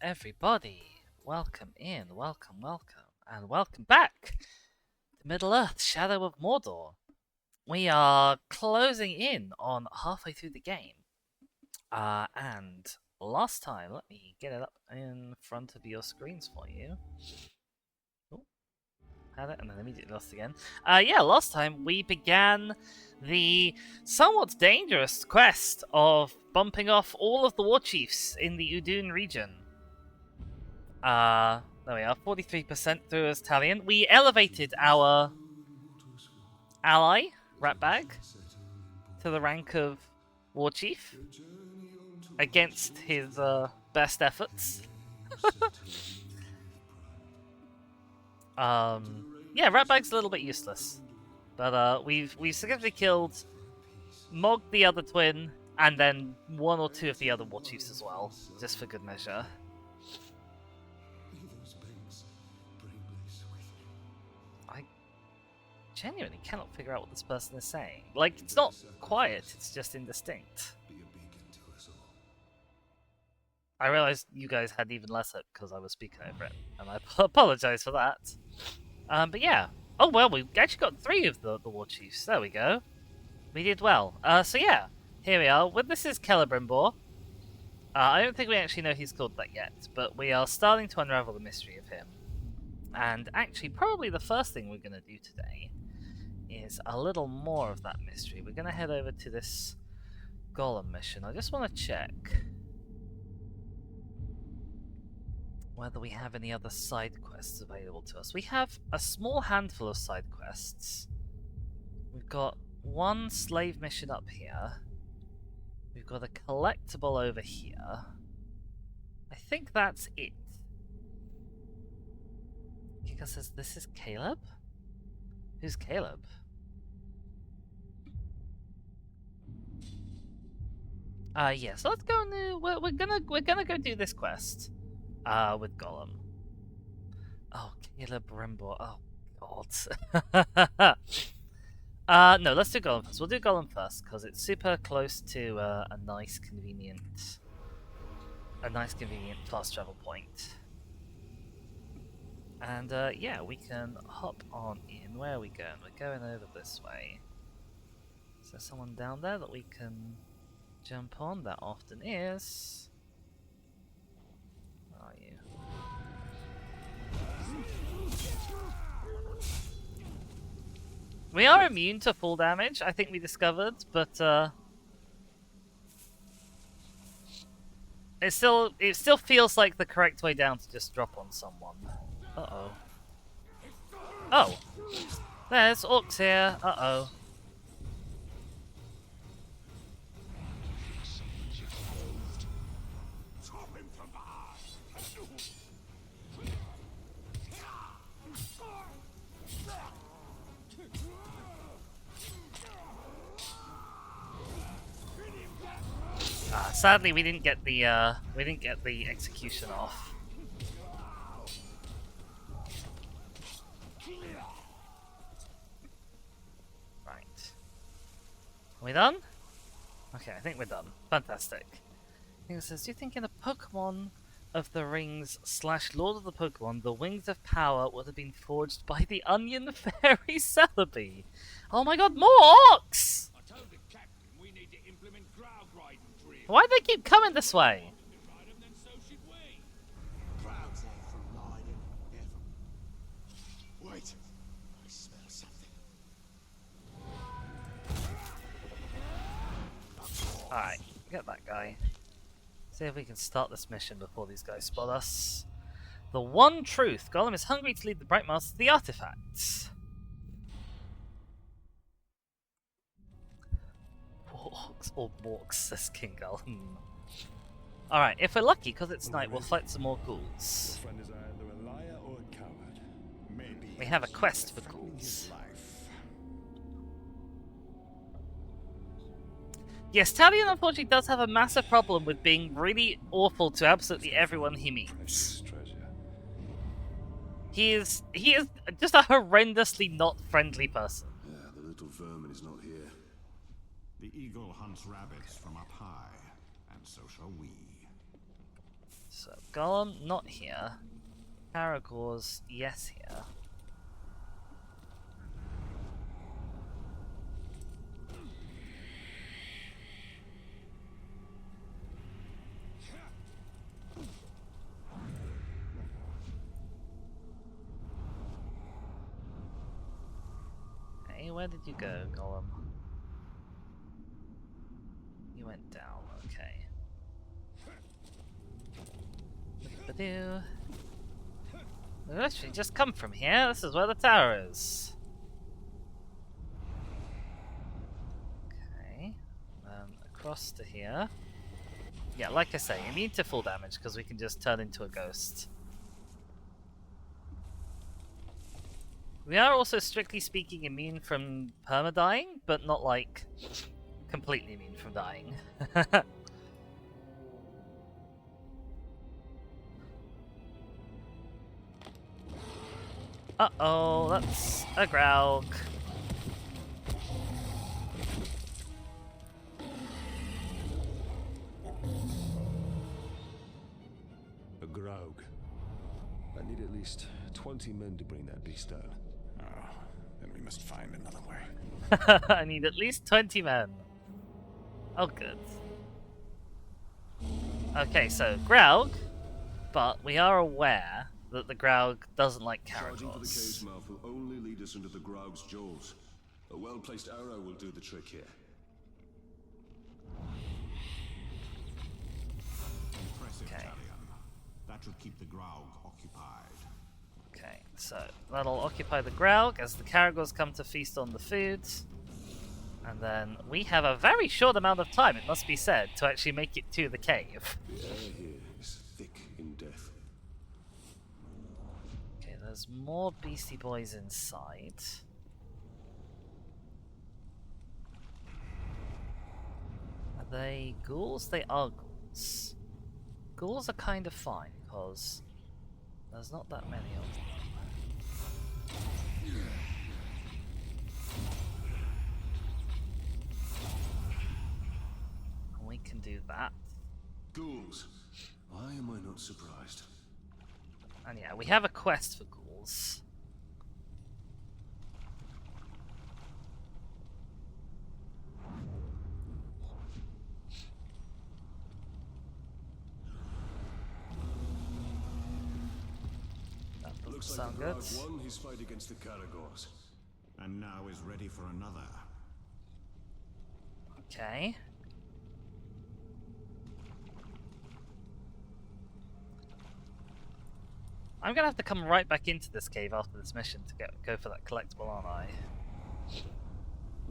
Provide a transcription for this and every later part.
everybody. Welcome in, welcome, and welcome back to Middle-earth, Shadow of Mordor. We are closing in on halfway through the game. And last time, let me get it up in front of your screens for you. Oh, had it, and then immediately lost again. Last time we began the somewhat dangerous quest of bumping off all of the war chiefs in the Udûn region. There we are, 43% through as Talion. We elevated our ally, Ratbag, to the rank of War Chief against his best efforts. Ratbag's a little bit useless. But we've significantly killed Mog the other twin, and then one or two of the other War Chiefs as well, just for good measure. I genuinely cannot figure out what this person is saying. Like, it's not quiet, it's just indistinct. I realized you guys had even less hope because I was speaking over it, and I apologize for that. But yeah. Oh well, we actually got 3 of the War Chiefs. There we go. We did well. So yeah, here we are. Well, this is Celebrimbor. I don't think we actually know he's called that yet, but we are starting to unravel the mystery of him. And actually, probably the first thing we're going to do today is a little more of that mystery. We're going to head over to this Golem mission. I just want to check whether we have any other side quests available to us. We have a small handful of side quests. We've got one slave mission up here. We've got a collectible over here. I think that's it. Kika says, this is Caleb? Who's Caleb? So let's go and we're gonna go do this quest. With Golem. Oh, Celebrimbor. Oh, God. No, let's do Golem first. We'll do Golem first, because it's super close to a nice, convenient fast travel point. And, we can hop on in. Where are we going? We're going over this way. Is there someone down there that we can jump on? There often is. Are you? We are immune to full damage, I think we discovered, but it still feels like the correct way down to just drop on someone. Uh-oh. Oh! There's orcs here. Uh-oh. Sadly, we didn't get the execution off. Right. Are we done? Okay, I think we're done. Fantastic. It says, do you think in a Pokemon of the Rings / Lord of the Pokemon, the Wings of Power would have been forged by the Onion Fairy Celebi? Oh my god, more orcs! Why do they keep coming this way? Wait, I smell something. Alright, get that guy. See if we can start this mission before these guys spot us. The one truth. Golem is hungry to lead the Bright Master to the artifacts. Orcs or morks, says King Gull. Alright, if we're lucky, because it's night, we'll fight some more ghouls. We have a quest for ghouls. Yes, Talion unfortunately does have a massive problem with being really awful to absolutely everyone he meets. He is just a horrendously not friendly person. Yeah, the little vermin is not here. The eagle hunts rabbits from up high, and so shall we. So, Gollum, not here. Caragor's, yes, here. Hey, where did you go, Gollum? You went down, okay. Ba-doo. We literally just come from here. This is where the tower is. Okay. Across to here. Yeah, like I say, immune to full damage because we can just turn into a ghost. We are also, strictly speaking, immune from permadying, but not like completely immune from dying. Uh-oh, that's a Graug. A Graug. I need at least 20 men to bring that beast down. Oh, then we must find another way. I need at least 20 men. Oh, good. Okay, so Graug, but we are aware that the Graug doesn't like Charging for the cave's Caragors. mouth will only lead us into the Graug's jaws. A well-placed arrow will do the trick here. Impressive, Okay. Talion. That should keep the Graug occupied. Okay, so that'll occupy the Graug as the Caragors come to feast on the food. And then we have a very short amount of time, it must be said, to actually make it to the cave. The air here is thick in death. Okay, there's more Beastie Boys inside. Are they ghouls? They are ghouls. Ghouls are kind of fine, because there's not that many of them. And we can do that. Ghouls. Why am I not surprised? And yeah, we have a quest for ghouls. That doesn't Looks like sound the good. Graug won his fight against the Caragors. And now is ready for another. Okay. I'm gonna have to come right back into this cave after this mission to go for that collectible, aren't I?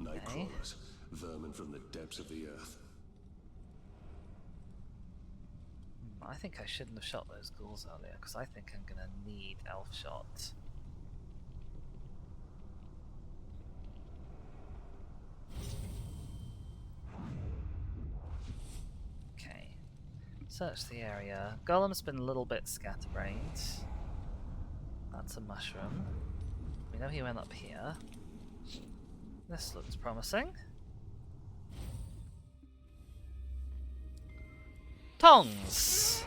Nightcrawlers. Vermin from the depths of the earth. I think I shouldn't have shot those ghouls earlier, because I think I'm gonna need elf shot. Okay. Search the area. Gollum's been a little bit scatterbrained. That's a mushroom. We know he went up here. This looks promising. Tongs!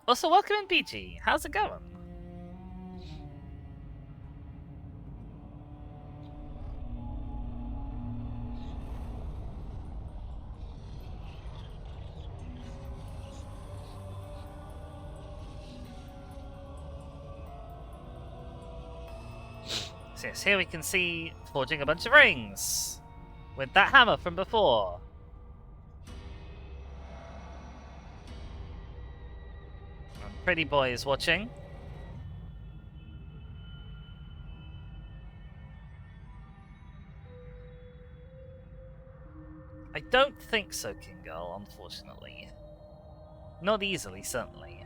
Also, welcome in, BG. How's it going? So yes, here we can see forging a bunch of rings with that hammer from before. And Pretty Boy is watching. I don't think so, King Girl, unfortunately. Not easily, certainly.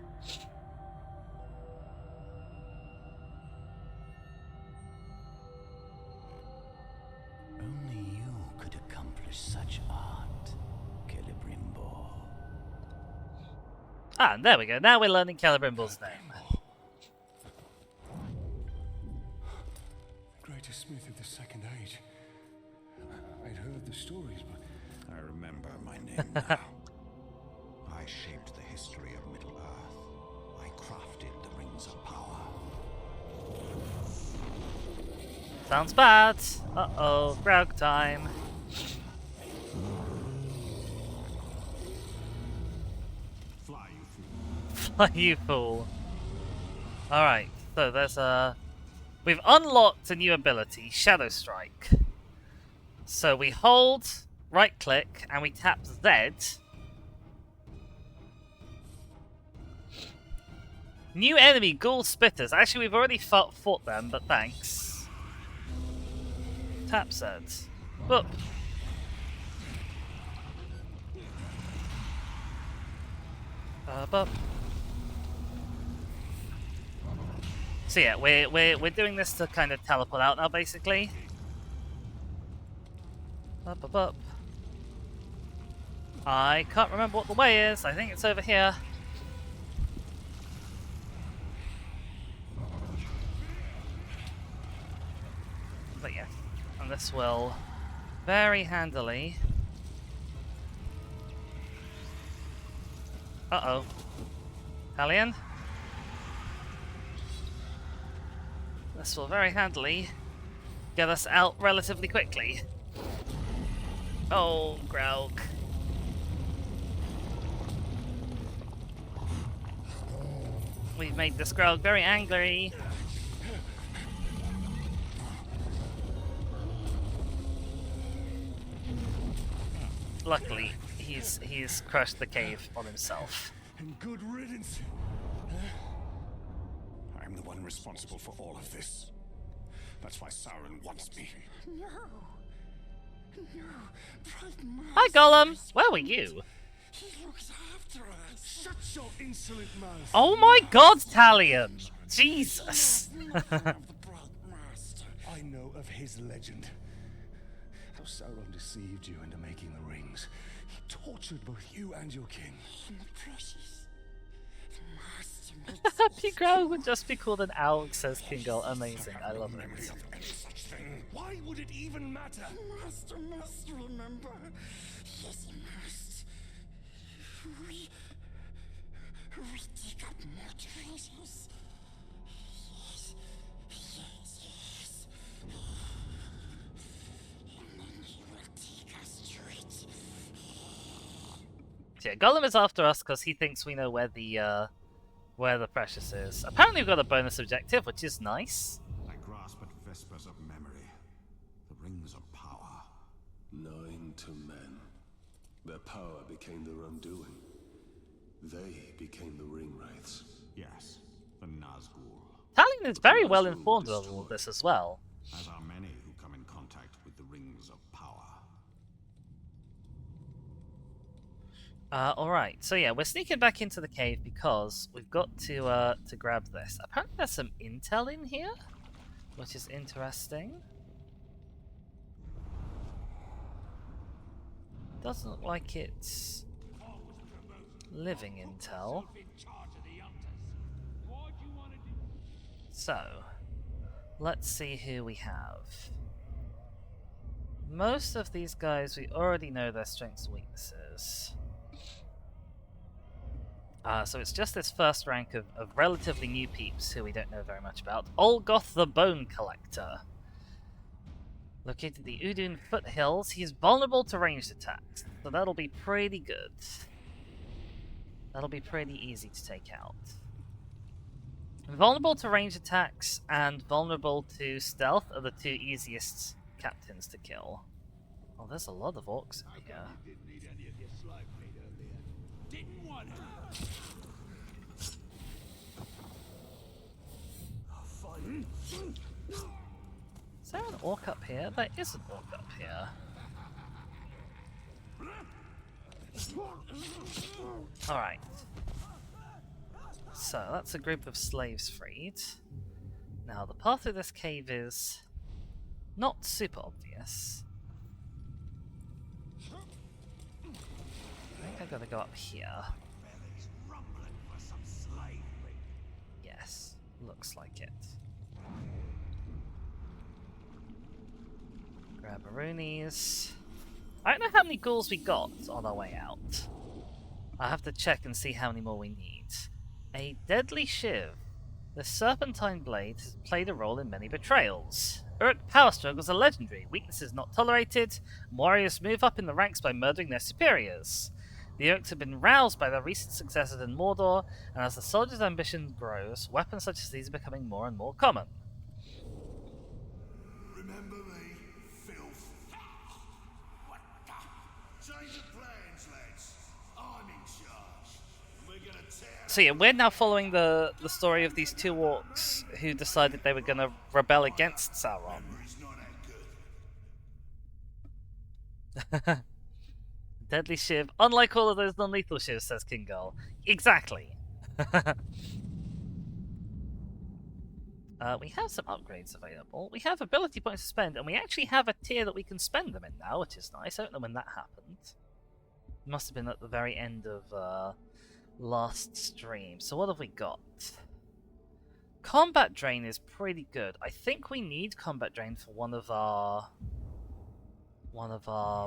Only you could accomplish such art, Celebrimbor. Ah, and there we go. Now we're learning Celebrimbor's name. Greatest smith of the Second Age. I'd heard the stories, but I remember my name now. I I shaped the history of Middle-earth. I crafted the Rings of Power. Sounds bad. Uh-oh, Graug time. Fly, you fool. Fly, you fool. Alright, so there's a... We've unlocked a new ability, Shadow Strike. So we hold, right click, and we tap Z. New enemy, Ghoul Spitters. Actually, we've already fought them, but thanks. Tap Z. Boop. Boop. So yeah, we're doing this to kind of teleport out now, basically. Up, up, up. I can't remember what the way is. I think it's over here. But yeah, and this will very handily. Uh-oh. Hellion? This will very handily get us out relatively quickly. Oh, Graug. We've made this Graug very angry. Luckily, he's crushed the cave on himself. And good riddance. I'm the one responsible for all of this. That's why Sauron wants me. No. No. Bright Hi, Gollum. Where were you? He looks after us. Shut your insolent mouth. Oh my God, Talion! Jesus. Of the Bright Master. I know of his legend. How Sauron deceived you into making the rings. He tortured both you and your king. And the precious. The Master makes Happy Graug would just be called an owl, says King Gull. Amazing. I love Memory it. of any such thing. Why would it even matter? The Master must remember. Yes, he must. We dig up more treasures. Yes. Yes, yes. And then he will take us to it. Yeah, Gollum is after us because he thinks we know where the precious is. Apparently we've got a bonus objective, which is nice. I grasp at vespers of memory. The Rings of Power. 9 to men. Their power became their undoing. They became the ring wraiths. Yes, the Nazgul. Talion is very well informed of all of this as well. As are many who come in contact with the Rings of Power. Alright, so yeah, we're sneaking back into the cave because we've got to grab this. Apparently there's some intel in here, which is interesting. Doesn't look like it's living intel. So, let's see who we have. Most of these guys, we already know their strengths and weaknesses. So it's just this first rank of relatively new peeps who we don't know very much about. Olgoth the Bone Collector. Located in the Udûn foothills, he's vulnerable to ranged attacks, so that'll be pretty good. That'll be pretty easy to take out. Vulnerable to ranged attacks and vulnerable to stealth are the two easiest captains to kill. Oh, there's a lot of orcs in here. Is there an orc up here? There is an orc up here. Alright. So, that's a group of slaves freed. Now, the path through this cave is not super obvious. I think I gotta go up here. Yes, looks like it. Grab Maroonies. I don't know how many ghouls we got on our way out. I have to check and see how many more we need. A deadly shiv. The serpentine blade has played a role in many betrayals. Uruk power struggles are legendary, weaknesses not tolerated, and warriors move up in the ranks by murdering their superiors. The Urks have been roused by their recent successes in Mordor, and as the soldiers' ambition grows, weapons such as these are becoming more and more common. Remember me, filth? What the? Change of plans, lads. I'm in charge. We're gonna tear. So yeah, we're now following the story of these two orcs who decided they were going to rebel against Sauron. Memory's not that good. Deadly shiv, unlike all of those non-lethal shivs, says King Ghul. Exactly. We have some upgrades available. We have ability points to spend, and we actually have a tier that we can spend them in now, which is nice. I don't know when that happened. It must have been at the very end of last stream. So what have we got? Combat Drain is pretty good. I think we need Combat Drain for one of our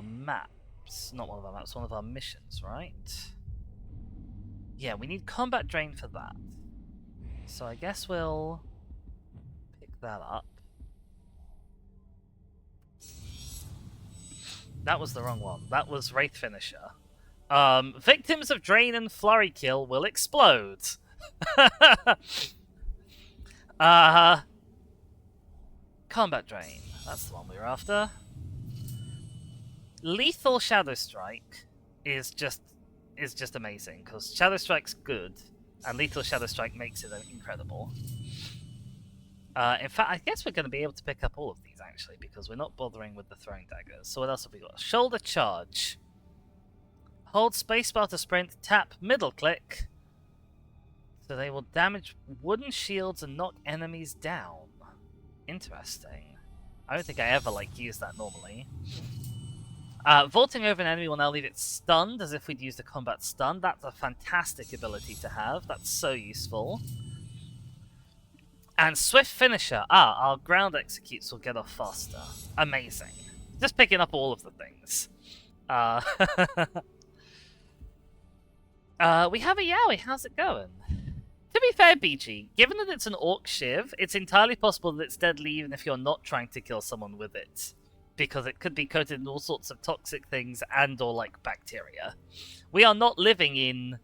maps. Not one of our maps, one of our missions, right? Yeah, we need Combat Drain for that. So I guess we'll pick that up. That was the wrong one. That was Wraith Finisher. Victims of Drain and Flurry Kill will explode. Combat Drain. That's the one we were after. Lethal Shadow Strike is just amazing, because Shadow Strike's good, and Lethal Shadow Strike makes it incredible. In fact, I guess we're going to be able to pick up all of these, actually, because we're not bothering with the throwing daggers. So what else have we got? Shoulder Charge. Hold spacebar to sprint, tap middle click. So they will damage wooden shields and knock enemies down. Interesting. I don't think I ever, use that normally. Vaulting over an enemy will now leave it stunned, as if we'd used a combat stun. That's a fantastic ability to have. That's so useful. And Swift Finisher. Our ground executes will get off faster. Amazing. Just picking up all of the things. We have a Yowie. How's it going? To be fair, BG, given that it's an orc shiv, it's entirely possible that it's deadly even if you're not trying to kill someone with it. Because it could be coated in all sorts of toxic things and or bacteria. We are not living in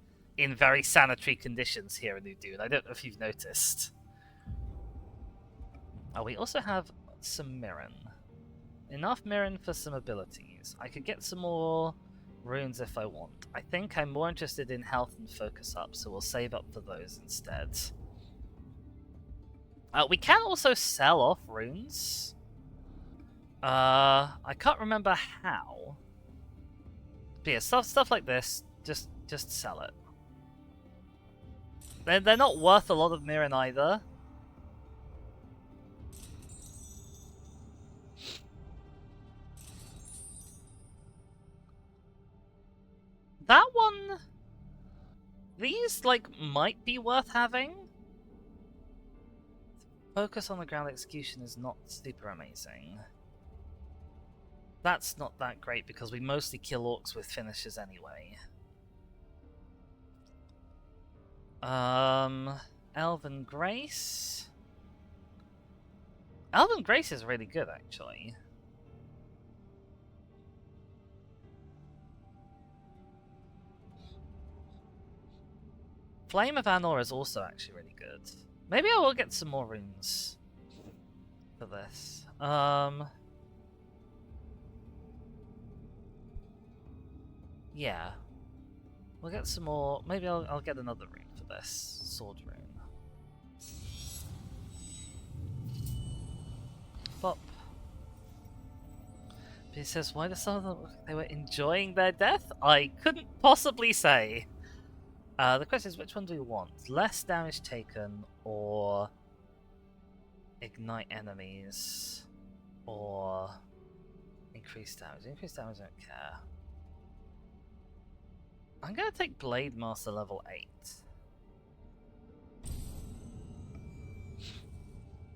very sanitary conditions here in Udûn. I don't know if you've noticed. We also have some Mirren. Enough Mirren for some abilities. I could get some more runes if I want. I think I'm more interested in health and focus up, so we'll save up for those instead. We can also sell off runes. I can't remember how. But yeah, stuff like this, just sell it. They're not worth a lot of Mirren either. That one... These, might be worth having. Focus on the ground execution is not super amazing. That's not that great because we mostly kill orcs with finishers anyway. Elven Grace? Elven Grace is really good, actually. Flame of Anor is also actually really good. Maybe I will get some more runes for this. Yeah. We'll get some more. Maybe I'll get another rune for this. Sword rune. Bop. But he says, why do some of them look like they were enjoying their death? I couldn't possibly say. The question is, which one do we want? Less damage taken, or ignite enemies, or increased damage? Increased damage, I don't care. I'm gonna take Blade Master level 8.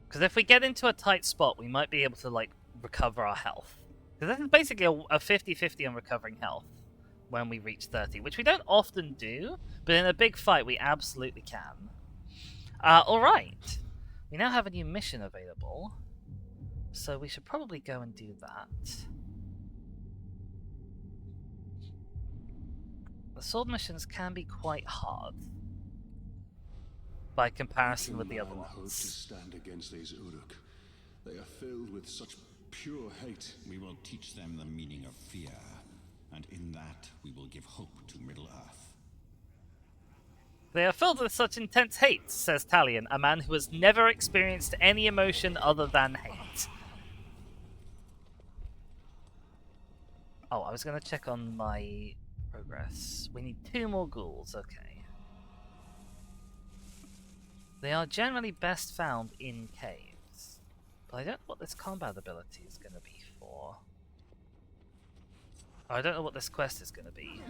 Because if we get into a tight spot, we might be able to, recover our health. Because this is basically a 50-50 on recovering health. when we reach 30, which we don't often do, but in a big fight we absolutely can. Alright. We now have a new mission available, so we should probably go and do that. The sword missions can be quite hard by comparison with the other Man hope to ones. stand against these Uruk. They are filled with such pure hate. We will teach them the meaning of fear, and in that we will give hope to Middle-earth. They are filled with such intense hate, says Talion, a man who has never experienced any emotion other than hate. Oh, I was going to check on my progress. We need 2 more ghouls, okay. They are generally best found in caves, but I don't know what this combat ability is going to be for. I don't know what this quest is going to be.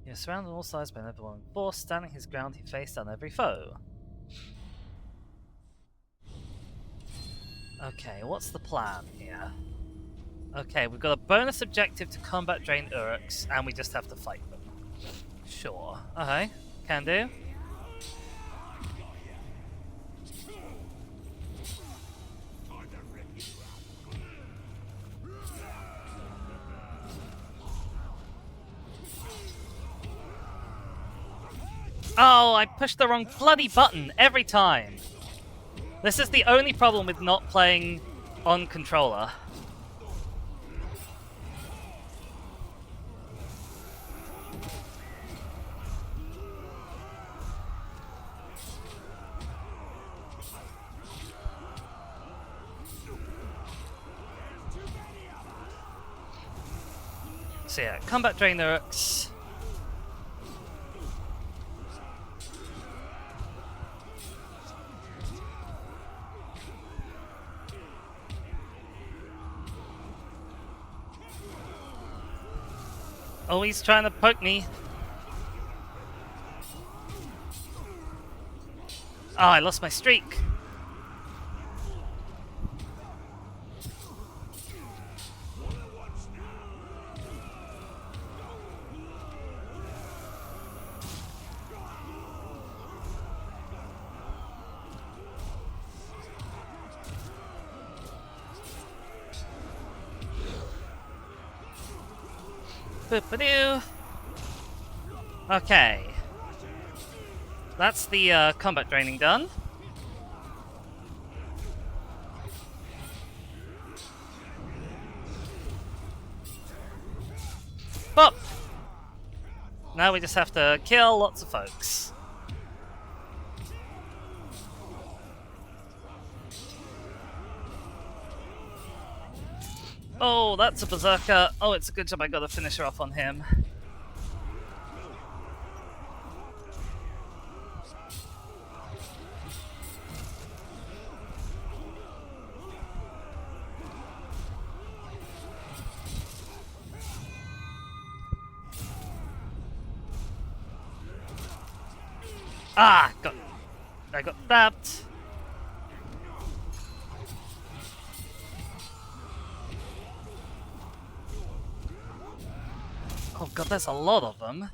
He was surrounded on all sides by an overwhelming force. Standing his ground, he faced down every foe. Okay, what's the plan here? Okay, we've got a bonus objective to combat drained Uruks, and we just have to fight them. Sure. Okay, can do. Oh, I pushed the wrong bloody button every time. This is the only problem with not playing on controller. So yeah, combat drain the Uruks. Oh, he's trying to poke me. Oh, I lost my streak. Boop-a-doo. Okay. That's the combat draining done. Bop! Now we just have to kill lots of folks. Oh, that's a berserker. Oh, it's a good job I got a finisher off on him. Ah, I got stabbed. Oh god, there's a lot of them.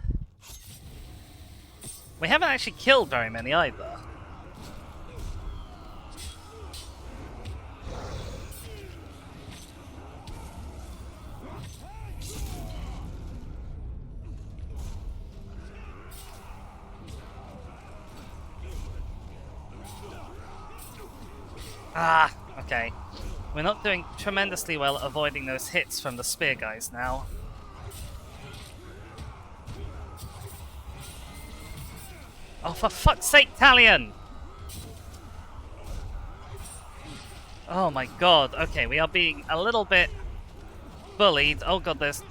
We haven't actually killed very many either. Ah, okay. We're not doing tremendously well at avoiding those hits from the spear guys now. Oh, for fuck's sake, Talion! Oh my god, okay, we are being a little bit bullied. Oh god, there's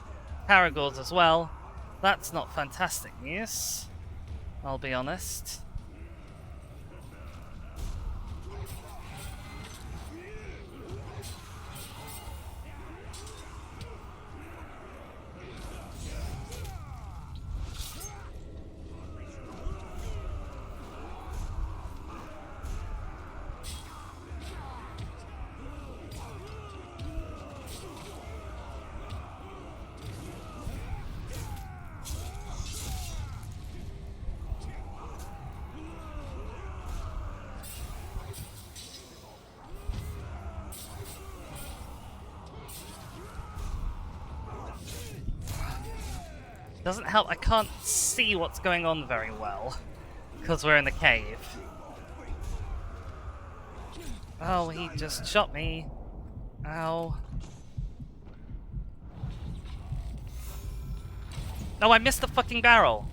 Paragors as well. That's not fantastic news, I'll be honest. Doesn't help, I can't see what's going on very well. Because we're in the cave. Oh, he just shot me. Ow. No, I missed the fucking barrel.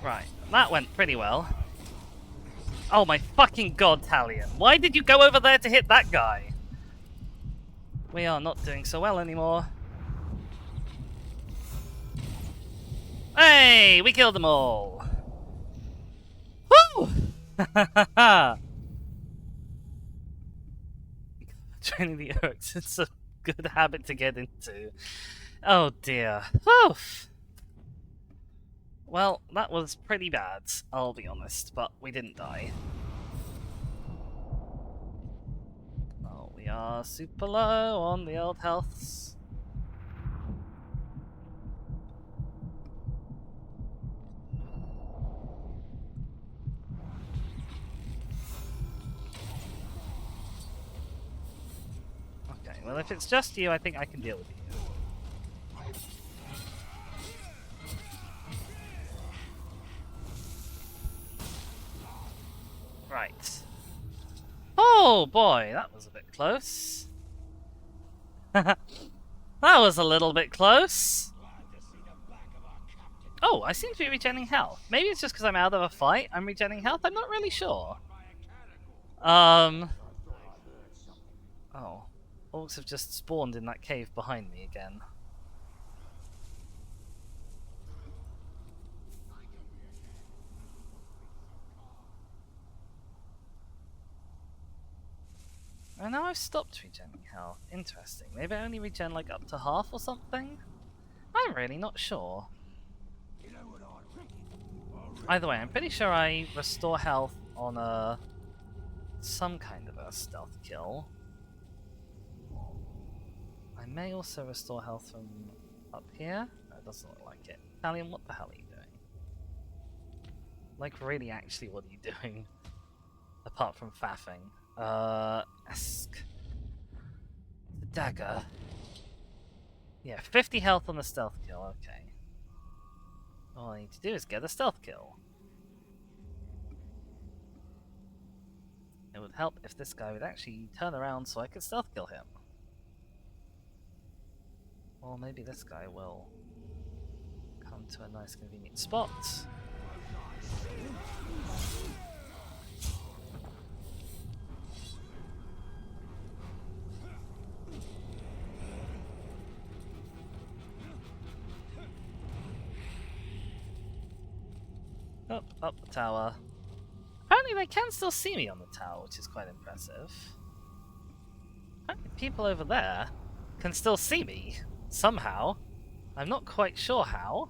Right, that went pretty well. Oh my fucking god, Talion. Why did you go over there to hit that guy? We are not doing so well anymore. Hey, we killed them all. Woo! Training the orcs, it's a good habit to get into. Oh dear. Oof. Well, that was pretty bad, I'll be honest, but we didn't die. Oh, we are super low on the old healths. Okay, well if it's just you, I think I can deal with you. Right. Oh boy, that was a bit close. That was a little bit close. Oh, I seem to be regenerating health. Maybe it's just because I'm out of a fight. I'm regenerating health. I'm not really sure. Oh, orcs have just spawned in that cave behind me again. And now I've stopped regenerating health. Interesting. Maybe I only regen like up to half or something? I'm really not sure. Either way, I'm pretty sure I restore health on some kind of a stealth kill. I may also restore health from up here. No, it doesn't look like it. Talion, what the hell are you doing? Like, really, actually, what are you doing? Apart from faffing. Ask. The dagger. Yeah, 50 health on the stealth kill, okay. All I need to do is get a stealth kill. It would help if this guy would actually turn around so I could stealth kill him. Or maybe this guy will come to a nice convenient spot. Up the tower. Apparently they can still see me on the tower, which is quite impressive. Apparently people over there can still see me, somehow. I'm not quite sure how,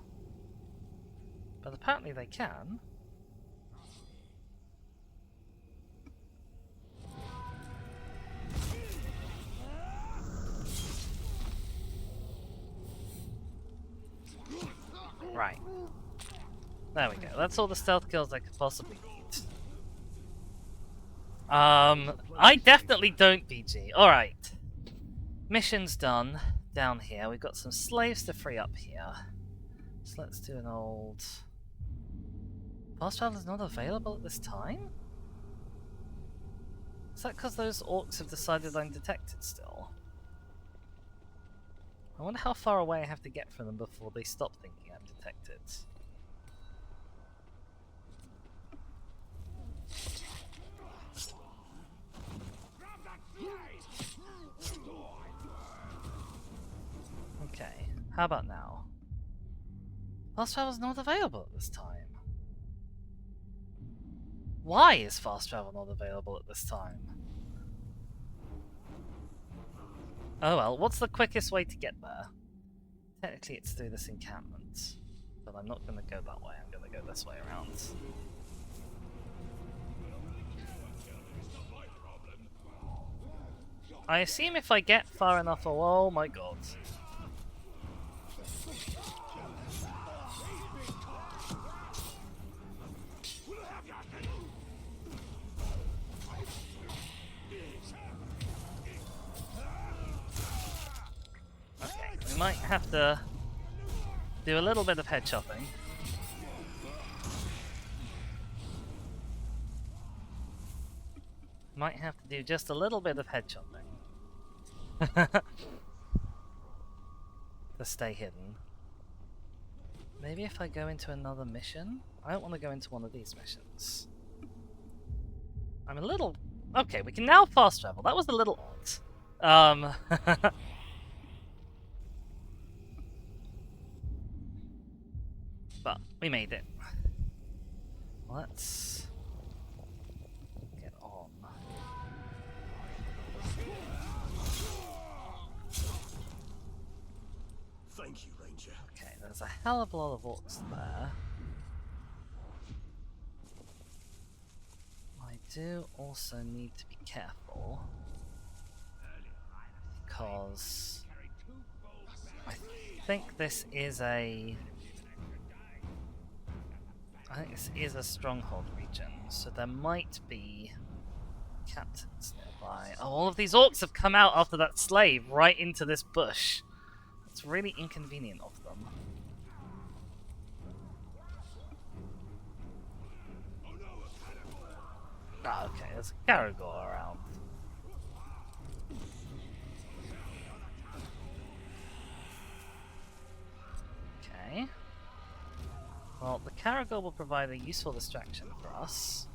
but apparently they can. Right. There we go. That's all the stealth kills I could possibly need. I definitely don't BG. Alright. Mission's done down here. We've got some slaves to free up here. So let's do an old... Fast travel is not available at this time? Is that because those orcs have decided I'm detected still? I wonder how far away I have to get from them before they stop thinking I'm detected. Okay, how about now? Fast travel is not available at this time. Why is fast travel not available at this time? Oh well, what's the quickest way to get there? Technically it's through this encampment, but I'm not going to go that way, I'm going to go this way around. I assume if I get far enough, oh my god. might have to do a little bit of head chopping. Might have to do just a little bit of head chopping. To stay hidden. Maybe if I go into another mission? I don't want to go into one of these missions. I'm a little... Okay, we can now fast travel. That was a little odd. But we made it. Let's get on. Thank you, Ranger. Okay, there's a hell of a lot of orcs there. I do also need to be careful because I think this is a stronghold region, so there might be captains nearby. Oh, all of these orcs have come out after that slave right into this bush. It's really inconvenient of them. Ah, okay, there's a Caragor around. Okay. Well, the Caragor will provide a useful distraction for us.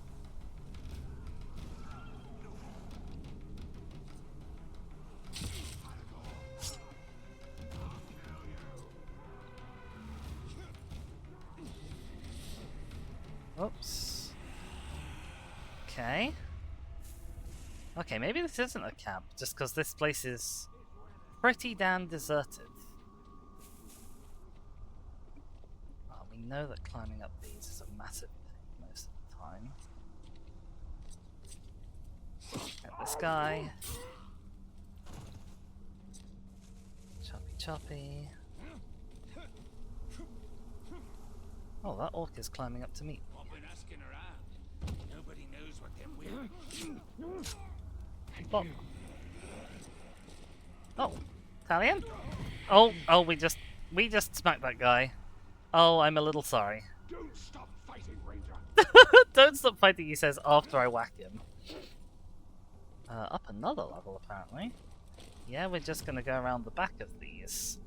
Oops. Okay. Okay, maybe this isn't a camp, just because this place is pretty damn deserted. We know that climbing up these is a massive pain most of the time. Get this guy. Choppy choppy. Oh, that orc is climbing up to meet. Nobody knows what they're wearing. Bop. Oh, Italian? Oh, we just smacked that guy. Oh, I'm a little sorry. Don't stop fighting, Ranger. Don't stop fighting, he says after I whack him. Up another level, apparently. Yeah, we're just gonna go around the back of these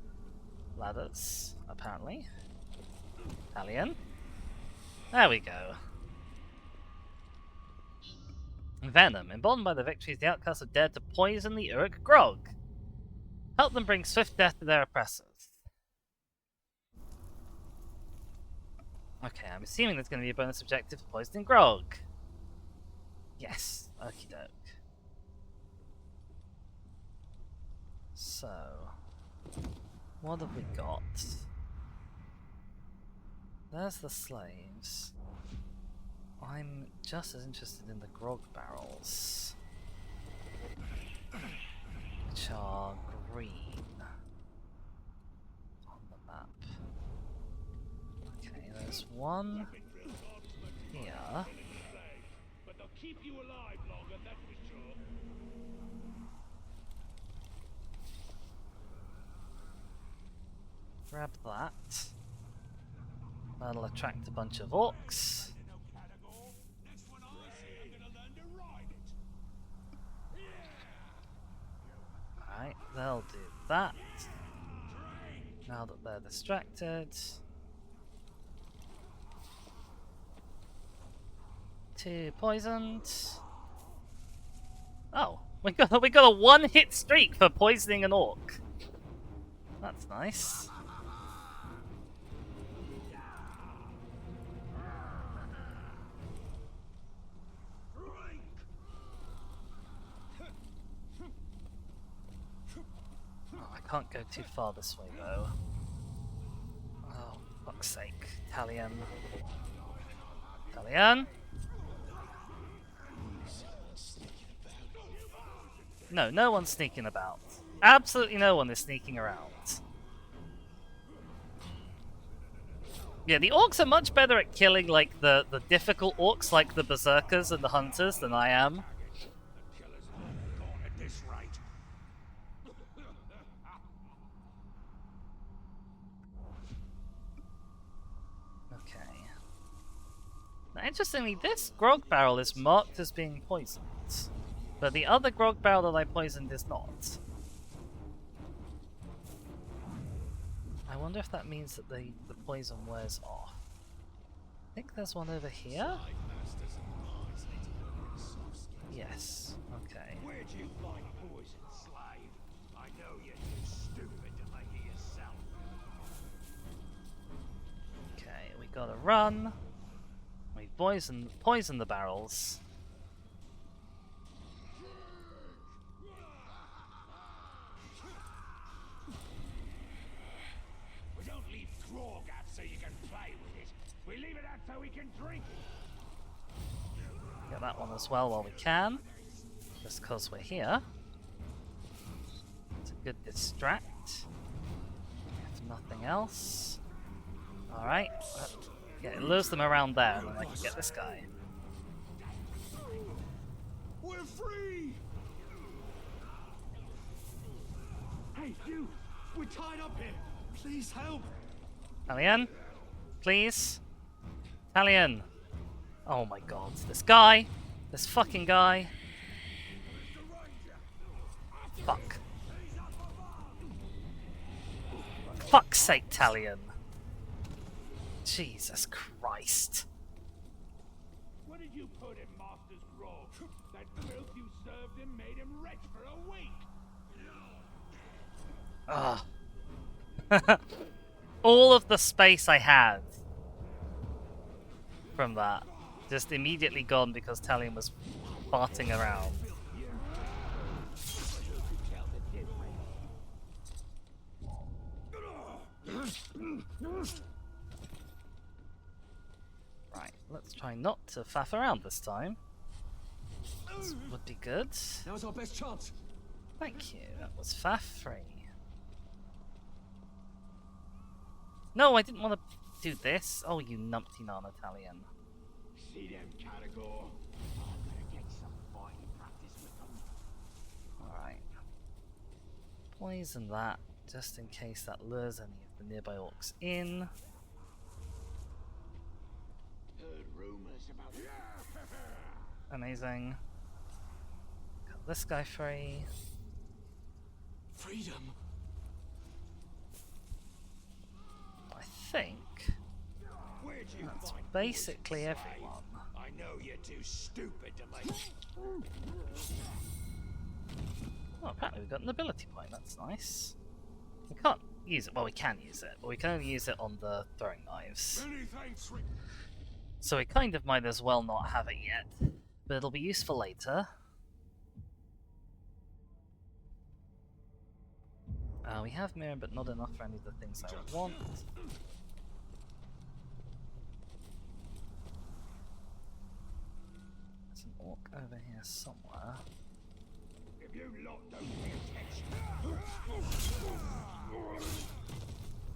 ladders, apparently. Italian. There we go. Venom. Emboldened by the victories, the outcasts have dared to poison the Uruk grog. Help them bring swift death to their oppressors. Okay, I'm assuming there's going to be a bonus objective for poisoning grog. Yes, okie doke. So, what have we got? There's the slaves. I'm just as interested in the grog barrels, which are green on the map. Okay, there's one here. But they'll keep you alive longer, that's for sure. Grab that. That'll attract a bunch of orcs. Alright, they'll do that. Now that they're distracted. Two poisoned. Oh, we got a one-hit streak for poisoning an orc. That's nice. Can't go too far this way though. Oh, fuck's sake. Italian. Italian? No, no one's sneaking about. Absolutely no one is sneaking around. Yeah, the orcs are much better at killing like the difficult orcs like the berserkers and the hunters than I am. Interestingly, this grog barrel is marked as being poisoned, but the other grog barrel that I poisoned is not. I wonder if that means that the poison wears off. I think there's one over here? Yes, okay. Where'd you find poison, slave? I know you're too stupid to make it yourself. Okay, we gotta run. We poison the barrels. We don't leave grog out so you can play with it. We leave it out so we can drink it. Get that one as well while we can. Just because we're here. It's a good distract. If nothing else. Alright. Yeah, it lures them around there and then I can get this guy. We're free! Hey, you! We're tied up here! Please help! Talion? Please? Talion! Oh my god, this guy! This fucking guy! Fuck. Fuck's sake, Talion! Jesus Christ. What did you put in Master's grog? That filth you served him made him rich for a week! Ugh. All of the space I had from that just immediately gone because Talion was farting around. Right, let's try not to faff around this time. This would be good. That was our best chance. Thank you, that was faff free. No, I didn't want to do this. Oh, you numpty non-Italian. See them category? I'm gonna get some fighting practice with them. Alright. Poison that, just in case that lures any of the nearby orcs in. Heard rumors about Amazing. Got this guy free. Freedom. I think Where'd you that's find basically poison, everyone. slave? I know you're too stupid to make. Oh, apparently we've got an ability point, that's nice. We can't use it, well we can use it, but we can only use it on the throwing knives. Many thanks, Rick. So we kind of might as well not have it yet, but it'll be useful later. We have mirror, but not enough for any of the things I want. There's an orc over here somewhere. If you lot don't pay attention.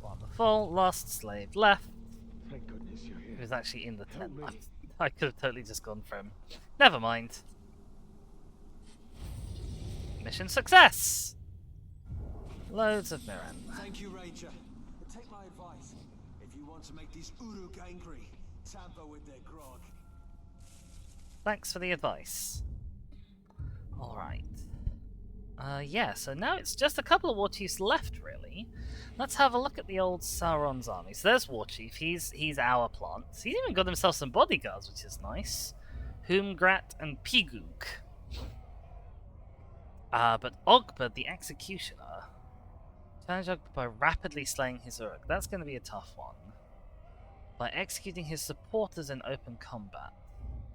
Wonderful. Last slave left. Thank goodness you're He here. was actually in the tent. Help me. I could have totally just gone for him. Never mind. Mission success! Loads of Mirren. Thank you, Ranger. But take my advice. If you want to make these Uruk angry, tamper with their grog. Thanks for the advice. Alright. Yeah, so now it's just a couple of war chiefs left, really. Let's have a look at the old Sauron's army. So there's War Chief, he's our plants. He's even got himself some bodyguards, which is nice. Humgrat and Piguk. But Ogbert, the Executioner, challenge Ogbert by rapidly slaying his Uruk. That's going to be a tough one. By executing his supporters in open combat.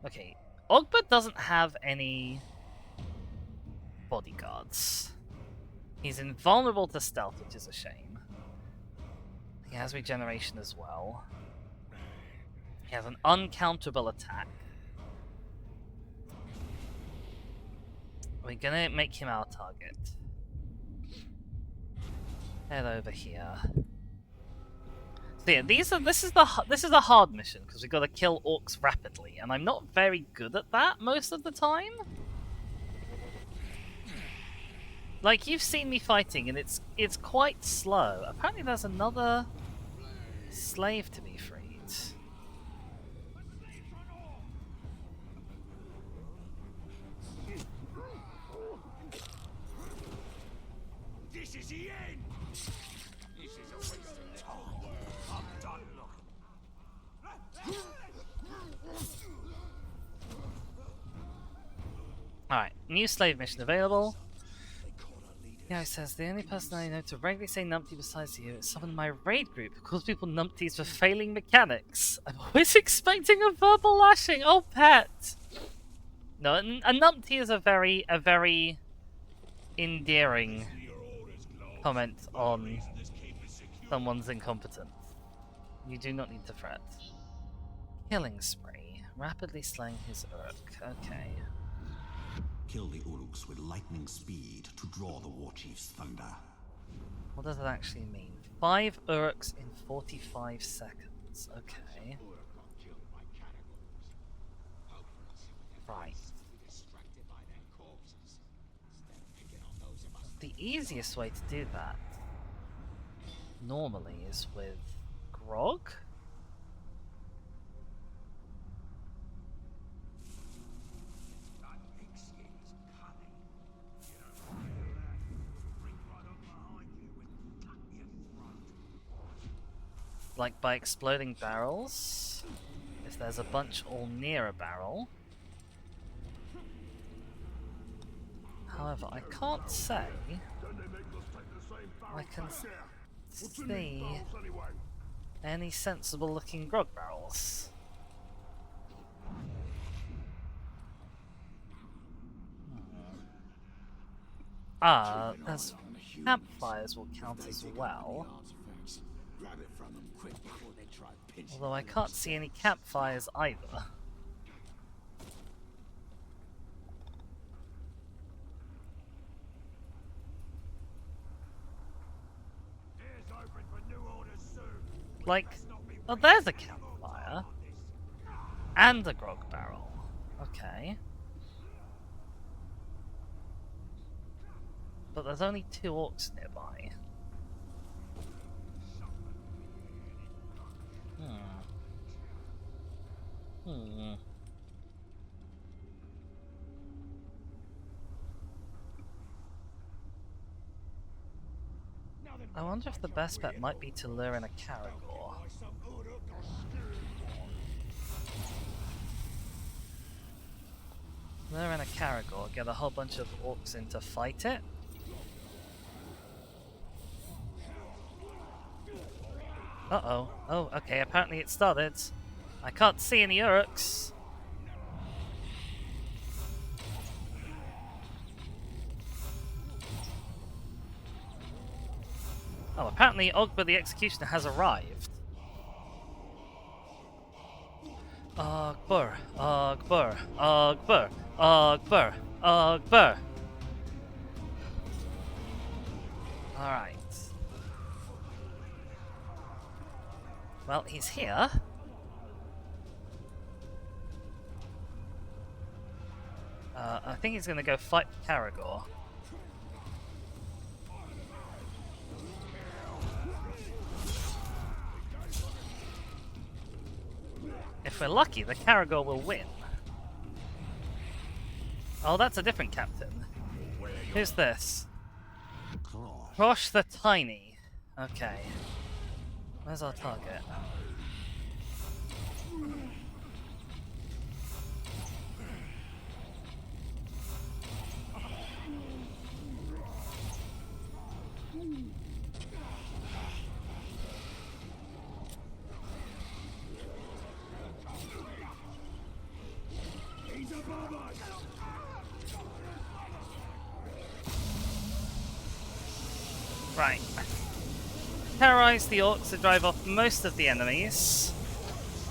Okay, Ogbert doesn't have any bodyguards. He's invulnerable to stealth, which is a shame. He has regeneration as well. He has an uncounterable attack. We're gonna make him our target. Head over here. So yeah, this is a hard mission because we got to kill orcs rapidly, and I'm not very good at that most of the time. Like, you've seen me fighting, and it's quite slow. Apparently, there's another slave to be freed. This is the end! This is a waste of time. I'm done looking. Alright, new slave mission available. Yeah, it says, the only person I know to regularly say numpty besides you is someone in my raid group who calls people numpties for failing mechanics. I'm always expecting a verbal lashing. Oh, pet! No, a numpty is a very endearing comment on someone's incompetence. You do not need to fret. Killing spree. Rapidly slaying his urk. Okay. Kill the orcs with lightning speed to draw the warchief's thunder. What does that actually mean? 5 urks in 45 seconds. Okay. Right. The easiest way to do that normally is with grog. Like by exploding barrels, if there's a bunch all near a barrel. However, I can't say I can see any sensible looking grog barrels. Ah, there's campfires will count as well. Although I can't see any campfires either. Like, oh, there's a campfire. And a grog barrel. Okay. But there's only 2 orcs nearby. I wonder if the best bet might be to lure in a Caragor. Lure in a Caragor, get a whole bunch of orcs in to fight it. Uh-oh. Oh, okay, apparently it started. I can't see any orcs. Oh, apparently Ogba the Executioner has arrived. Ogbur, Ogbur, Ogbur, Ogbur, Ogbur. Alright. Well, he's here. I think he's gonna go fight Caragor. If we're lucky, the Caragor will win. Oh, that's a different captain. Who's this? Krosh the Tiny. Okay. Where's our target? Right. Terrorize the orcs to drive off most of the enemies.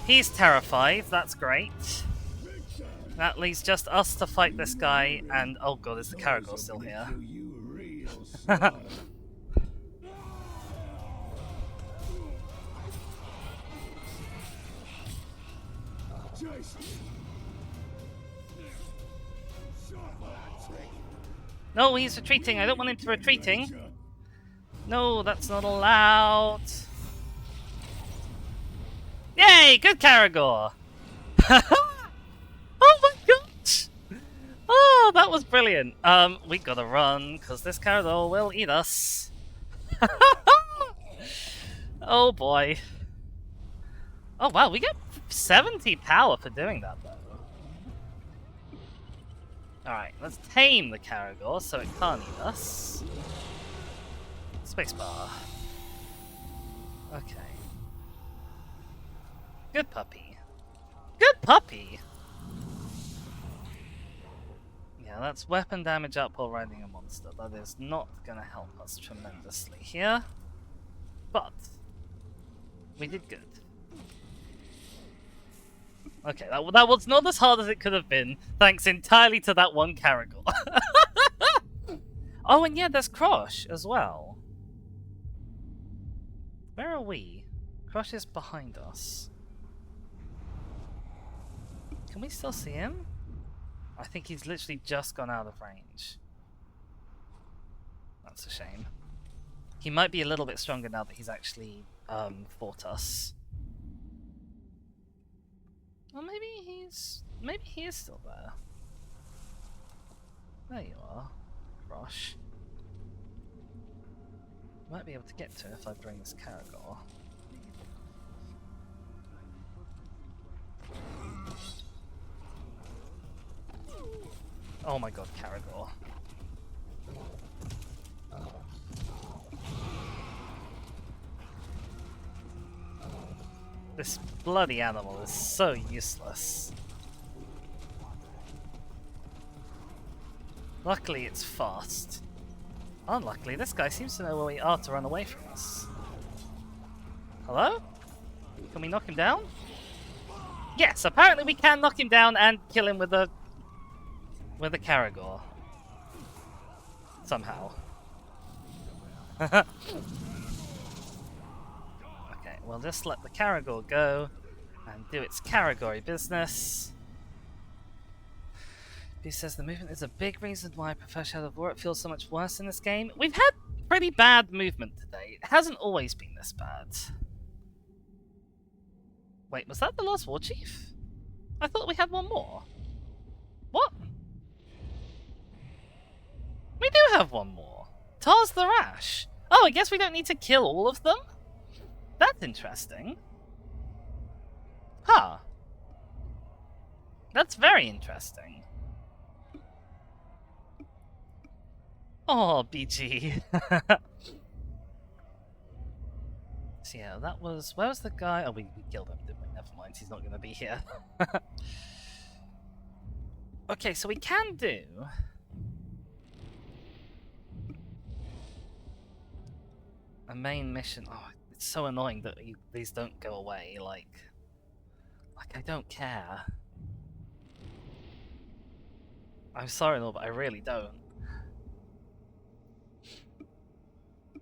He's terrified, that's great. That leaves just us to fight this guy, and oh god, is the Caragor still here? No, he's retreating. I don't want him to retreating. No, that's not allowed. Yay! Good Caragor! Oh my gosh! Oh, that was brilliant. We gotta run, because this Caragor will eat us. Oh boy. Oh wow, we get 70 power for doing that though. Alright, let's tame the Caragor so it can't eat us. Spacebar. Okay. Good puppy. Good puppy! Yeah, that's weapon damage up while riding a monster. That is not gonna help us tremendously here. But we did good. Okay, that was not as hard as it could have been, thanks entirely to that one Caragor. Oh, and yeah, there's Krosh as well. Where are we? Krosh is behind us. Can we still see him? I think he's literally just gone out of range. That's a shame. He might be a little bit stronger now that he's actually fought us. Well, maybe he is still there. There you are, Krosh. Might be able to get to him if I bring this Caragor. Oh my god, Caragor. This bloody animal is so useless. Luckily it's fast. Unluckily, this guy seems to know where we are to run away from us. Hello? Can we knock him down? Yes, apparently we can knock him down and kill him with a Caragor. Somehow. Okay, we'll just let the Caragor go and do its Caragory business. He says the movement is a big reason why I prefer Shadow of War. It feels so much worse in this game. We've had pretty bad movement today. It hasn't always been this bad. Wait, was that the last war chief? I thought we had one more. What? We do have one more. Tars the Rash. Oh, I guess we don't need to kill all of them? That's interesting. Huh. That's very interesting. Oh, BG. So yeah, that was... Where was the guy? Oh, we killed him, didn't we? Never mind, he's not going to be here. Okay, so we can do... a main mission. Oh, it's so annoying that these don't go away, like I don't care. I'm sorry, Lord, but I really don't.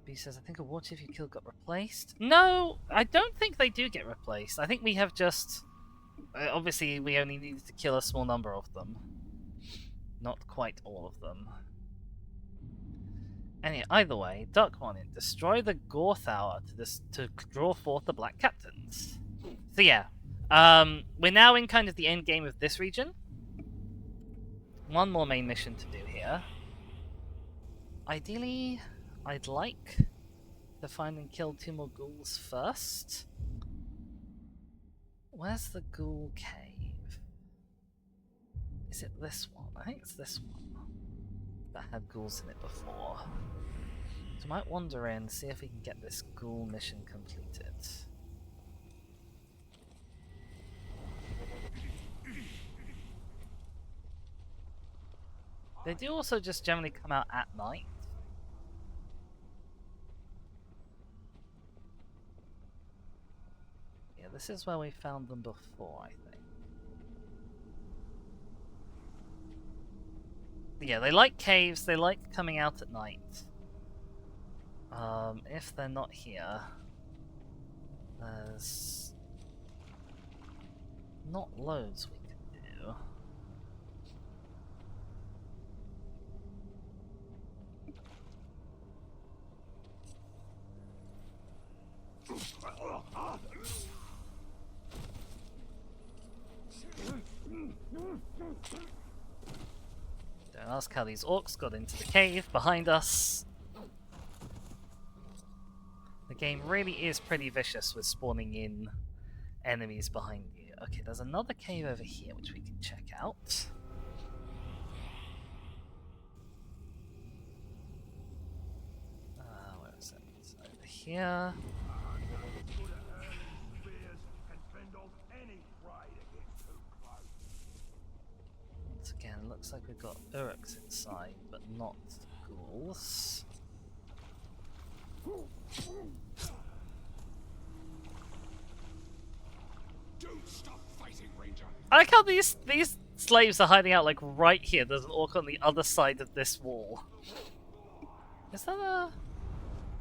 B says, I think a war chief you killed got replaced. No, I don't think they do get replaced. I think we have just... obviously, we only needed to kill a small number of them. Not quite all of them. Anyway, either way, Duck wanted destroy the Gore Tower to draw forth the Black Captains. So yeah, we're now in kind of the end game of this region. One more main mission to do here. Ideally, I'd like to find and kill 2 more ghouls first. Where's the ghoul cave? Is it this one? I think it's this one. That had ghouls in it before. So I might wander in, see if we can get this ghoul mission completed. They do also just generally come out at night. Yeah, this is where we found them before, I think. Yeah, they like caves, they like coming out at night. If they're not here, there's not loads we can do. Don't ask how these orcs got into the cave behind us. game really is pretty vicious with spawning in enemies behind you. Okay, there's another cave over here which we can check out. Where is it? It's over here. Once again, looks like we've got orcs inside, but not ghouls. Don't stop fighting, Ranger. I like how these slaves are hiding out like right here. There's an orc on the other side of this wall. Is that a...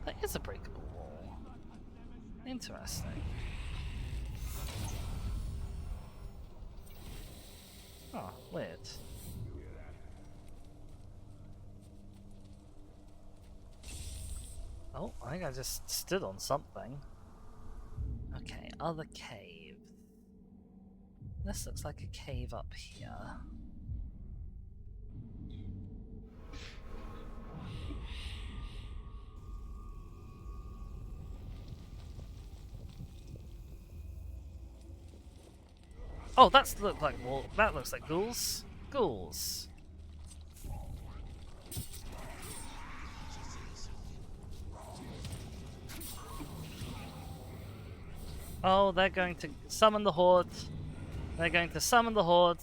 That is a breakable wall. Interesting. Oh, weird. Oh, I think I just stood on something. Okay, other cave. This looks like a cave up here. Oh, that looks like ghouls. Ghouls. Oh, they're going to summon the horde. They're going to summon the horde.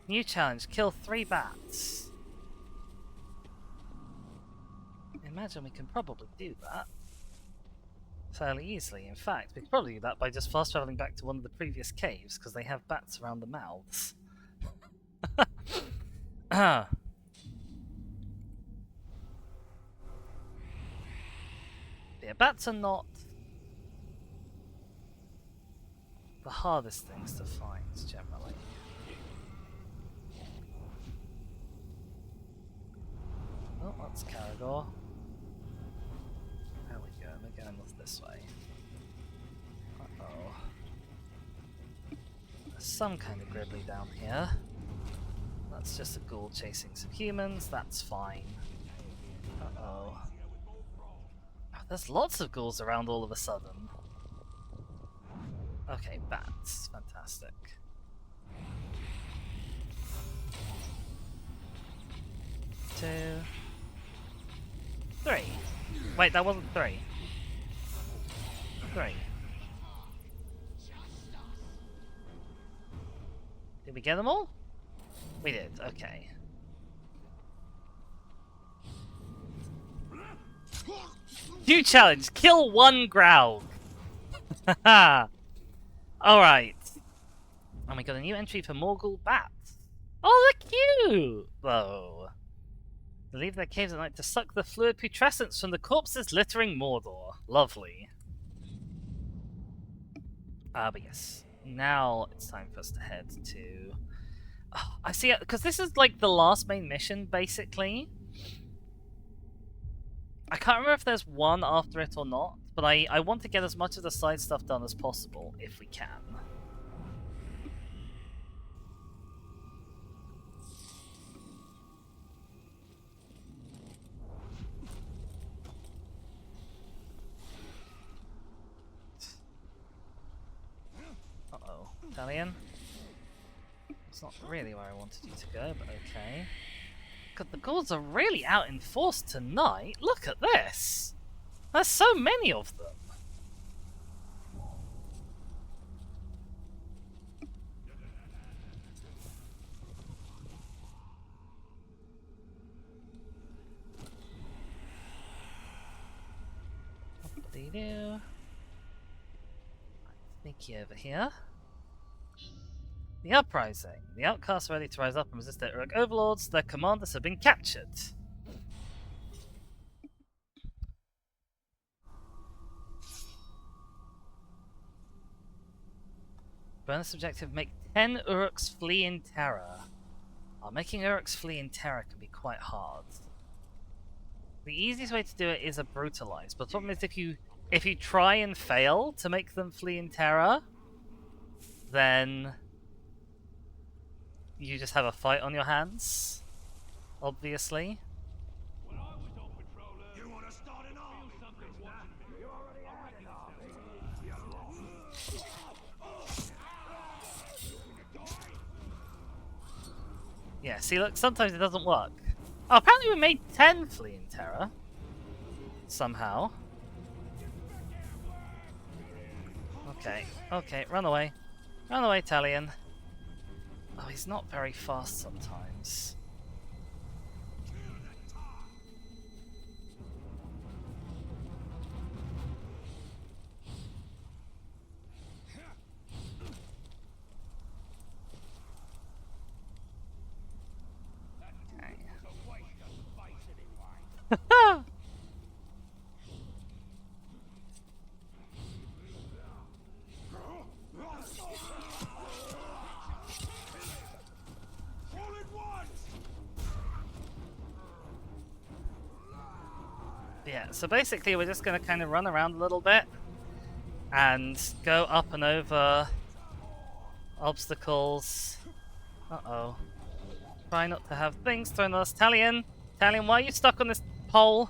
New challenge: kill 3 bats. Imagine we can probably do that fairly easily. In fact, we could probably do that by just fast traveling back to one of the previous caves because they have bats around the mouths. Yeah, bats are not the hardest things to find generally. Oh, that's Caragor. There we go, we're going this way. Uh-oh. There's some kind of gribbly down here. That's just a ghoul chasing some humans, that's fine. Uh-oh. Oh, there's lots of ghouls around all of a sudden. Okay, bats. Fantastic. Two. 3. Wait, that wasn't 3. 3. Did we get them all? We did, okay. New challenge, kill 1 Graug. Haha. Alright. And we got a new entry for Morgul bats. Oh, they're cute! Though. They leave their caves at night to suck the fluid putrescence from the corpses littering Mordor. Lovely. But yes. Now it's time for us to head to... Oh, I see, because this is like the last main mission, basically. I can't remember if there's one after it or not, but I want to get as much of the side stuff done as possible, if we can. Uh-oh. Italian? It's not really where I wanted you to go, but okay. God, the ghouls are really out in force tonight. Look at this! There's so many of them! What do you do? Sneaky over here. The uprising. The outcasts are ready to rise up and resist their Uruk overlords. Their commanders have been captured. Bonus objective: make 10 Uruks flee in terror. Making Uruks flee in terror can be quite hard. The easiest way to do it is a brutalize, but the problem is if you try and fail to make them flee in terror, then you just have a fight on your hands, obviously. You want to start an army? Yeah, see, look, sometimes it doesn't work. Oh, apparently we made 10 flee in terror. Somehow. Okay, okay, run away. Run away, Talion. Oh, he's not very fast sometimes. Okay. Yeah, so basically we're just going to kind of run around a little bit and go up and over obstacles. Uh-oh. Try not to have things thrown at us. Talion! Talion, why are you stuck on this pole?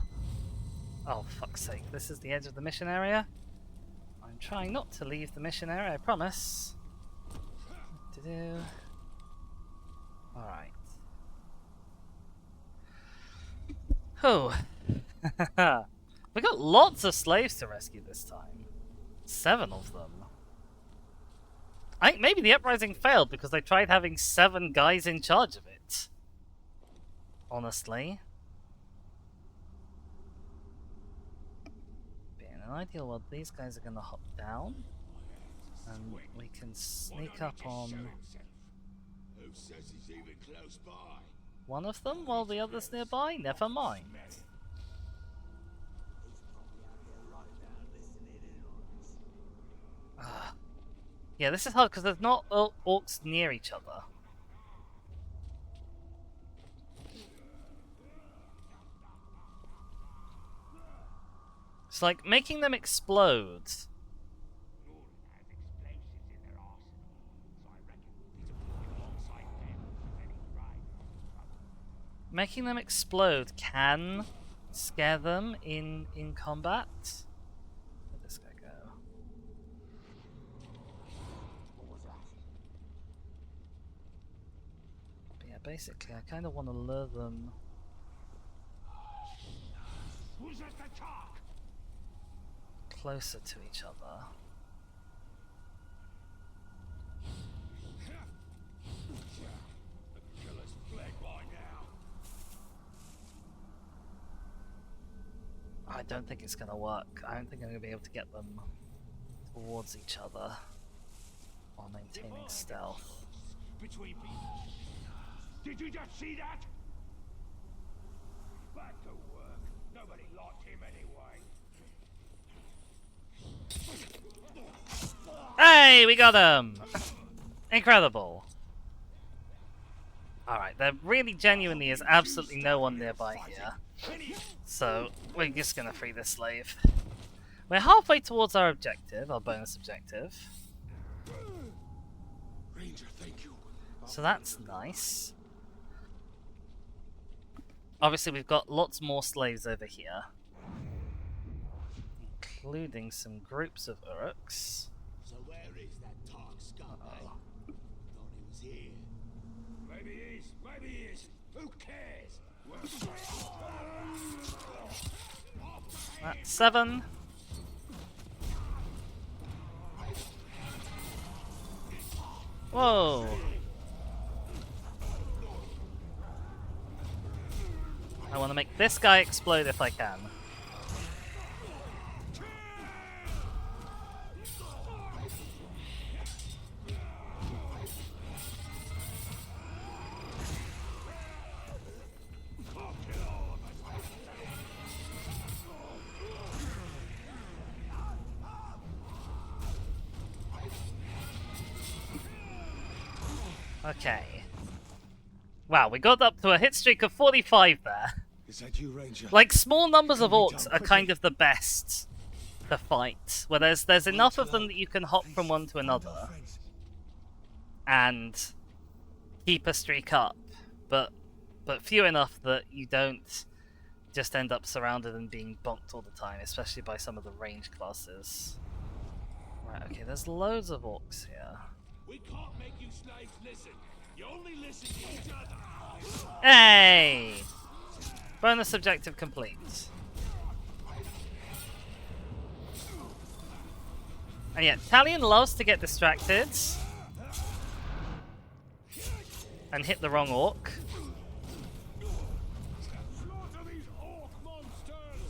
Oh, fuck's sake. This is the edge of the mission area. I'm trying not to leave the mission area, I promise. Alright. Oh. We got lots of slaves to rescue this time. 7 of them. I think maybe the uprising failed because they tried having 7 guys in charge of it. Honestly. But in an ideal world, these guys are going to hop down. And we can sneak up on one of them while the other's nearby? Never mind. Yeah, this is hard because there's not orcs near each other. It's like making them explode. Making them explode can scare them in combat. Where'd this guy go? But yeah, basically, I kind of want to lure them closer to each other. I don't think it's gonna work. I don't think I'm gonna be able to get them towards each other while maintaining stealth. Did you just see that? Back to work. Nobody liked him anyway. Hey, we got him! Incredible. Alright, there really genuinely is absolutely no one nearby here. So, we're just gonna free this slave. We're halfway towards our objective, our bonus objective. Ranger, thank you. So that's nice. Obviously, we've got lots more slaves over here, including some groups of orcs. So where is that Tark scumbag? Thought he was here. Maybe he is, maybe he is. Who cares? That's 7. Whoa! I want to make this guy explode if I can. Okay. Wow, we got up to a hit streak of 45 there. Is that you, Ranger? Like, small numbers of Come orcs down are quickly. kind of the best to fight. Where there's enough of them that you can hop from one to another and keep a streak up, but few enough that you don't just end up surrounded and being bonked all the time, especially by some of the range classes. Right, okay, there's loads of orcs here. We can't make you slaves listen. You only listen to each other. Hey! Bonus objective complete. And yeah, Talion loves to get distracted and hit the wrong orc. Slaughter these orc monsters.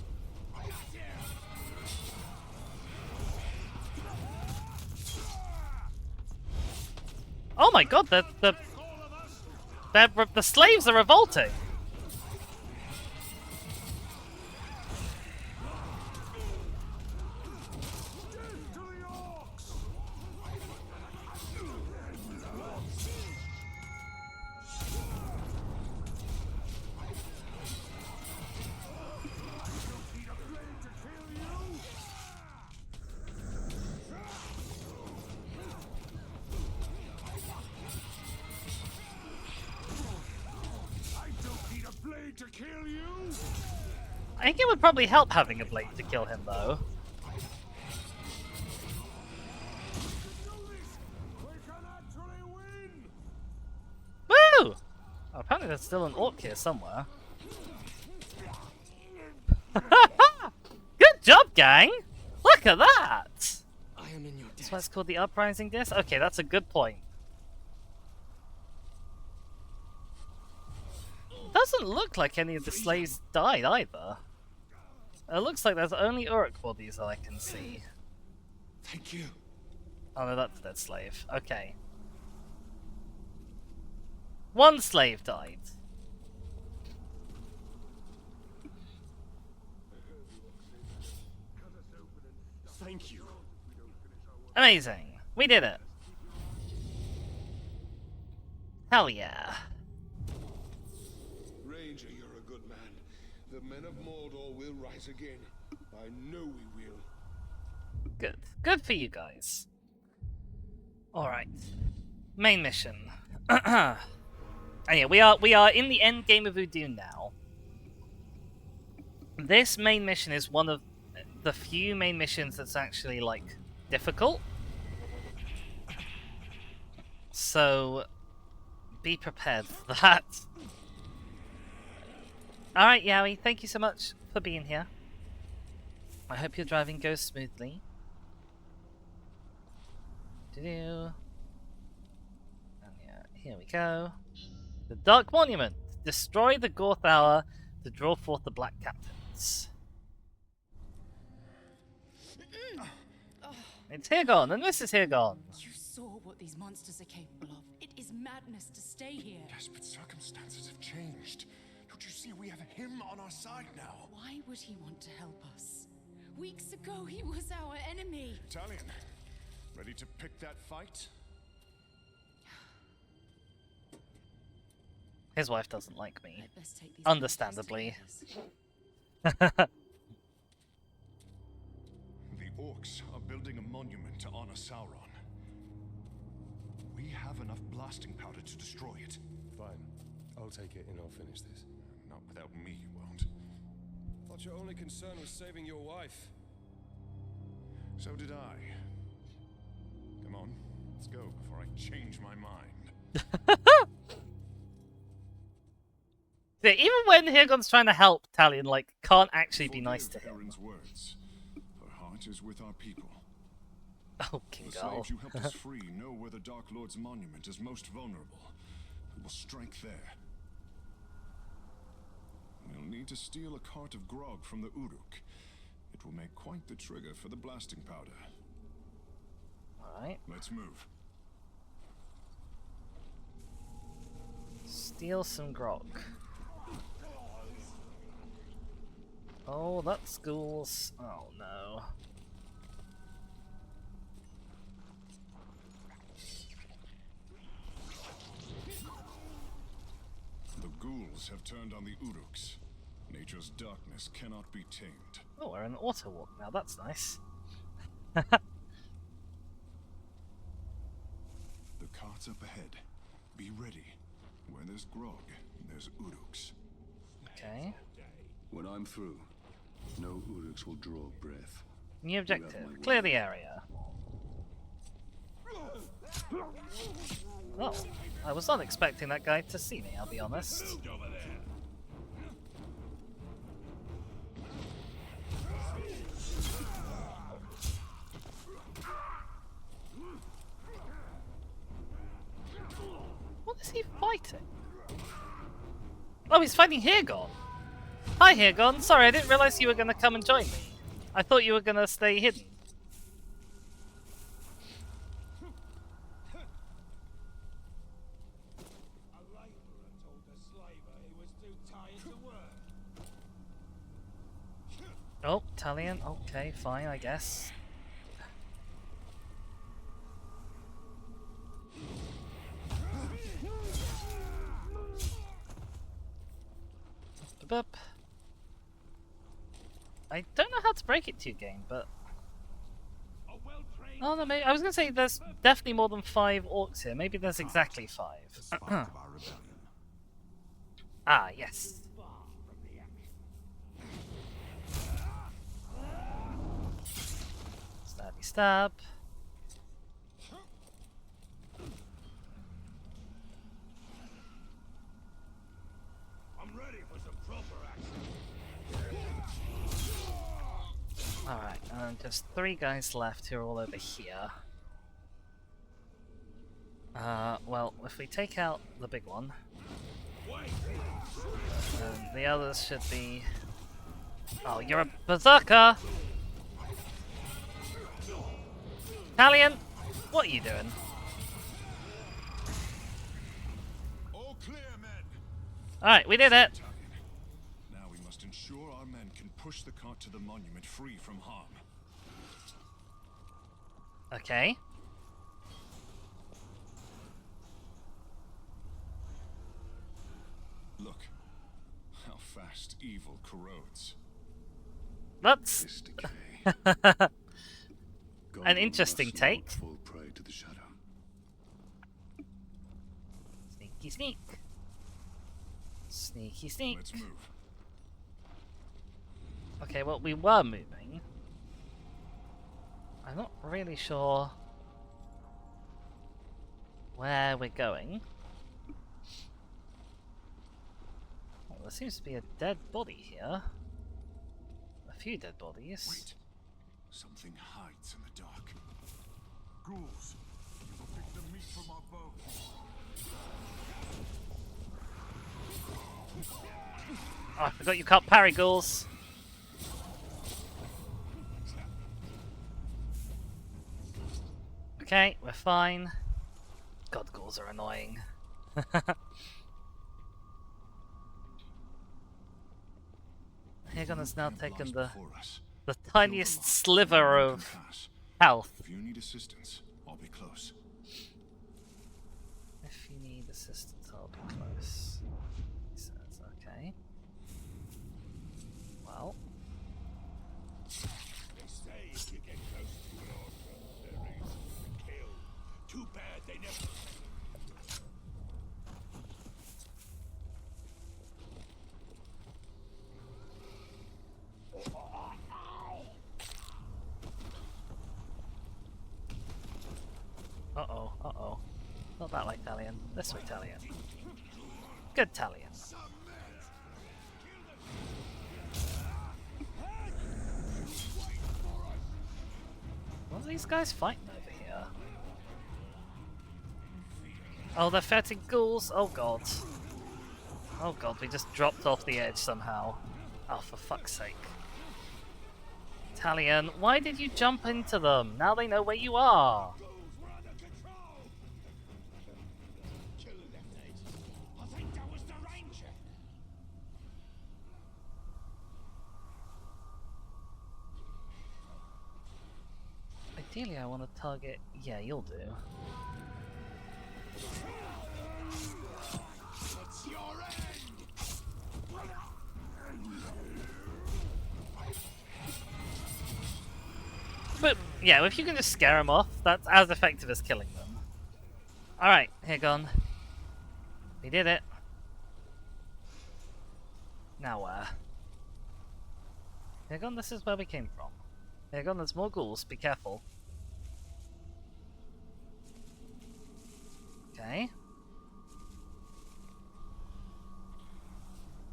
Oh my god, the slaves are revolting. To kill you? I think it would probably help having a blade to kill him, though. We can actually win. Woo! Oh, apparently there's still an orc here somewhere. Good job, gang! Look at that! I am in your debt. That's why it's called the Uprising Disc? Okay, that's a good point. Doesn't look like any of the slaves died either. It looks like there's only orc bodies that I can see. Thank you. Oh no, that's a dead slave. Okay. One slave died. Thank you. Amazing. We did it. Hell yeah. Ranger, you're a good man. The men of Mordor will rise again. I know we will. Good. Good for you guys. Alright. Main mission. And yeah, we are in the end game of Udûn now. This main mission is one of the few main missions that's actually, like, difficult. So, be prepared for that. Alright, Yowie, thank you so much for being here. I hope your driving goes smoothly. And yeah, here we go. The Dark Monument. Destroy the Gorth Hour to draw forth the Black Captains. It's Hirgon, and this is Hirgon. You saw what these monsters are capable of. It is madness to stay here. Yes, but circumstances have changed. Don't you see we have him on our side now? Why would he want to help us? Weeks ago, he was our enemy. Italian, ready to pick that fight? His wife doesn't like me. I'd best take these Understandably. The orcs are building a monument to honor Sauron. We have enough blasting powder to destroy it. Fine. I'll take it and I'll finish this. Not without me, you won't. Thought your only concern was saving your wife. So did I. Come on, let's go before I change my mind. Yeah, even when Hirgon's trying to help, Talion, like, can't actually be nice to him. Aaron's words. Her heart is with our people. Oh, King The Ghul. slaves you helped us free know where the Dark Lord's monument is most vulnerable. We will strike there. We'll need to steal a cart of grog from the Uruk. It will make quite the trigger for the blasting powder. Alright. Let's move. Steal some grog. Oh, that's ghouls. Oh no. The ghouls have turned on the Uruks. Nature's darkness cannot be tamed. Oh, we're in auto walk now. That's nice. The cart's up ahead. Be ready. Where there's grog, there's Uruks. Okay. When I'm through, no Urux will draw breath. New objective. Clear the area. Oh, I was not expecting that guy to see me, I'll be honest. What is he fighting? Oh, he's fighting Hirgon! Hi Hirgon, sorry, I didn't realize you were going to come and join me. I thought you were going to stay hidden. Oh, Talion, okay, fine, I guess. Bup. I don't know how to break it to you, game, but... Oh no, maybe I was gonna say there's definitely more than 5 orcs here. Maybe there's exactly 5. Ah, yes. Stabby stab. Alright, just 3 guys left who are all over here. Well, if we take out the big one, the others should be... Oh, you're a berserker! Talion, what are you doing? All clear, men. Alright, we did it! Now we must ensure our men can push the cart to the monument free from harm. Okay. Look, how fast evil corrodes. That's This decay. an interesting take. Fall prey to the shadow. Sneaky sneak. Sneaky sneak. Let's move. Okay, well, we were moving. I'm not really sure where we're going. Well, there seems to be a dead body here. A few dead bodies. Wait. Something hides in the dark. Ghouls. You will pick the meat from our bones. Oh, I forgot you can't parry ghouls. Okay, we're fine. God, ghouls are annoying. Hagon has now taken the tiniest sliver of health. If you need assistance, I'll be close. If you need assistance, I'll be close. He says, okay. Well. They say if you get close to an orc, there is to kill. Too bad they never. Uh-oh, uh-oh. Not that like Talion. This way, Talion. Good Talion. What are these guys fighting over here? Oh, they're fighting ghouls? Oh god. Oh god, we just dropped off the edge somehow. Oh, for fuck's sake. Talion, why did you jump into them? Now they know where you are. Ideally, I want to target. Yeah, you'll do. It's your end. But yeah, if you can just scare them off, that's as effective as killing them. Alright, here gone. We did it. Now where? Here, this is where we came from. Here, there's more ghouls. Be careful. Okay.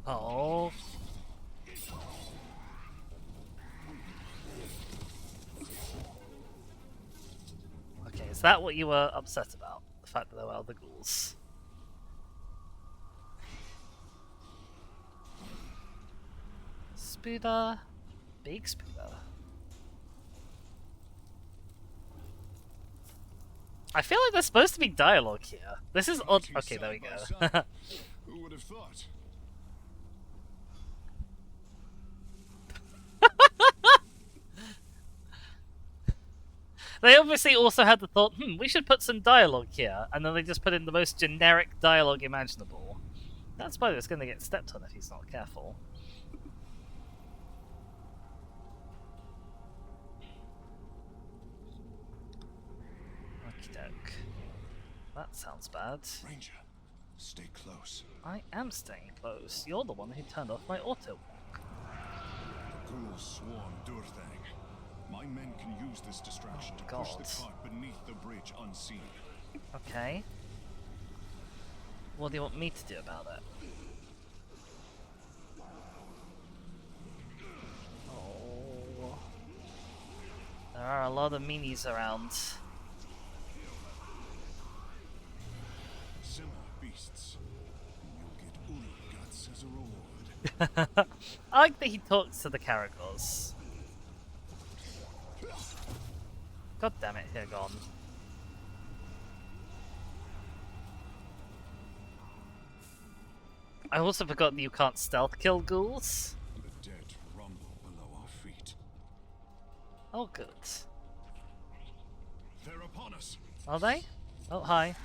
Oh. Okay, is that what you were upset about? The fact that there were other ghouls? Spooder. Big spooder. I feel like there's supposed to be dialogue here. This is odd. Okay, there we go. Who would have thought? They obviously also had the thought, we should put some dialogue here, and then they just put in the most generic dialogue imaginable. That spider's gonna get stepped on if he's not careful. Okey-doke. That sounds bad. Ranger, stay close. I am staying close. You're the one who turned off my auto walk. Ghouls swarm Durthang. My men can use this distraction to push the cart beneath the bridge unseen. Okay. What do you want me to do about it? Oh. There are a lot of minis around. Simmer, beasts. You'll get Udûn guts as a reward. I like that he talks to the Caragors. God damn it, here gone. I also forgot that you can't stealth kill ghouls. The dead rumble below our feet. Oh, good. They're upon us. Are they? Oh, hi.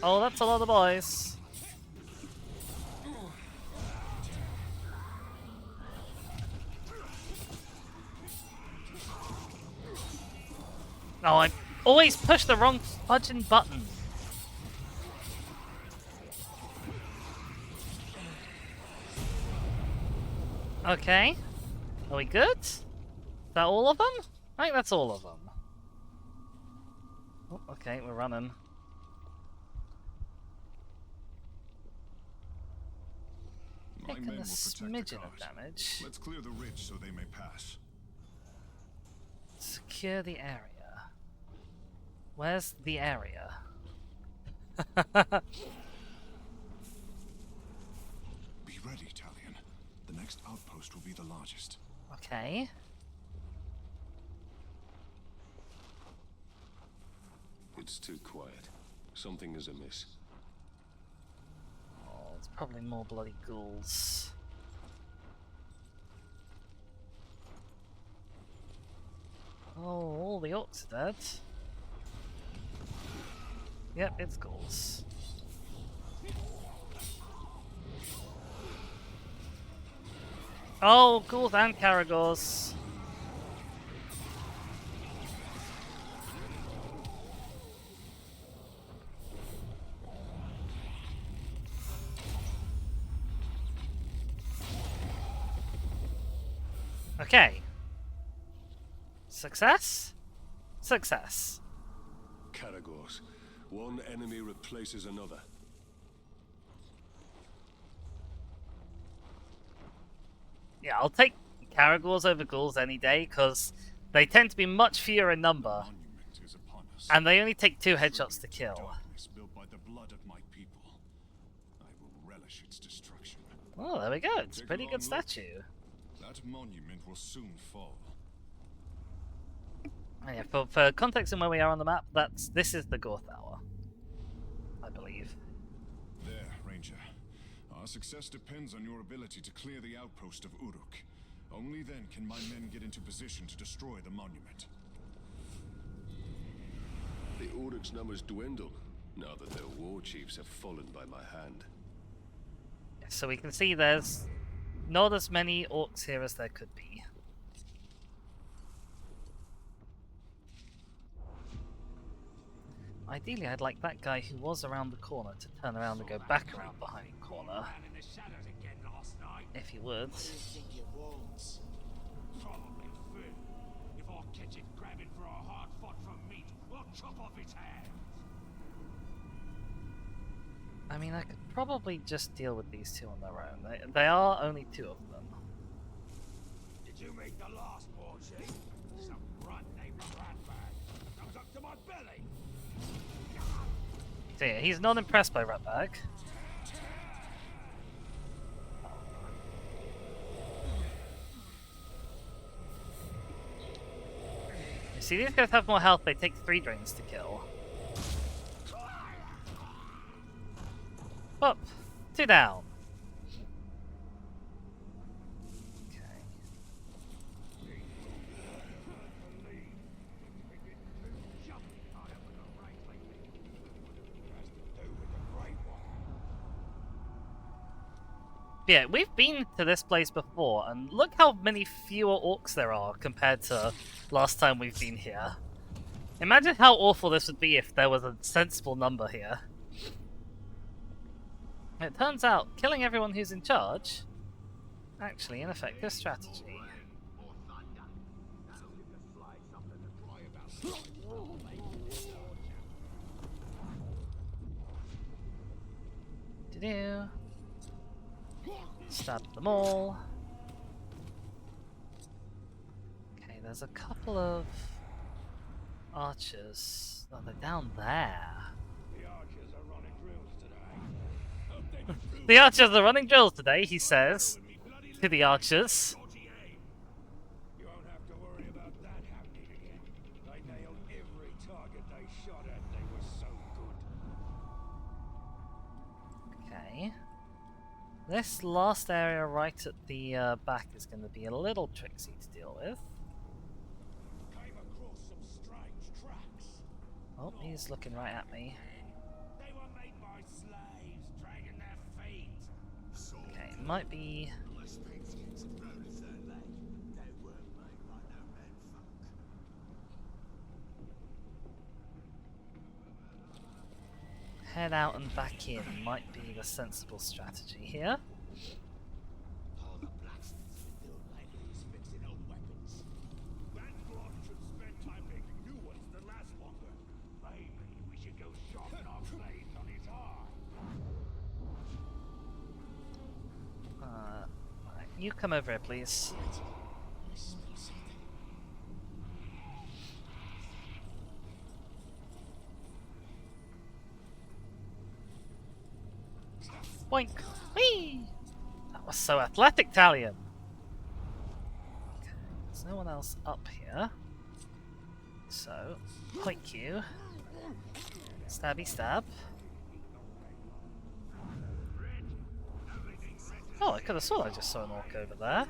Oh, that's a lot of boys. Oh, I always push the wrong fudging button. Okay. Are we good? Is that all of them? I think that's all of them. Oh, okay, we're running. My Taking men a will protect the smidgen of cart. damage. Let's clear the ridge so they may pass. Secure the area. Where's the area? Be ready, Talion. The next outpost will be the largest. Okay. It's too quiet. Something is amiss. Oh, it's probably more bloody ghouls. Oh, all the orcs are dead. Yep, it's ghouls. Oh, ghouls and Caragors. Okay. Success? Success. Caragors. One enemy replaces another. Yeah, I'll take Caragors over ghouls any day, because they tend to be much fewer in number, Monument is upon us. and they only take 2 headshots to kill. Darkness built by the blood of my people. I will relish its destruction. Oh, there we go. It's a pretty good statue. That monument will soon fall. Oh, yeah, for context and where we are on the map, this is the Gorth Hour, I believe. There, Ranger. Our success depends on your ability to clear the outpost of Uruk. Only then can my men get into position to destroy the monument. The Uruk's numbers dwindle now that their war chiefs have fallen by my hand. So we can see there's not as many orcs here as there could be. Ideally, I'd like that guy who was around the corner to turn around and go back around behind the corner. If you would. think you won't? Probably Finn. If I catch it grabbing for a hard fought for meat, I'll chop off its hands. I mean, I could probably just deal with these two on their own. They are only two of them. Did you make the last portion? Some runt named Ratbag comes up to my belly. So yeah, he's not impressed by Ratbag. You see, these guys have more health. They take 3 drains to kill. Up, 2 down. Okay. Yeah, we've been to this place before, and look how many fewer orcs there are compared to last time we've been here. Imagine how awful this would be if there was a sensible number here. It turns out, killing everyone who's in charge, actually an effective strategy. Do-do. Stab them all. Okay, there's a couple of archers. Oh, they're down there. The archers are running drills today, he says to the archers. You won't have to worry about that happening again. They nailed every target they shot at. They were so good. Okay. This last area right at the back is going to be a little tricksy to deal with. Came across some strange tracks. Oh, he's looking right at me. They were made by slaves dragging their feet. Okay, might be... Head out and back in might be the sensible strategy here. All the blacksmiths in Udûn lately is fixing old weapons. Landlord should spend time making new ones that last longer. Maybe we should go sharpen our blades on his arm. Right, you come over here, please. I smell something. Boink! Whee! That was so athletic, Talion! Okay, there's no one else up here. So, point you. Stabby stab. Oh, I could have sworn I just saw an orc over there.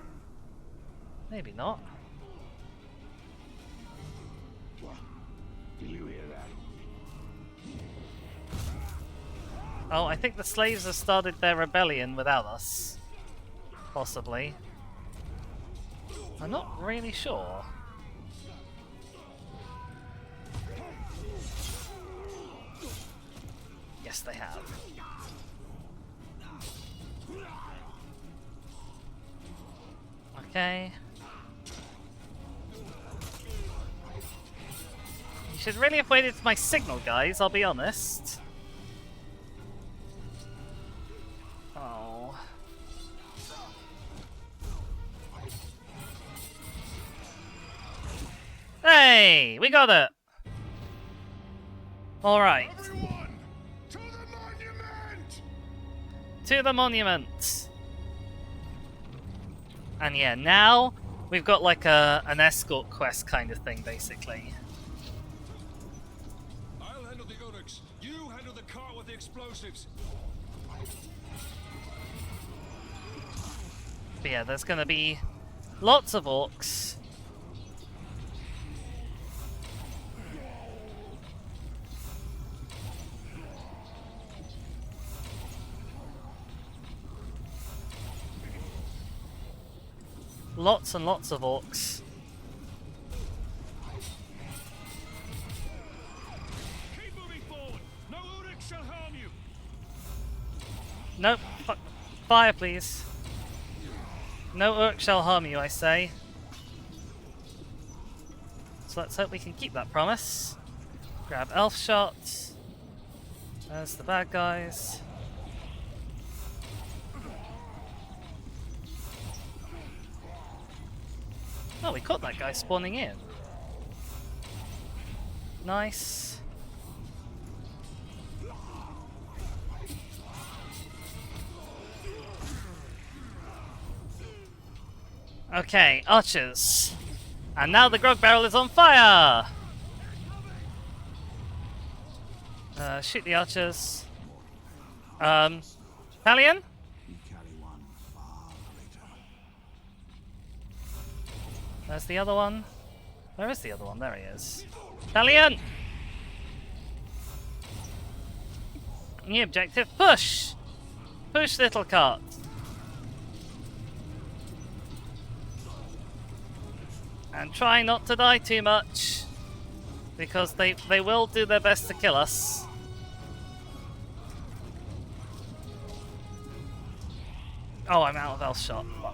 Maybe not. Do you hear that? Oh, I think the slaves have started their rebellion without us. Possibly. I'm not really sure. Yes, they have. Okay. You should really have waited for my signal, guys, I'll be honest. Oh. Hey! We got it! Alright. Everyone, to the monument! To the monument! And yeah, now we've got like an escort quest kind of thing, basically. I'll handle the orcs. You handle the car with the explosives. But yeah, there's gonna be lots of orcs. Lots and lots of orcs. Keep moving forward. No orcs shall harm you. Nope. Fire, please. No orc shall harm you, I say. So let's hope we can keep that promise. Grab elf shot. There's the bad guys. Oh, we caught that guy spawning in. Nice. Okay, archers. And now the grog barrel is on fire! Shoot the archers. Italian? There's the other one. Where is the other one? There he is. Italian! New objective, push! Push, little cart. And try not to die too much, because they will do their best to kill us. Oh, I'm out of elf shot. Fuck.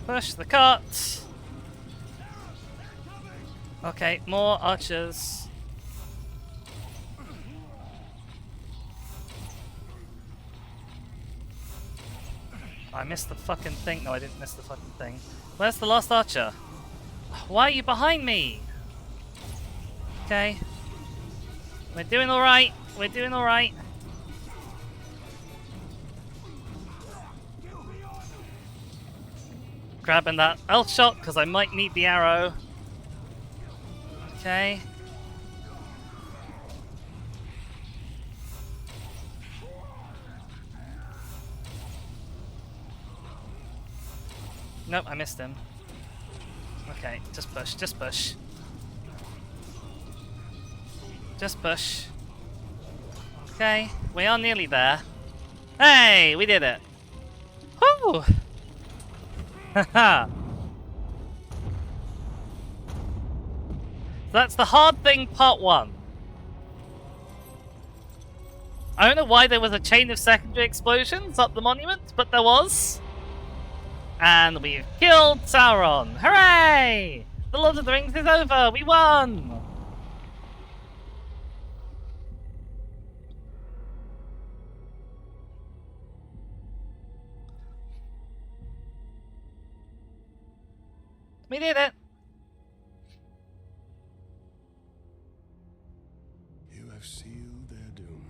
Push the cart. Okay, more archers. I missed the fucking thing. No, I didn't miss the fucking thing. Where's the last archer? Why are you behind me? Okay. We're doing alright. We're doing alright. Grabbing that elf shot because I might need the arrow. Okay. Nope, I missed him. Okay, just push, just push. Just push. Okay, we are nearly there. Hey, we did it. Woo! Haha. That's the hard thing, part 1. I don't know why there was a chain of secondary explosions up the monument, but there was. And we've killed Sauron! Hooray! The Lord of the Rings is over! We won! We did it! You have sealed their doom.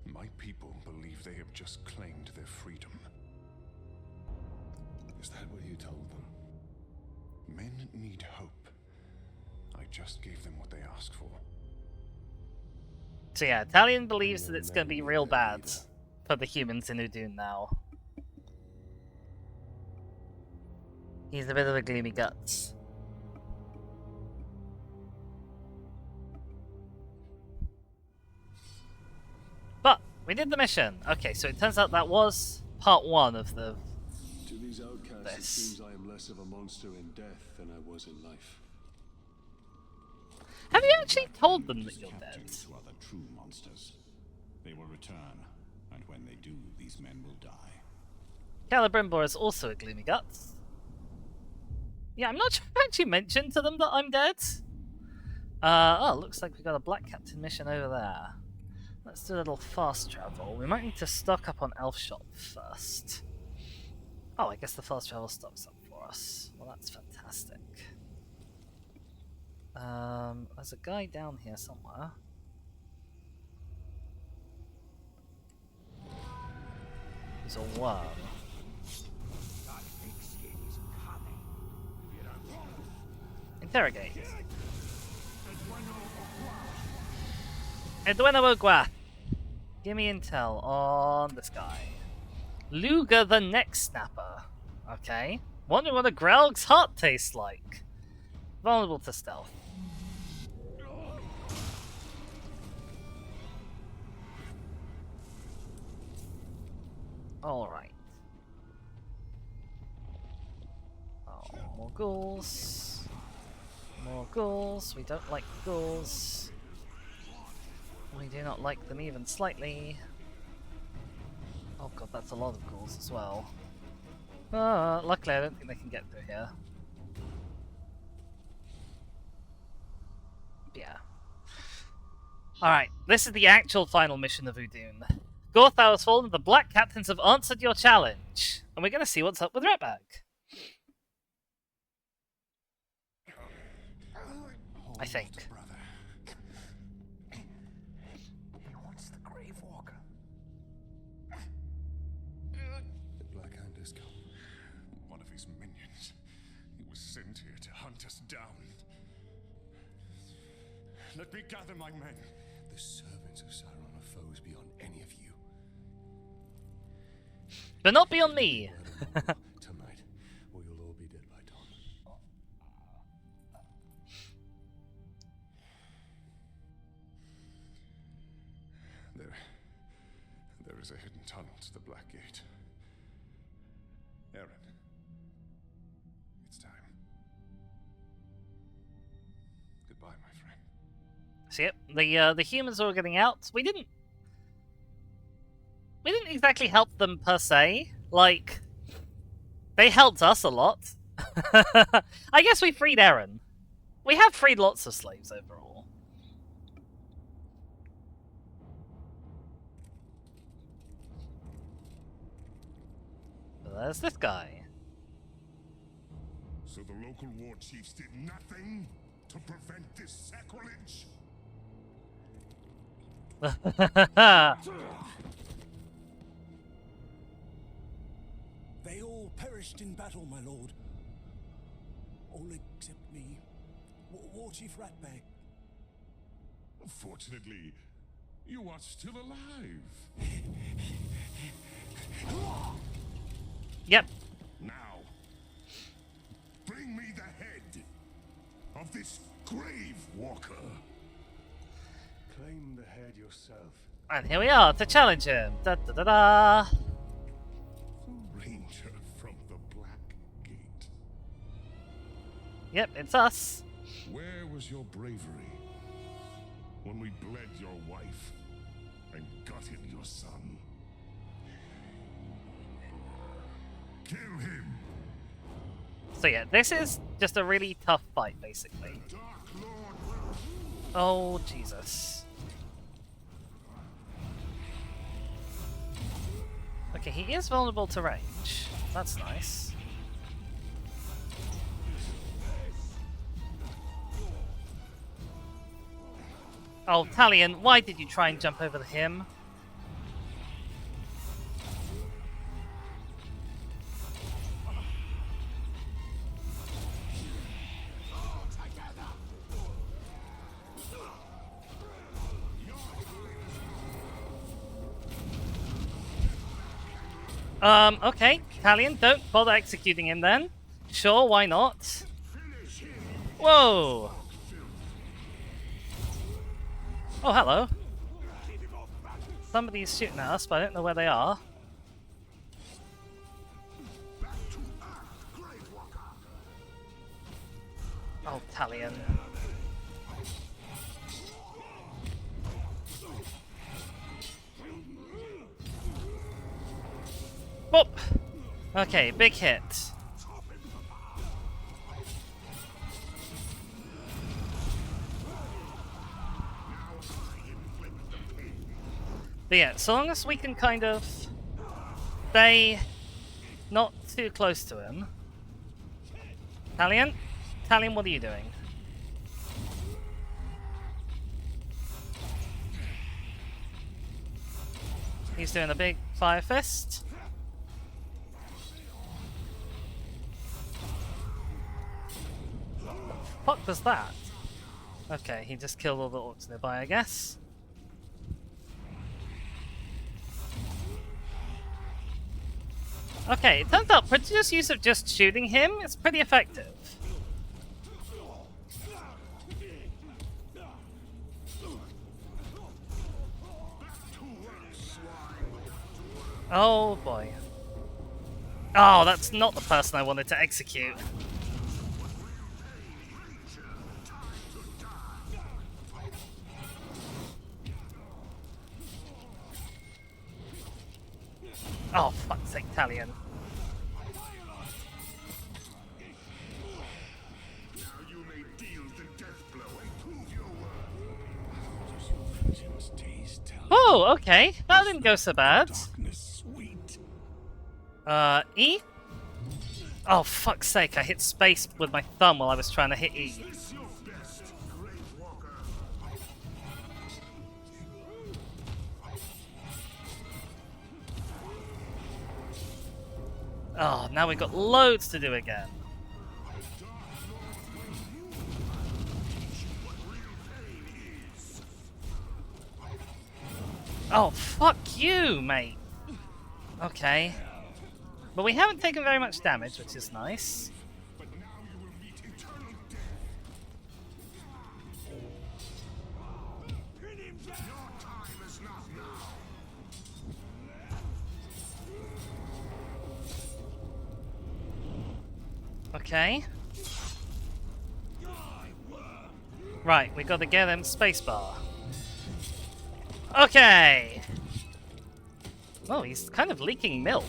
My people believe they have just claimed their freedom. Is that what you told them? Men need hope. I just gave them what they asked for. So yeah, Italian believes that it's going to be real bad for the humans in Udûn now. He's a bit of a gloomy guts. But we did the mission. Okay, so it turns out that was part 1 of the. To these outcasts, it seems I am less of a monster in death than I was in life. Have you actually told them that you're dead? Captives to other true monsters. They will return, and when they do, these men will die. Celebrimbor is also a gloomy guts. Yeah, I'm not sure if I actually mentioned to them that I'm dead. Oh, looks like we got a Black Captain mission over there. Let's do a little fast travel. We might need to stock up on elf shot first. Oh, I guess the fast travel stocks up for us. Well, that's fantastic. There's a guy down here somewhere. There's a worm. Interrogate. Edwena Ogwa. Give me intel on this guy. Luga the Neck Snapper. Okay. Wondering what a Graug's heart tastes like. Vulnerable to stealth. Alright. Oh, more ghouls. More ghouls. We don't like ghouls. We do not like them even slightly. Oh god, that's a lot of ghouls as well. Luckily I don't think they can get through here. Yeah. Alright, this is the actual final mission of Udûn. Gorthau has fallen, the Black Captains have answered your challenge. And we're gonna see what's up with Retbag. I think. He wants the Grave Walker. The Black Hand has come. One of his minions. He was sent here to hunt us down. Let me gather my men. The servants of Sauron are foes beyond any of you. But not beyond me. Tonight, or you'll all be dead by dawn. There is a hidden tunnel to the Black Gate. Aaron, it's time. Goodbye, my friend. See it? The humans were getting out. We didn't exactly help them per se. Like, they helped us a lot. I guess we freed Aaron. We have freed lots of slaves overall. But there's this guy. So the local war chiefs did nothing to prevent this sacrilege? They all perished in battle, my lord. All except me. War Chief Ratbag. Fortunately, you are still alive. Yep. Now, bring me the head of this Grave Walker. Claim the head yourself. And here we are to challenge him. Da da da da. The Ranger from the Black Gate. Yep, it's us. Where was your bravery when we bled your wife and gutted your son? Kill him! So yeah, this is just a really tough fight, basically. Dark Lord will... Oh, Jesus. Okay, he is vulnerable to range. That's nice. Oh, Talion, why did you try and jump over him? Okay, Talion, don't bother executing him then. Sure, why not? Whoa! Oh, hello. Somebody's shooting at us, but I don't know where they are. Oh, Talion. Boop! Okay, big hit. But yeah, so long as we can kind of stay not too close to him. Talion? Talion, what are you doing? He's doing a big fire fist. What the fuck was that? Okay, he just killed all the orcs nearby, I guess. Okay, it turns out Prodigious use of just shooting him is pretty effective. Oh boy. Oh, that's not the person I wanted to execute. Oh, fuck's sake, Talion. Oh, okay. That didn't go so bad. E? Oh, fuck's sake, I hit space with my thumb while I was trying to hit E. Oh, now we've got loads to do again. Oh, fuck you, mate. Okay. But we haven't taken very much damage, which is nice. Okay. Right, we gotta get him spacebar. Okay! Oh, he's kind of leaking milk.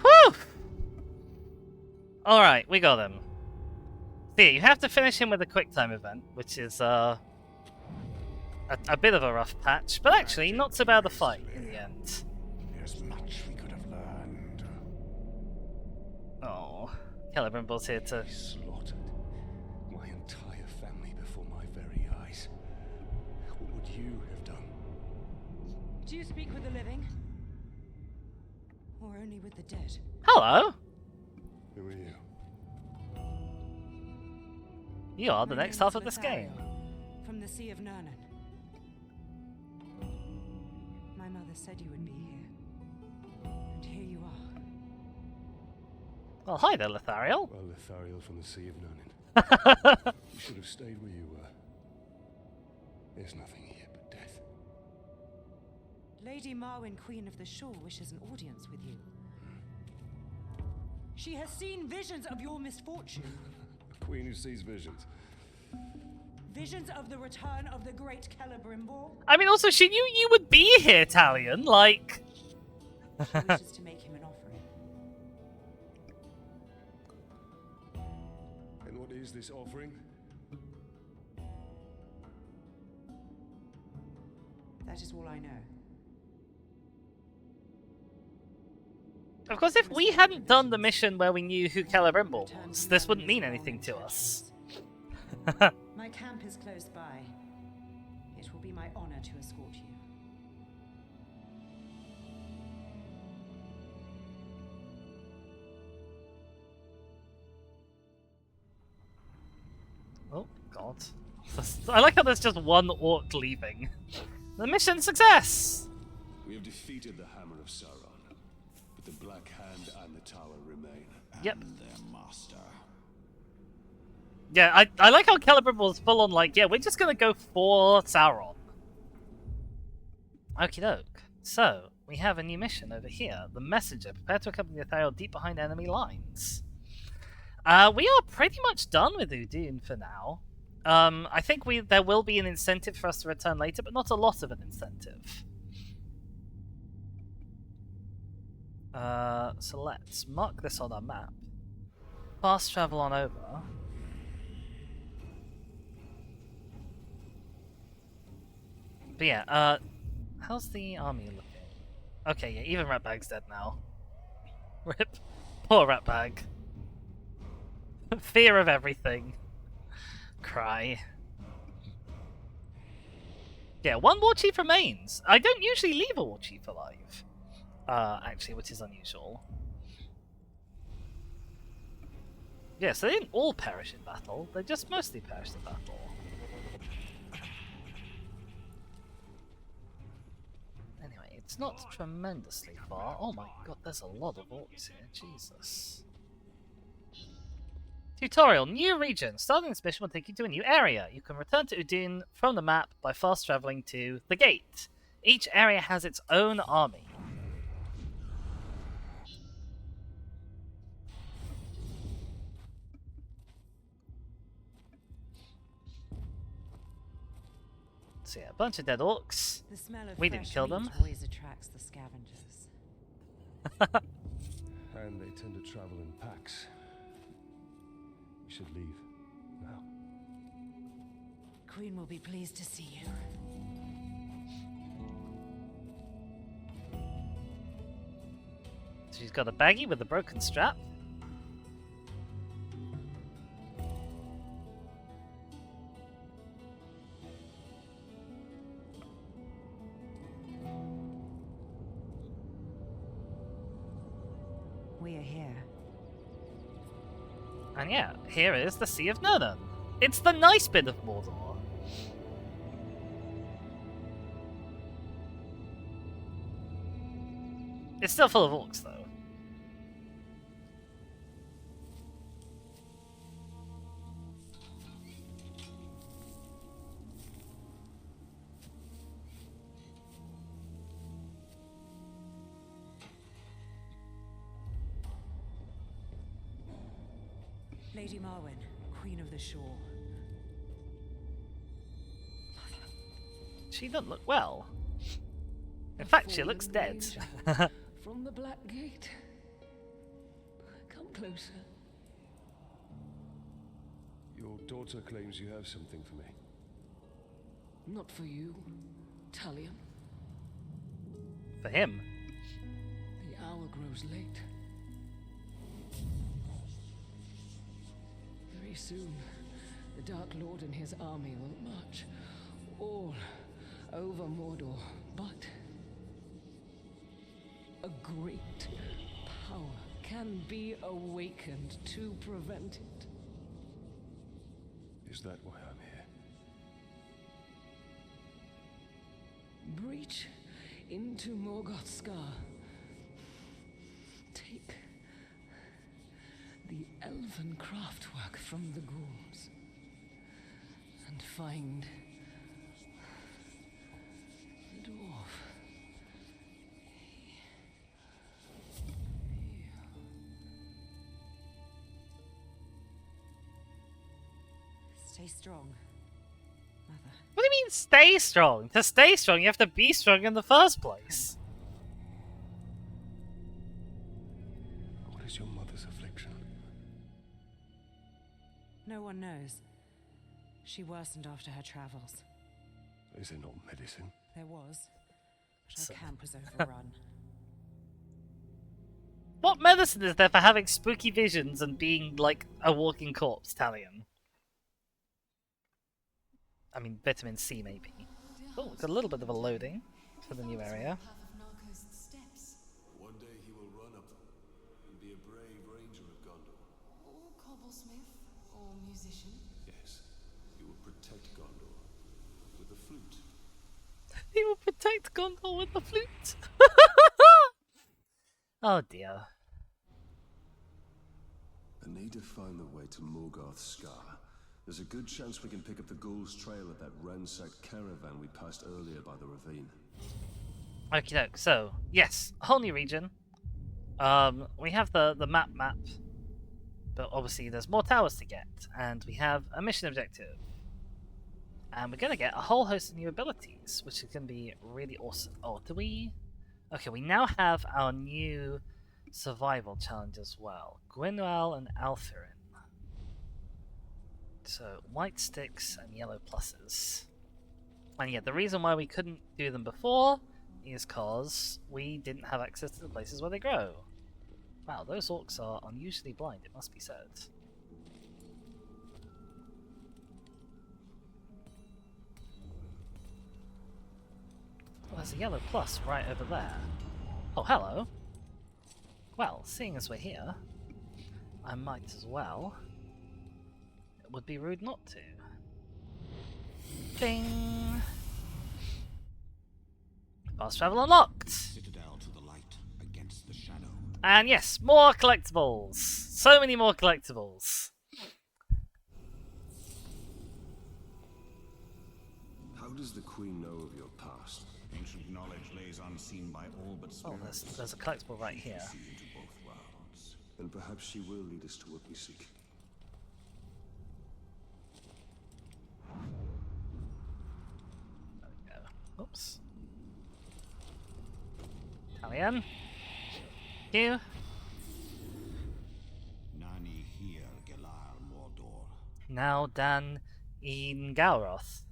Whew! Alright, we got him. See, you have to finish him with a quick time event, which is a bit of a rough patch, but actually not so bad a fight in the end. There's much we could have learned. Oh, Celebrimbor's here to... Slaughtered my entire family before my very eyes. What would you have done? Do you speak with the living? Or only with the dead? Hello! Who are you? You are the My next name half is of this game. Lothario, from the Sea of Núrn. My mother said you would be here. And here you are. Well, hi there, Lothariel. Well, Lothariel from the Sea of Núrn. You should have stayed where you were. There's nothing here but death. Lady Marwyn, Queen of the Shore, wishes an audience with you. She has seen visions of your misfortune. A queen who sees visions. Visions of the return of the great Celebrimbor. I mean, also, she knew you would be here, Talion. Like... She wishes to make him an offering. And what is this offering? That is all I know. Of course, if we hadn't done the mission where we knew who Celebrimbor was, this wouldn't mean anything to us. My camp is close by. It will be my honor to escort you. Oh, God. I like how there's just one orc leaving. The mission success! We have defeated the Hammer of Sauron, but the Black Hand and the Tower remain. Yep. And their master. Yeah, I like how Celebrimbor's full on like, yeah, we're just gonna go for Sauron. Okie doke. So, we have a new mission over here. The Messenger. Prepare to accompany Lothariel deep behind enemy lines. We are pretty much done with Udûn for now. I think there will be an incentive for us to return later, but not a lot of an incentive. So let's mark this on our map. Fast travel on over. But yeah, how's the army looking? Okay, yeah, even Ratbag's dead now. Rip. Poor Ratbag. Fear of everything. Cry. Yeah, one war chief remains. I don't usually leave a war chief alive. Actually, which is unusual. Yeah, so they didn't all perish in battle. They just mostly perished in battle. Anyway, it's not tremendously far. Oh my god, there's a lot of orcs here. Jesus. Tutorial. New region. Starting this mission will take you to a new area. You can return to Udûn from the map by fast traveling to the gate. Each area has its own army. So yeah, a bunch of dead orcs. The smell of We didn't fresh kill meat them. always attracts the scavengers. And they tend to travel in packs. We should leave now. Queen will be pleased to see you. She's got a baggie with a broken strap. We are here. And yeah, here is the Sea of Núrn. It's the nice bit of Mordor. It's still full of orcs, though. Lady Marwen, Queen of the Shore. She doesn't look well. In fact, she looks dead. From the Black Gate. Come closer. Your daughter claims you have something for me. Not for you, Talion. For him. The hour grows late. Very soon, the Dark Lord and his army will march all over Mordor, but a great power can be awakened to prevent it. Is that why I'm here? Breach into Morgoth's Scar. Take the elven craftwork from the ghouls and find the dwarf. Stay strong, Mother. What do you mean, stay strong? To stay strong, you have to be strong in the first place. What is your mother's affliction? No one knows. She worsened after her travels. Is there not medicine? There was, but So- our camp was overrun. What medicine is there for having spooky visions and being like a walking corpse, Talion? I mean, vitamin C maybe. Oh, got a little bit of a loading for the new area. One day he will run up them and be a brave ranger of Gondor. Or cobblesmith, or musician. Yes, he will protect Gondor with the flute. He will protect Gondor with the flute. Oh dear. I need to find the way to Morgoth's Scar. There's a good chance we can pick up the Ghul's trail of that ransacked caravan we passed earlier by the ravine. Okie doke, so, yes, a whole new region. We have the map, but obviously there's more towers to get, and we have a mission objective. And we're gonna get a whole host of new abilities, which is gonna be really awesome. Oh, do we? Okay, we now have our new survival challenge as well. Gwynwell and Alfirin. So, white sticks and yellow pluses. And yeah, the reason why we couldn't do them before is because we didn't have access to the places where they grow. Wow, those orcs are unusually blind, it must be said. Well, there's a yellow plus right over there. Oh, hello. Well, seeing as we're here, I might as well. It would be rude not to. Bing! Fast travel unlocked! Citadel to the light, against the shadow. And yes, more collectibles! So many more collectibles! How does the Queen know of your past? Ancient knowledge lays unseen by all but Oh, spirits. there's a collectible right here. See into both worlds. And perhaps she will lead us to what we seek. There we go. Oops. Italian. You. Nani here, Gelar Mordor. Now Dan in Galroth.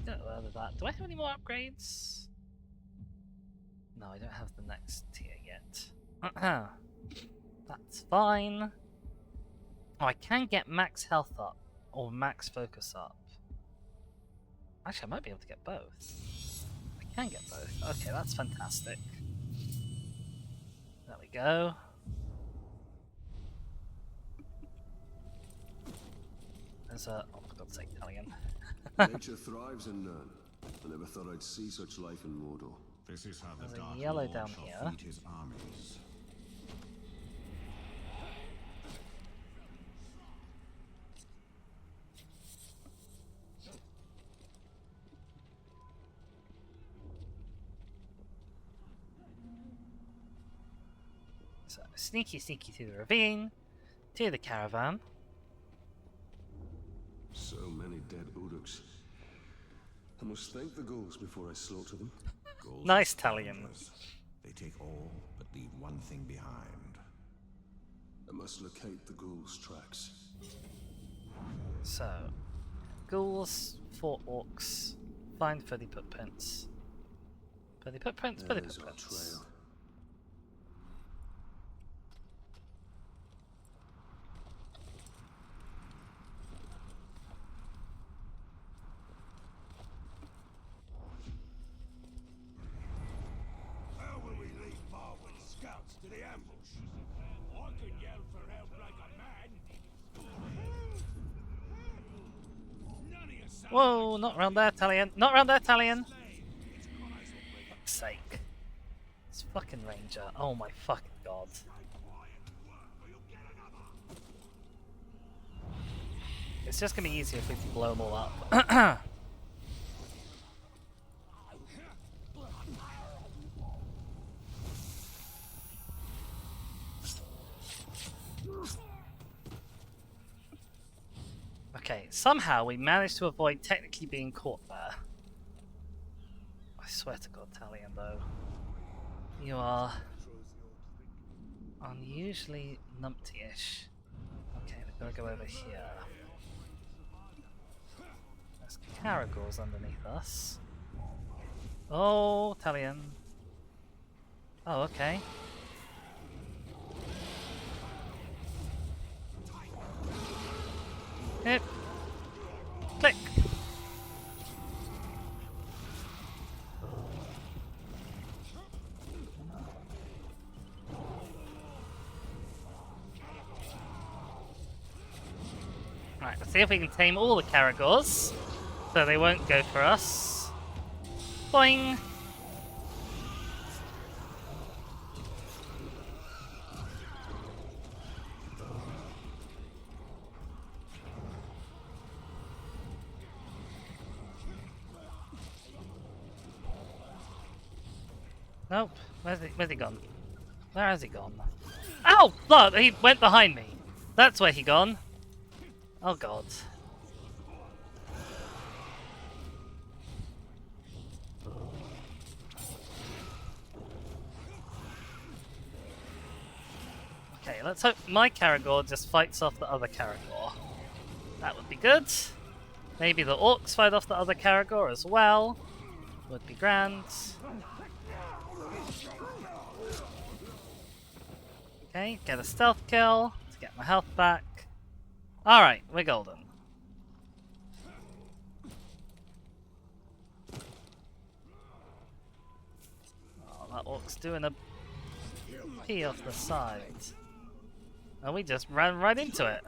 Don't know whether that. Do I have any more upgrades? No, I don't have the next tier yet. That's fine. Oh, I can get max health up or max focus up. Actually, I might be able to get both. I can get both. Okay, that's fantastic. There we go. There's a... Oh, for God's sake, Italian. Nature thrives in Núrn. I never thought I'd see such life in Mordor. This is how the There's a Dark yellow Lord down shall here. feed his armies. So, sneaky through the ravine, to the caravan. So many dead Uruks. I must thank the ghouls before I slaughter them. Ghouls Nice are Italian. scavengers. They take all, but leave one thing behind. I must locate the ghouls' tracks. So, ghouls, 4 orcs, find 30 footprints. 30 footprints, 30 There's our footprints. trail. How will we lead Marwyn's scouts to the ambush? I can yell for help like a man. None of your sons Whoa, not round there, Italian. Not round there, Italian. Fuck's sake. This fucking ranger. Oh my fucking god. It's just gonna be easier if we can blow them all up. Okay, somehow we managed to avoid technically being caught there. I swear to God, Talion, though. You are unusually numpty-ish. Okay, we've got to go over here. There's caragors underneath us. Oh, Talion. Oh, okay. Hit. Click. Right, let's see if we can tame all the caragors so they won't go for us. Boing! Nope. Where's he gone? Where has he gone? Ow! Look! He went behind me. That's where he gone. Oh god. Okay, let's hope my Caragor just fights off the other Caragor. That would be good. Maybe the orcs fight off the other Caragor as well. Would be grand. Okay, get a stealth kill to get my health back. Alright, we're golden. Oh, that orc's doing a pee off the side. And we just ran right into it.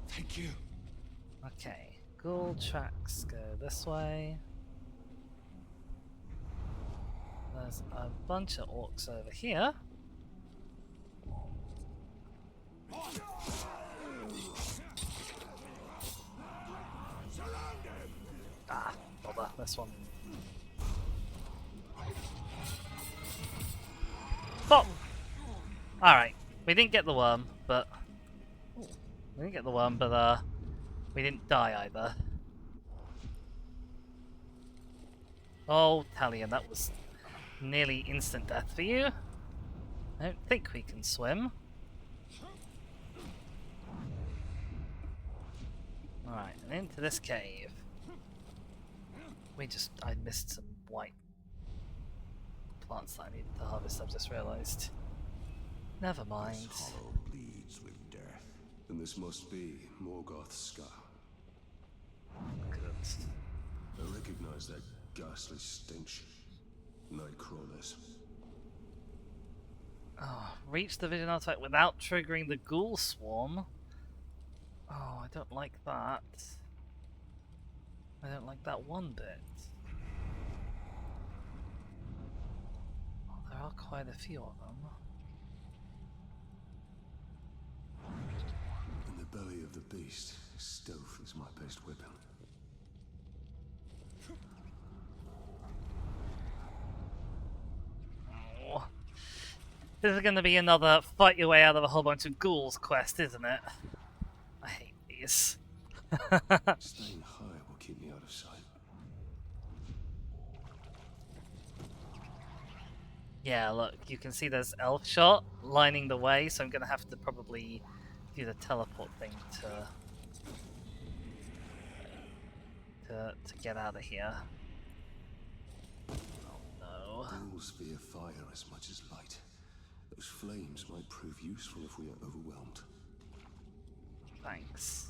Thank you. Okay, Ghoul tracks go this way. There's a bunch of orcs over here. this one. Pop! Alright, we didn't get the worm, but... We didn't die either. Oh, Talion, that was nearly instant death for you. I don't think we can swim. Alright, and into this cave. I missed some white plants that I needed to harvest, I've just realised. Never mind. This hollow bleeds with death. And this must be Morgoth's scar. Good. I recognize that ghastly stench. Nightcrawlers. Oh, reach the vision artifact without triggering the ghoul swarm. Oh, I don't like that. I don't like that one bit. Oh, there are quite a few of them. In the belly of the beast, stealth is my best weapon. Oh. This is going to be another fight your way out of a whole bunch of ghouls quest, isn't it? I hate these. Staying high will keep me out of sight. Yeah, look, you can see there's elf shot lining the way, so I'm going to have to probably do the teleport thing to get out of here. Oh no. Ghouls fear fire as much as light. Those flames might prove useful if we are overwhelmed. Thanks.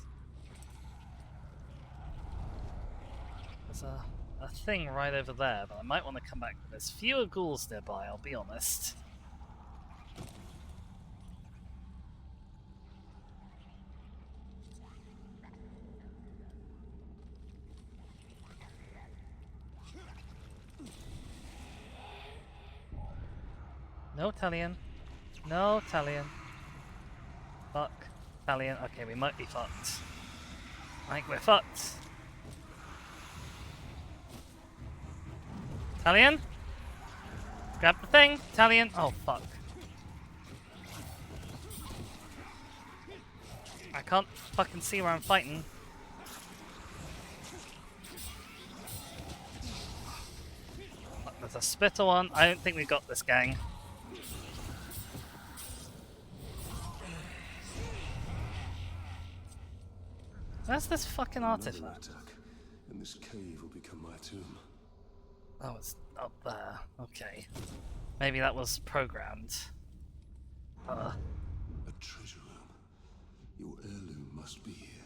There's a thing right over there, but I might want to come back. There's fewer ghouls nearby, I'll be honest. No Talion. No Talion. Fuck. Talion. Okay, we might be fucked. I think we're fucked. Talion? Grab the thing. Talion. Oh, fuck. I can't fucking see where I'm fighting. Look, there's a spitter one. I don't think we got this, gang. Where's this fucking artifact? Attack, and this cave will become my tomb. Oh, it's up there. Okay. Maybe that was programmed. A treasure room. Your heirloom must be here.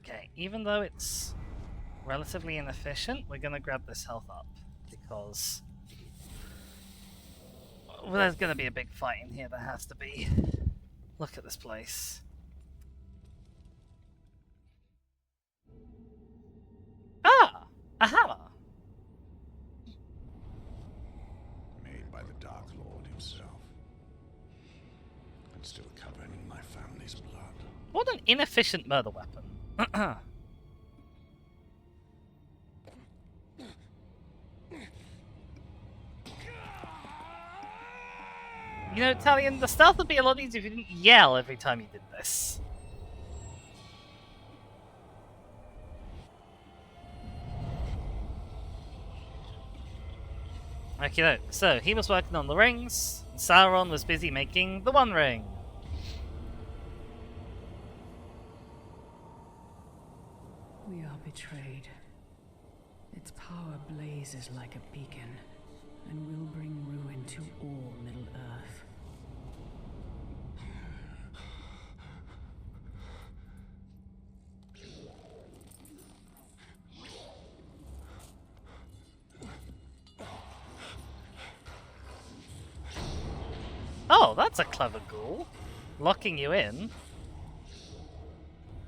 Okay, even though it's relatively inefficient, we're gonna grab this health up. Because... well, there's gonna be a big fight in here, there has to be. Look at this place. Ah! A hammer! Made by the Dark Lord himself. And still covered in my family's blood. What an inefficient murder weapon. You know, Talion, the stealth would be a lot easier if you didn't yell every time you did this. Okay, so he was working on the rings, and Sauron was busy making the One Ring. We are betrayed. Its power blazes like a beacon, and will bring ruin to all Middle-earth. Oh, that's a clever ghoul. Locking you in.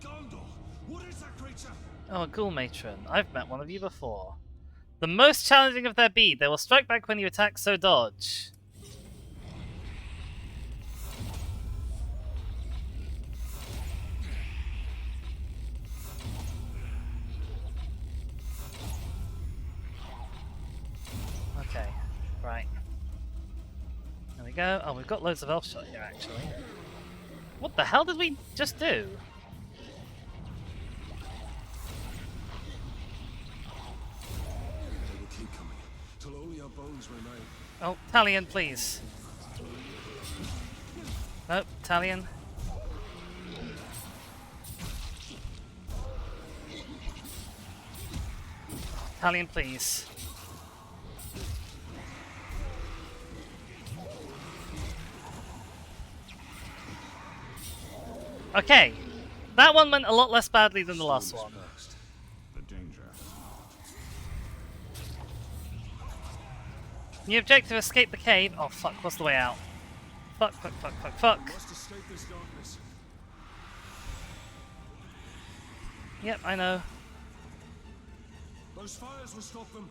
Gondor, what is that creature? Oh, a ghoul matron. I've met one of you before. The most challenging of their be. They will strike back when you attack, so dodge. go. Oh, we've got loads of elf shot here, actually. What the hell did we just do? They will keep coming, till only our bones remain. Oh, Talion, please. Nope, Talion. Talion, please. Okay, that one went a lot less badly than the last one. The danger. New objective: escape the cave. Oh fuck! What's the way out? Fuck! Fuck! Fuck! Fuck! Fuck! Must escape this darkness. Yep, I know. Those fires will stop them.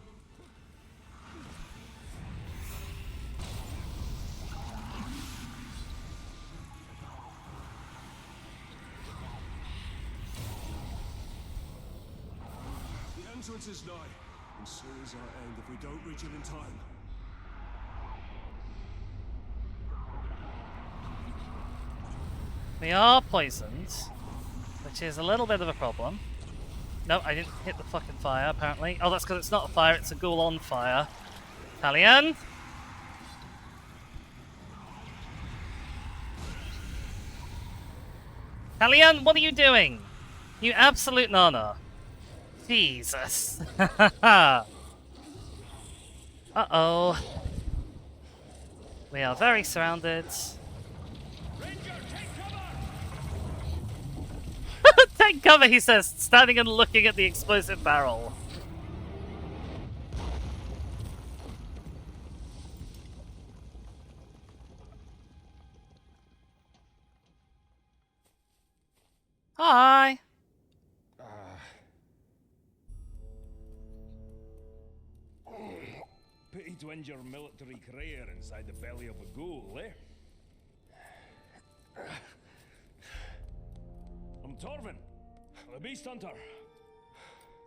The entrance is nigh, and so is our end if we don't reach it in time. We are poisoned, which is a little bit of a problem. No, I didn't hit the fucking fire, apparently. Oh, that's because it's not a fire, it's a ghoul on fire. Talion! Talion, what are you doing? You absolute nana. Jesus. Uh-oh. We are very surrounded. Take cover, he says, standing and looking at the explosive barrel. Hi. Pity to end your military career inside the belly of a ghoul, eh? I'm Torvin, the Beast Hunter.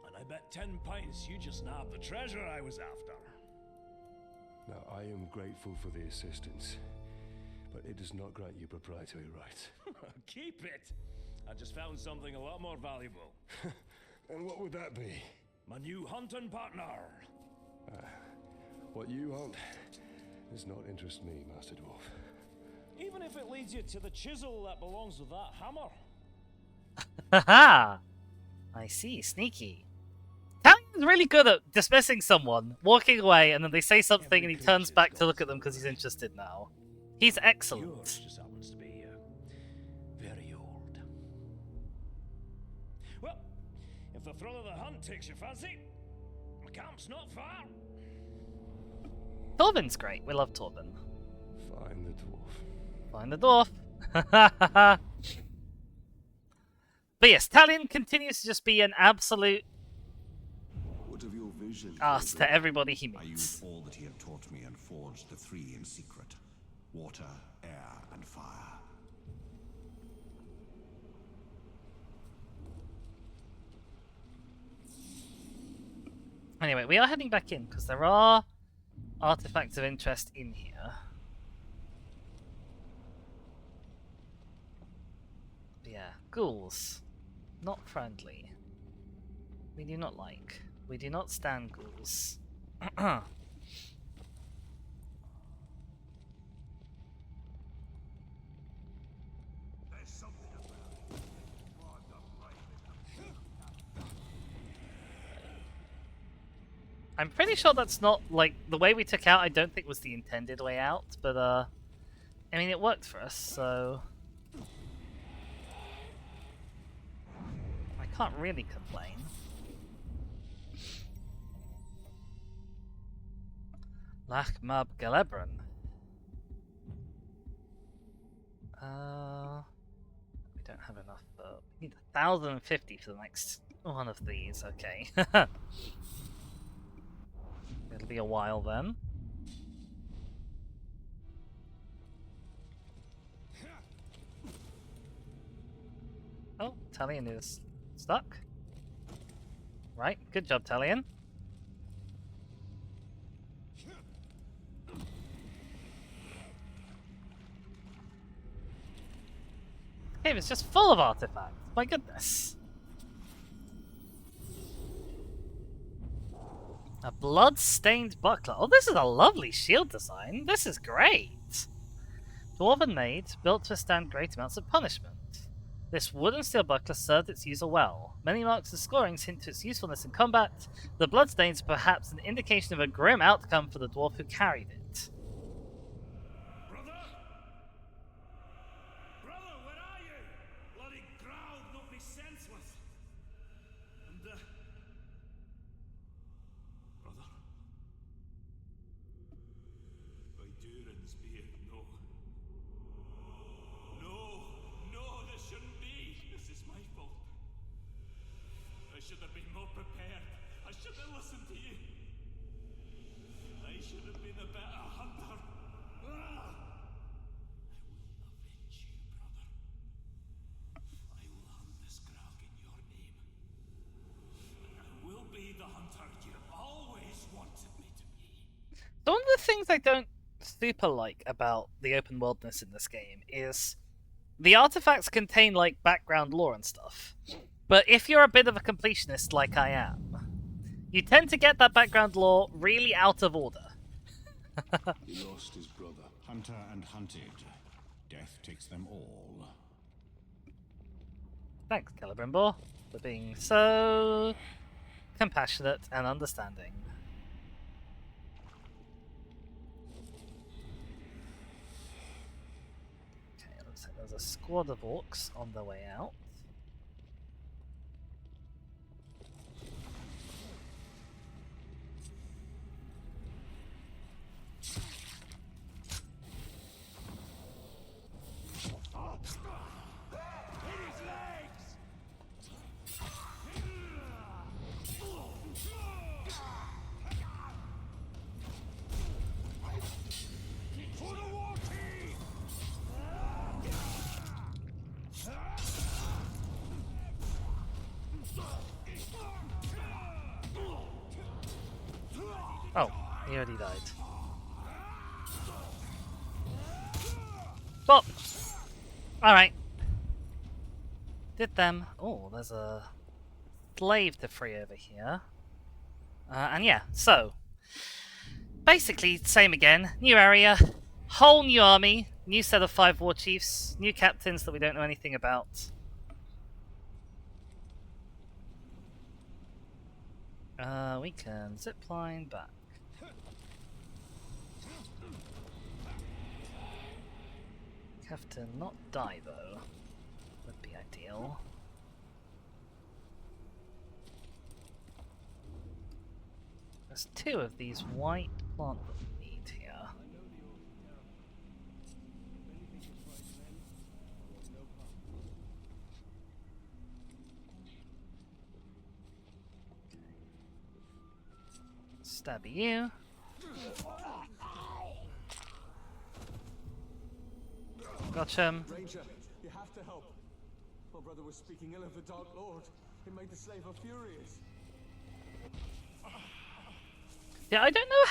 And I bet 10 pints you just nabbed the treasure I was after. Now, I am grateful for the assistance, but it does not grant you proprietary rights. Keep it! I just found something a lot more valuable. And what would that be? My new hunting partner. What you hunt does not interest me, Master Dwarf. Even if it leads you to the chisel that belongs with that hammer. Haha! I see, sneaky. Talion's really good at dismissing someone, walking away, and then they say something and he turns back to look at them because he's interested now. He's excellent. Yours just happens to be very old. Well, if the thrill of the hunt takes your fancy, my camp's not far. Torben's great. We love Torben. Find the dwarf. Find the dwarf. But yes, Talion continues to just be an absolute What of your vision? ass to everybody he I meets. used all that he had taught me and forged the three in secret: water, air, and fire. Anyway, we are heading back in because there are artifacts of interest in here. Yeah, ghouls. Not friendly. We do not like. We do not stand ghouls. I'm pretty sure that's not, like, the way we took out I don't think was the intended way out, but, I mean, it worked for us, so I can't really complain. Lach Mab Galebron. We don't have enough, but we need 1,050 for the next one of these, okay. It'll be a while then. Oh, Talion is stuck. Right, good job, Talion. Cave is just full of artifacts. My goodness. A blood-stained buckler. Oh, this is a lovely shield design. This is great. Dwarven made, built to withstand great amounts of punishment. This wooden steel buckler served its user well. Many marks and scorings hint to its usefulness in combat. The bloodstains are perhaps an indication of a grim outcome for the dwarf who carried it. Brother? Brother, where are you? Bloody growl knocked me senseless. And, brother? By Durin's beard, no. No, this shouldn't be. This is my fault. I should have been more prepared. I should have listened to you. I should have been a better hunter. I will avenge you, brother. I will hunt this Grog in your name. And I will be the hunter you always wanted me to be. So one of the things I don't super like about the open worldness in this game is the artifacts contain like background lore and stuff. But if you're a bit of a completionist like I am, you tend to get that background lore really out of order. He lost his brother. Hunter and hunted. Death takes them all. Thanks, Celebrimbor, for being so compassionate and understanding. Okay, looks like there's a squad of orcs on their way out. Oh, he already died. Well, alright. Did them. Oh, there's a slave to free over here. And yeah, so. Basically, same again. New area. Whole new army. New set of 5 war chiefs. New captains that we don't know anything about. We can zipline back. Have to not die though. Would be ideal. There's 2 of these white plant that we need here. Stab you. Gotcha him. Ranger, you have to help. My brother was speaking ill of the Dark Lord. It made the slaver furious. Yeah, I don't know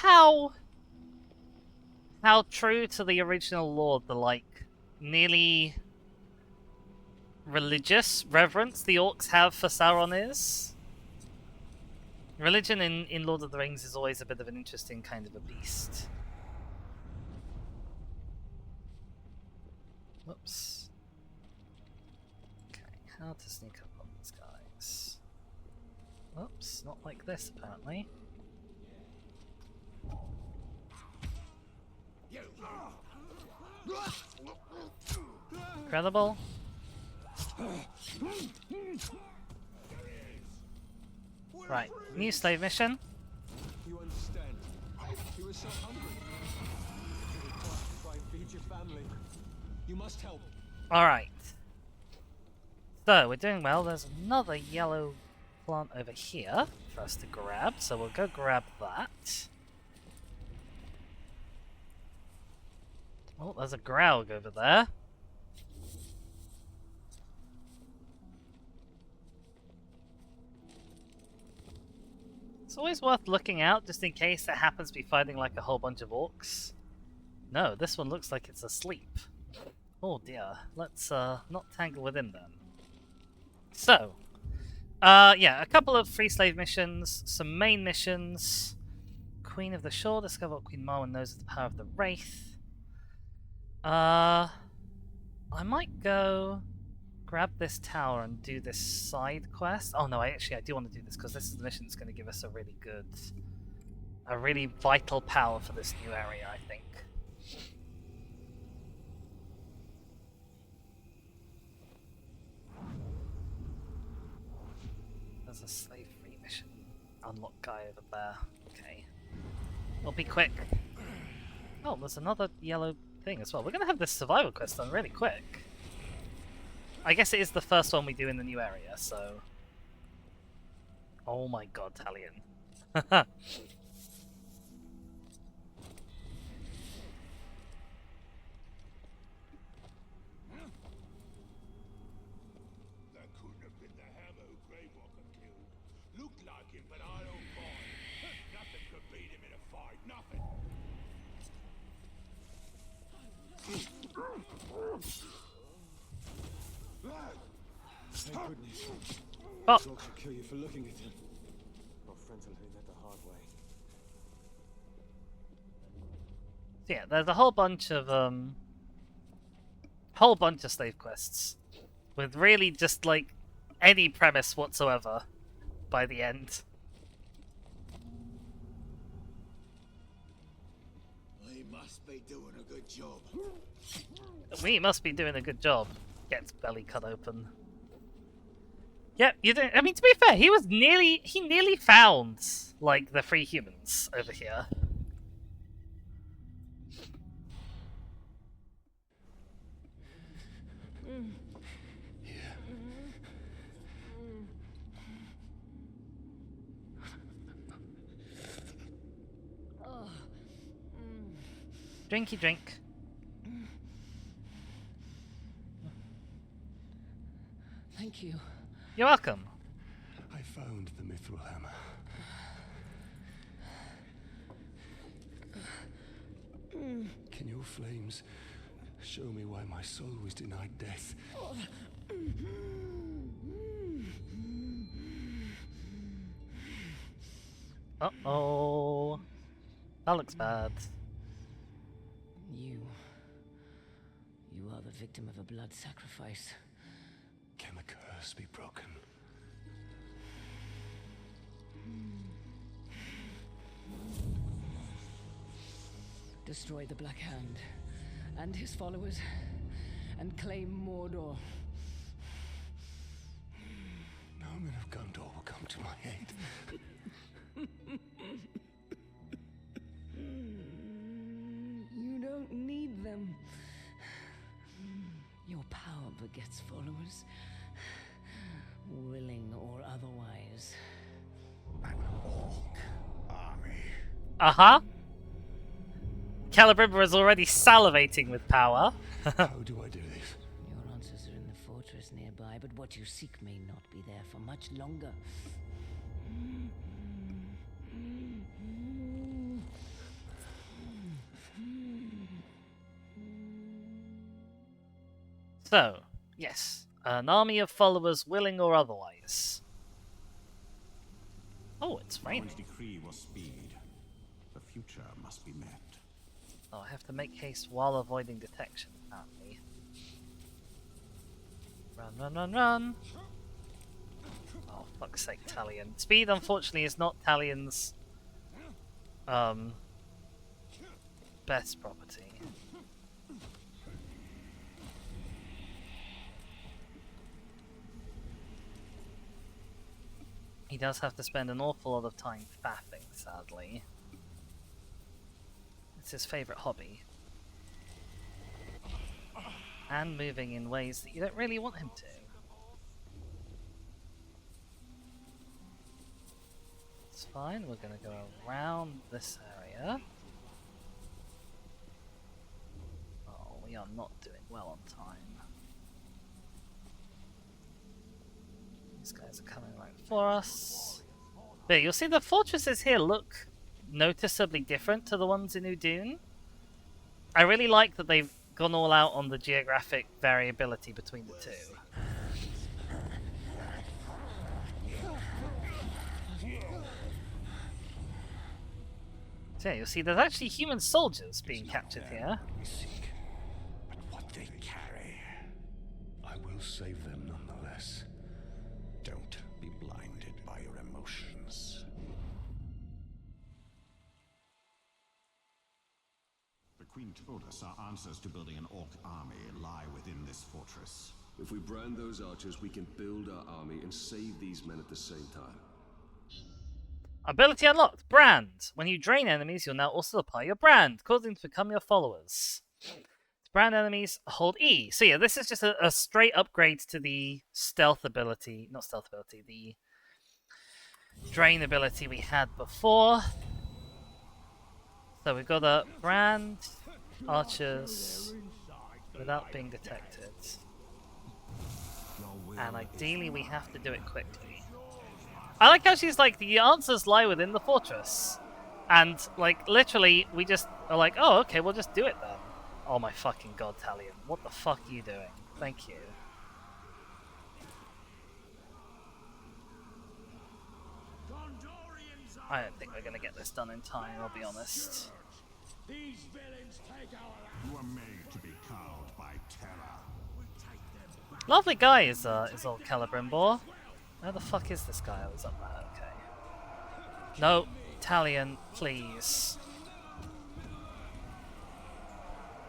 how true to the original lore the like nearly religious reverence the orcs have for Sauron is. Religion in Lord of the Rings is always a bit of an interesting kind of a beast. Whoops. Okay, how to sneak up on these guys. Whoops, not like this apparently. Incredible. Right, new slave mission. You understand? He was so hungry. He tried to try and feed your family. You must help. Alright. So, we're doing well. There's another yellow plant over here for us to grab, so we'll go grab that. Oh, there's a Graug over there. It's always worth looking out just in case it happens to be fighting like a whole bunch of orcs. No, this one looks like it's asleep. Oh dear. Let's not tangle within them. So, yeah, a couple of free slave missions, some main missions. Queen of the Shore, discover what Queen Marwen knows of the power of the Wraith. I might go grab this tower and do this side quest. Oh no, I do want to do this because this is the mission that's going to give us a really vital power for this new area, I think. There's a slave-free mission. Unlock guy over there. Okay. It'll be quick. Oh, there's another yellow thing as well. We're going to have this survival quest done really quick. I guess it is the first one we do in the new area, so... Oh my god, Talion. That couldn't have been the hammer who Gravewalker killed. Looked like him, but I don't buy it. Nothing could beat him in a fight, nothing. Thank goodness. Oh. This orc should kill you for looking at him. My friends will learn that the hard way. So yeah, there's a whole bunch of slave quests with really just like any premise whatsoever by the end. We must be doing a good job. We must be doing a good job. Gets belly cut open. Yep, you don't. I mean, to be fair, he nearly found like the free humans over here. Drinky drink. Thank you. You're welcome. I found the mithril hammer. Can your flames show me why my soul was denied death? Uh-oh. That looks bad. You are the victim of a blood sacrifice. Can the curse be broken? Destroy the Black Hand and his followers and claim Mordor. No men of Gondor will come to my aid. You don't need them. Your power begets followers, willing or otherwise. An orc army. Uh-huh. Celebrimbor is already salivating with power. How do I do this? Your answers are in the fortress nearby, but what you seek may not be there for much longer. So, yes, an army of followers, willing or otherwise. Oh, it's raining. Our decree was speed. The future must be met. Oh, I have to make haste while avoiding detection, apparently. Run, run, run, run! Oh, fuck's sake, Talion. Speed, unfortunately, is not Talion's best property. He does have to spend an awful lot of time faffing, sadly. It's his favourite hobby. And moving in ways that you don't really want him to. It's fine, we're going to go around this area. Oh, we are not doing well on time. These guys are coming right for us. There, you'll see the fortresses here look noticeably different to the ones in Udûn. I really like that they've gone all out on the geographic variability between the two. So yeah, you'll see there's actually human soldiers being captured here. But what they carry, I will save them nonetheless. Don't be blinded by your emotions. The Queen told us our answers to building an orc army lie within this fortress. If we brand those archers, we can build our army and save these men at the same time. Ability unlocked. Brand. When you drain enemies, you'll now also apply your brand, causing them to become your followers. To brand enemies, hold E. So yeah, this is just a straight upgrade to the stealth ability. Not stealth ability, the drain ability we had before. So we've got a brand archers without being detected. And ideally we have to do it quickly. I like how she's like, the answers lie within the fortress. And, like, literally, we just are like, oh, okay, we'll just do it then. Oh my fucking god, Talion. What the fuck are you doing? Thank you. I don't think we're gonna get this done in time, I'll be honest. These villains take our land. You are made to be cowed by terror. Lovely guy is old Celebrimbor. Where the fuck is this guy? I was up there, okay. No, Talion, please.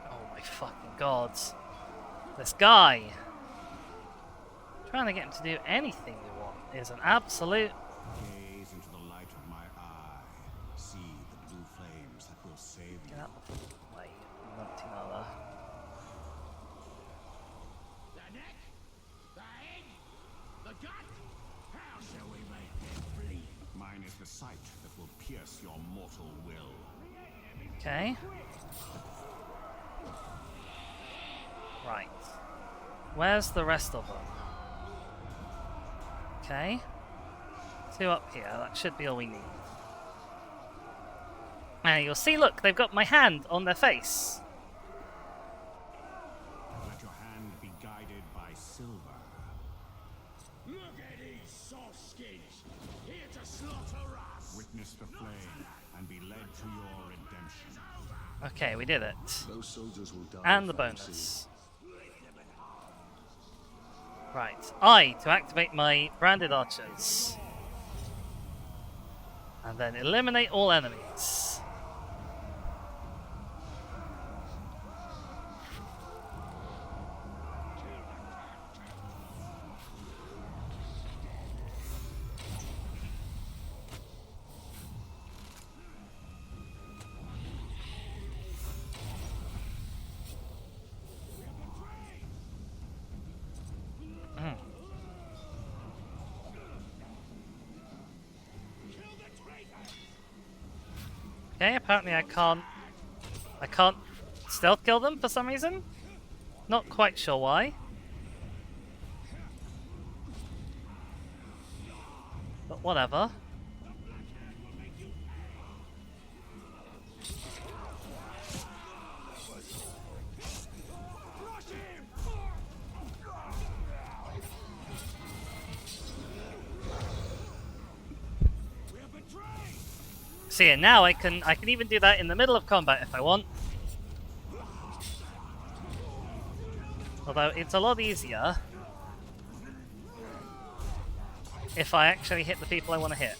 Oh my fucking god. This guy! Trying to get him to do anything we want is an absolute... Gaze into the light of my eye. See the blue flames that will save you. Get out of the way, numpty mother. The neck, the head, the gut. How shall we make them bleed? Mine is the sight that will pierce your mortal will. Okay. Right. Where's the rest of them? Okay. 2 up here, that should be all we need. And you'll see, look, they've got my hand on their face. Let your hand be guided by silver. Look at these soft skins, here to slaughter us. Witness the flame and be led to your redemption. Okay, we did it. Those soldiers will die. And the without bonus. Right, I to activate my branded archers. And then eliminate all enemies. Okay, apparently I can't stealth kill them for some reason. Not quite sure why. But whatever. See, and now I can even do that in the middle of combat if I want. Although it's a lot easier if I actually hit the people I want to hit.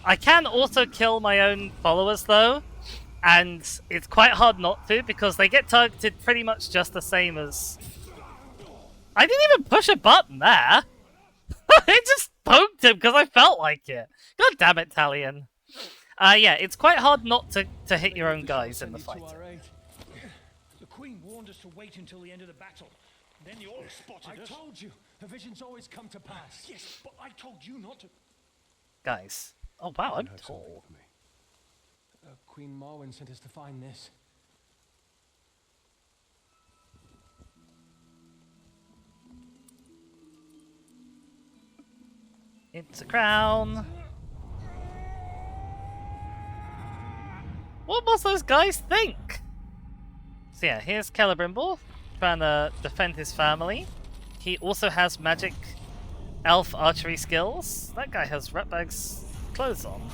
I can also kill my own followers though, and it's quite hard not to because they get targeted pretty much just the same as... I didn't even push a button there! I just poked him because I felt like it! God damn it, Talion. Yeah, it's quite hard not to hit your own guys in the fight. The Queen warned us to wait until the end of the battle. Then the orcs spotted us. I told you, the visions always come to pass. Yes, but I told you not to. Guys. Oh wow, I'm tall. Queen Marwen sent us to find this. It's a crown. What must those guys think? So yeah, here's Celebrimbor trying to defend his family. He also has magic elf archery skills. That guy has Ratbag's clothes on.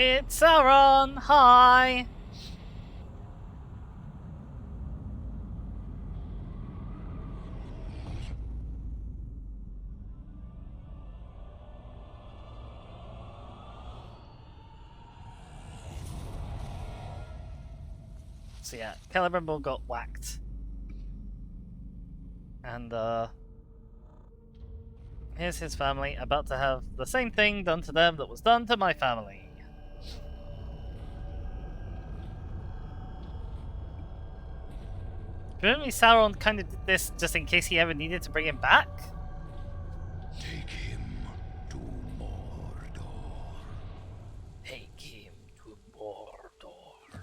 It's Sauron! Hi! So yeah, Celebrimbor got whacked. And here's his family about to have the same thing done to them that was done to my family. Presumably Sauron kind of did this just in case he ever needed to bring him back? Take him to Mordor. Take him to Mordor.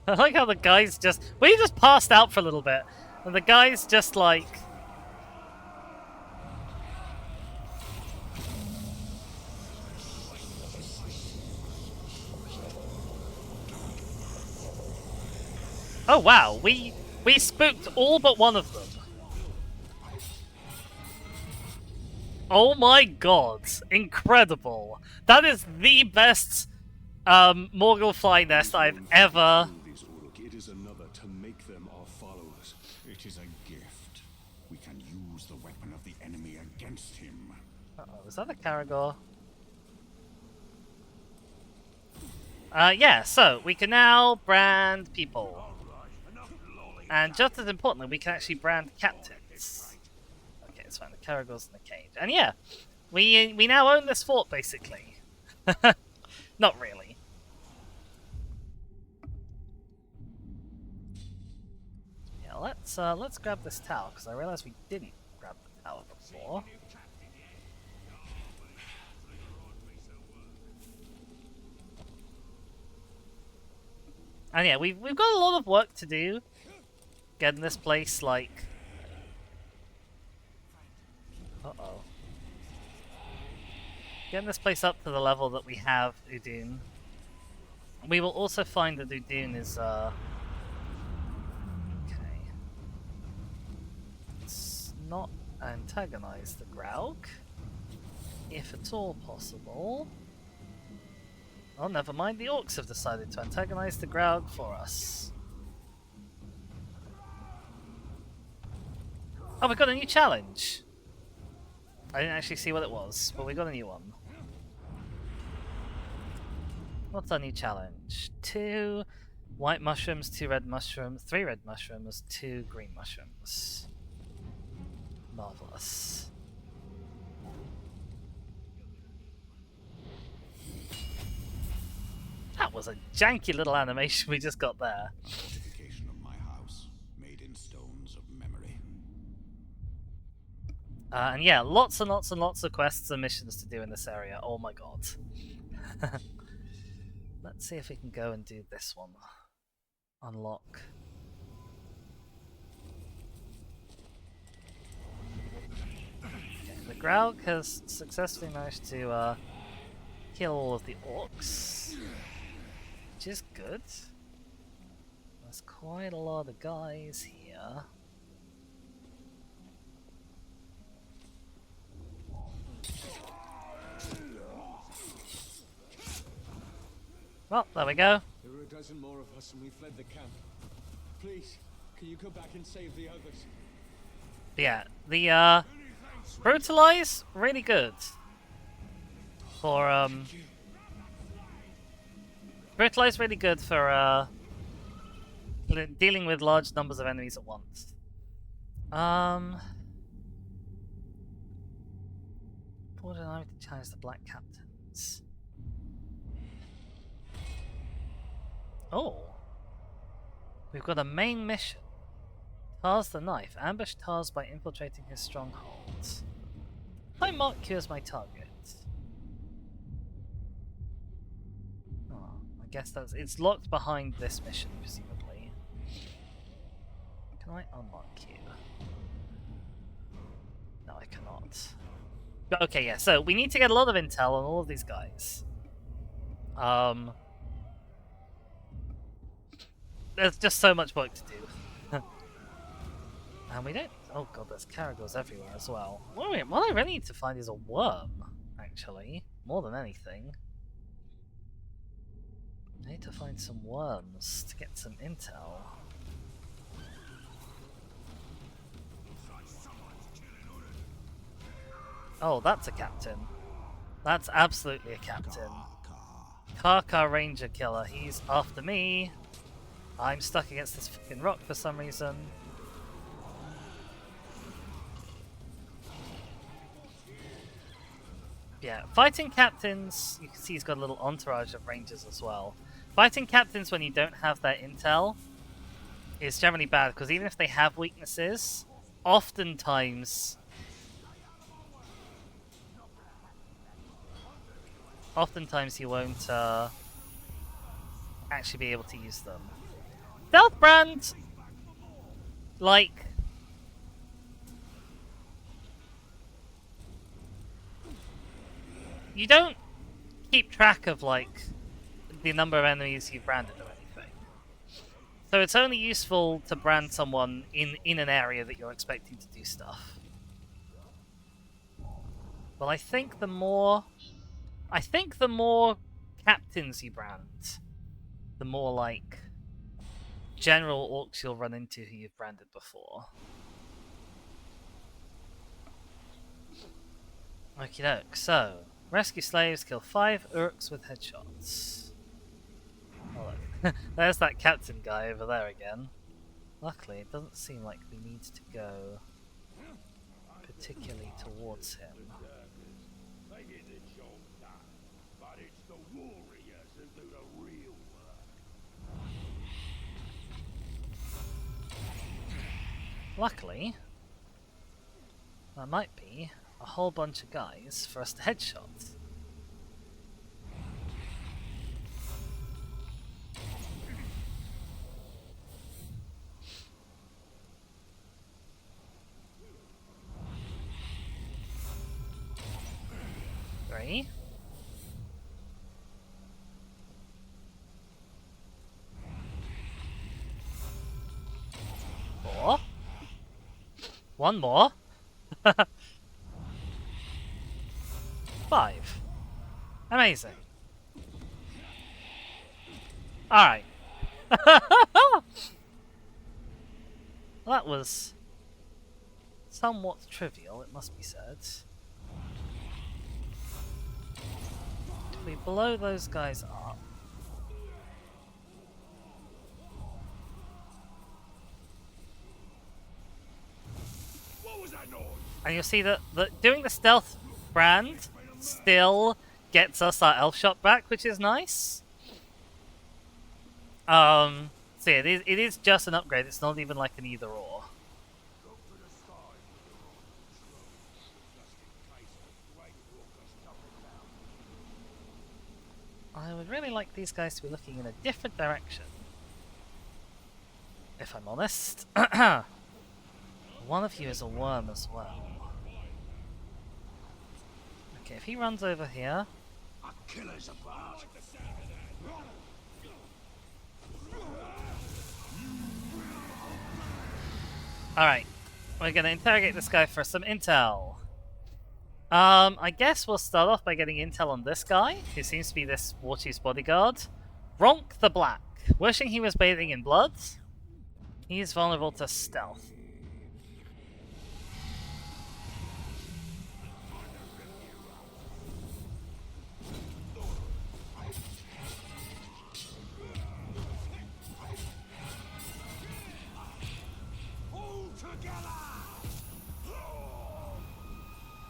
I like how the guys just... We just passed out for a little bit. And the guys just like... Oh wow, we spooked all but one of them. Oh my god, incredible. That is the best Morgul fly nest I've ever... It is another to make them our followers. It is a gift. We can use the weapon of the enemy against him. Uh-oh, is that a Caragor? Yeah, so we can now brand people. And just as importantly, we can actually brand captains. Okay, it's fine. The Caragor's in the cage. And yeah, we now own this fort, basically. Not really. Yeah, let's grab this tower, because I realized we didn't grab the tower before. And yeah, we've got a lot of work to do. Getting this place, like... Uh-oh. Getting this place up to the level that we have Udûn. We will also find that Udûn is, okay. Let's not antagonize the Graug, if at all possible. Oh, never mind, the orcs have decided to antagonize the Graug for us. Oh, we got a new challenge! I didn't actually see what it was, but we got a new one. What's our new challenge? 2 white mushrooms, 2 red mushrooms, 3 red mushrooms, 2 green mushrooms. Marvelous. That was a janky little animation we just got there. Fortification of my house, made in stones of memory. And yeah, lots and lots and lots of quests and missions to do in this area. Oh my god. Let's see if we can go and do this one. Unlock. Okay, the Graug has successfully managed to kill all of the orcs. Which is good. There's quite a lot of guys here. Well, there we go. There were a dozen more of us and we fled the camp. Please, can you go back and save the others? Yeah, the brutalize, really good. For brutalize really good for dealing with large numbers of enemies at once. Board an army to challenge the Black Captains. Oh! We've got a main mission. Tars the Knife. Ambush Tars by infiltrating his strongholds. I mark you as my target. Oh, I guess it's locked behind this mission, presumably. Can I unlock you? No, I cannot. Okay, yeah, so we need to get a lot of intel on all of these guys. There's just so much work to do. And we don't... Oh god, there's caragors everywhere as well. What I really need to find is a worm, actually. More than anything. I need to find some worms to get some intel. Oh, that's a captain. That's absolutely a captain. Karkar Ranger Killer. He's after me. I'm stuck against this fucking rock for some reason. Yeah, fighting captains, you can see he's got a little entourage of rangers as well. Fighting captains when you don't have their intel is generally bad, because even if they have weaknesses, oftentimes you won't actually be able to use them. Stealth Brand! Like... You don't keep track of, like, the number of enemies you've branded or anything. So it's only useful to brand someone in an area that you're expecting to do stuff. Well, I think the more captains you brand, the more, like, general orcs you'll run into who you've branded before. Okie doke, so... Rescue slaves, kill 5 orcs with headshots. Oh, look. There's that captain guy over there again. Luckily, it doesn't seem like we need to go particularly towards him. Luckily, there might be a whole bunch of guys for us to headshot. Three. Four. One more. 5. Amazing. Alright. That was somewhat trivial, it must be said. If we blow those guys up... What was that noise? And you'll see that doing the stealth brand still gets us our elf shot back, which is nice. So yeah, it is just an upgrade, it's not even like an either or. I would really like these guys to be looking in a different direction, if I'm honest. One of you is a worm as well. Okay, if he runs over here... Alright, we're gonna interrogate this guy for some intel. I guess we'll start off by getting intel on this guy, who seems to be this Warchief's bodyguard. Ronk the Black. Wishing he was bathing in blood. He is vulnerable to stealth.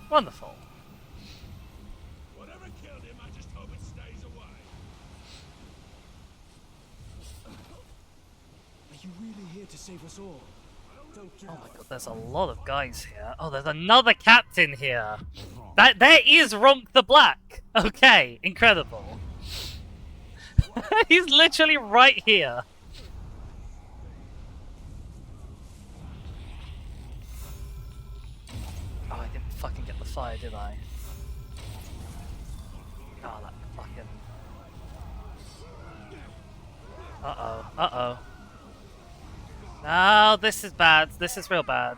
Wonderful. you really here to save us all? Don't give Oh my god, there's a lot of guys here. Oh, there's another captain here. There is Ronk the Black. Okay, incredible. He's literally right here. Oh, I didn't fucking get the fire, did I? Oh, that fucking... Uh-oh, uh-oh. No, this is bad. This is real bad.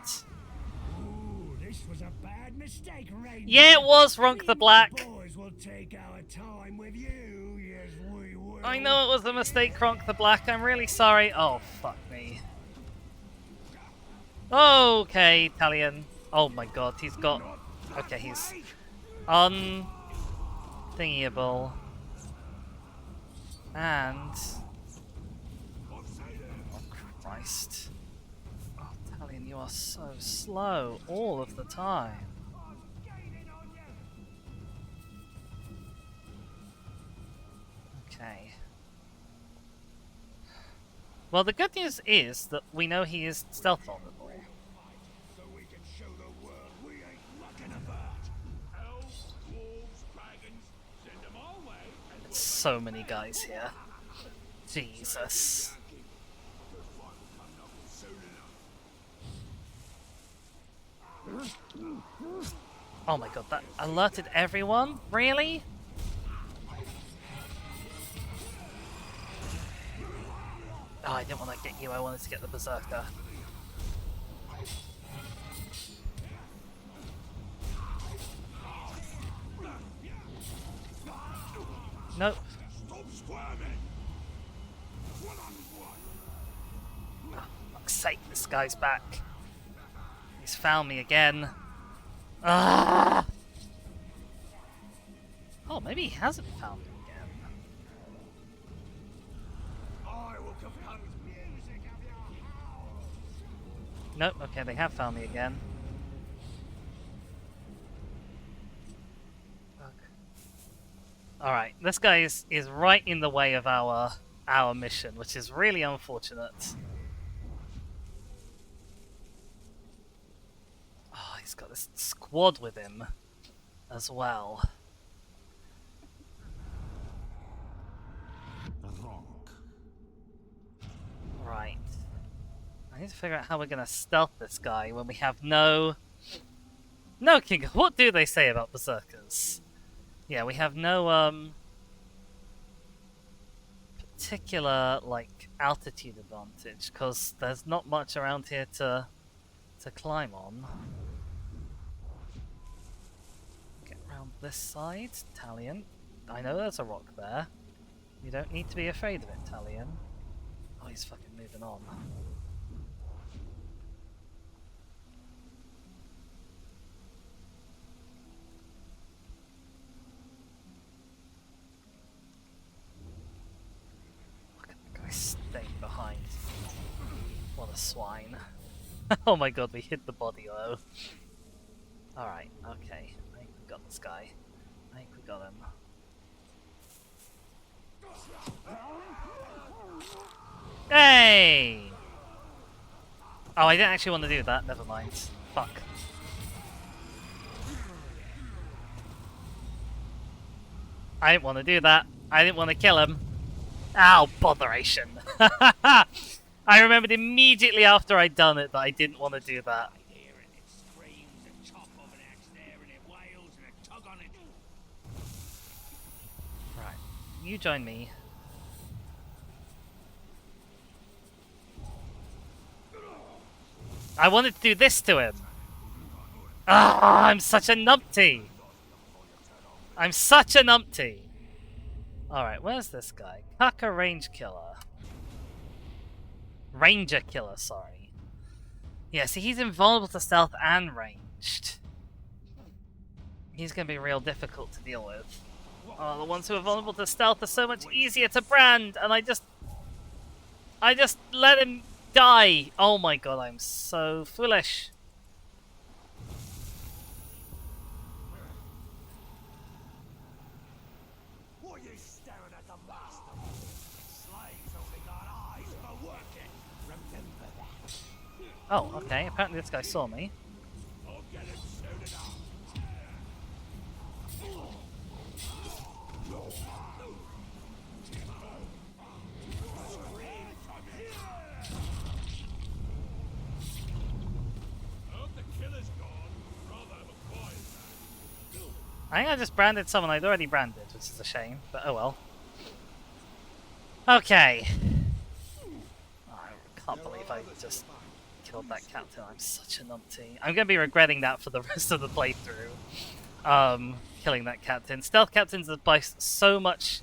Ooh, this was a bad mistake, Ranger. Yeah, it was Ronk the Black. Boys will take our time with you. Yes, we will. I know it was a mistake, Ronk the Black. I'm really sorry. Oh, fuck me. Okay, Italian. Oh my god, he's got... Okay, he's... Unthingiable. And... Oh, Christ. Oh, Italian, you are so slow all of the time. Okay. Well, the good news is that we know he is stealth vulnerable. So we can show the world we ain't mucking about. Elves, dwarves, dragons, send them our way. There's so many guys here. Jesus. Oh my god, that alerted everyone? Really? Oh, I didn't want to get you, I wanted to get the Berserker. Nope. Stop squirming. One on one. Oh, fuck's sake, this guy's back. He's found me again. Ah! Oh, maybe he hasn't found me again. I will compose music of your house. Nope, okay, they have found me again. Alright, this guy is right in the way of our mission, which is really unfortunate. Oh, he's got this squad with him as well. Right. I need to figure out how we're gonna stealth this guy when we have no King. What do they say about berserkers? Yeah, we have no particular like altitude advantage because there's not much around here to climb on. Get around this side, Talion. I know there's a rock there. You don't need to be afraid of it, Talion. Oh, he's fucking moving on. Look at the guy staying behind. What a swine. Oh my god, we hit the body though. Alright, okay. I think we got this guy. I think we got him. Hey! Oh, I didn't actually want to do that. Never mind. Fuck. I didn't want to do that. I didn't want to kill him. Ow, botheration. I remembered immediately after I'd done it that I didn't want to do that. Right, you join me. I wanted to do this to him. Ah, I'm such a numpty. I'm such a numpty. Alright, where's this guy? Kaka Range Killer. Ranger Killer, sorry. Yeah, see, he's invulnerable to stealth and ranged. He's going to be real difficult to deal with. Oh, the ones who are vulnerable to stealth are so much easier to brand, and I just let him die. Oh my god, I'm so foolish. What are you staring at the master? Slaves only got eyes for working. Oh, okay. Apparently this guy saw me. I think I just branded someone I'd already branded, which is a shame, but oh well. Okay. Oh, I can't believe I just killed that captain. I'm such a numpty. I'm going to be regretting that for the rest of the playthrough. Killing that captain. Stealth captains are by so much...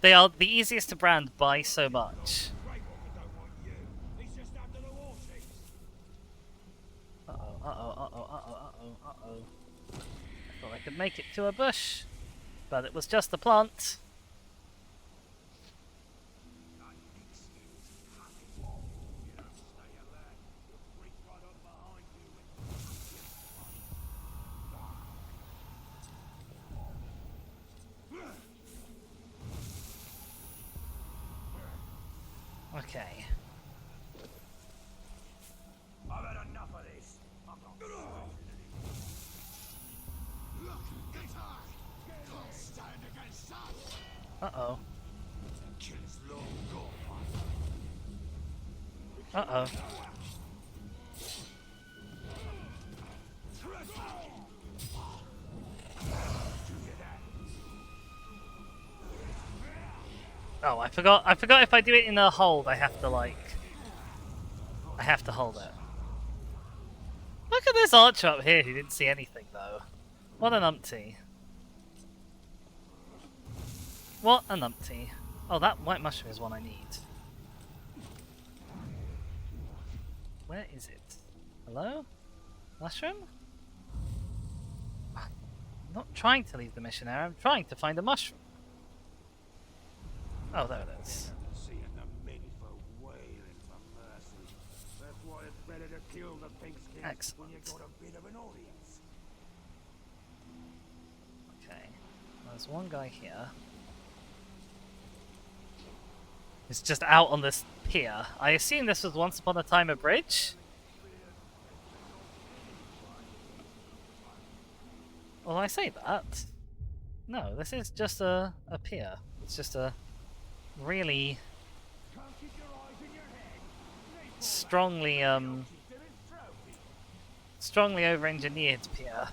They are the easiest to brand by so much. Uh-oh, uh-oh, uh-oh, uh-oh, uh-oh, uh-oh. I thought I could make it to a bush, but it was just a plant. Okay. I've had enough of this. Uh-oh. Uh-oh. Oh, I forgot if I do it in a hold, I have to hold it. Look at this archer up here who didn't see anything though. What an umpty. What an umpty. Oh, that white mushroom is one I need. Where is it? Hello? Mushroom? I'm not trying to leave the mission area, I'm trying to find a mushroom. Oh, there it is. Excellent. Okay, there's one guy here. He's just out on this pier. I assume this was once upon a time a bridge? Well, I say that. No, this is just a pier. It's just a really strongly over-engineered pier.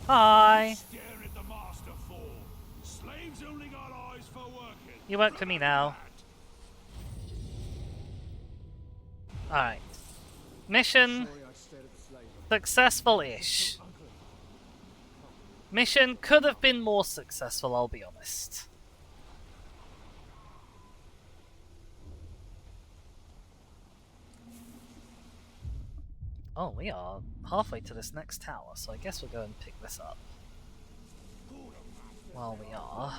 Hi. You work for me now. Alright. Mission successful-ish. Mission could have been more successful, I'll be honest. Oh, we are halfway to this next tower, so I guess we'll go and pick this up. While we are.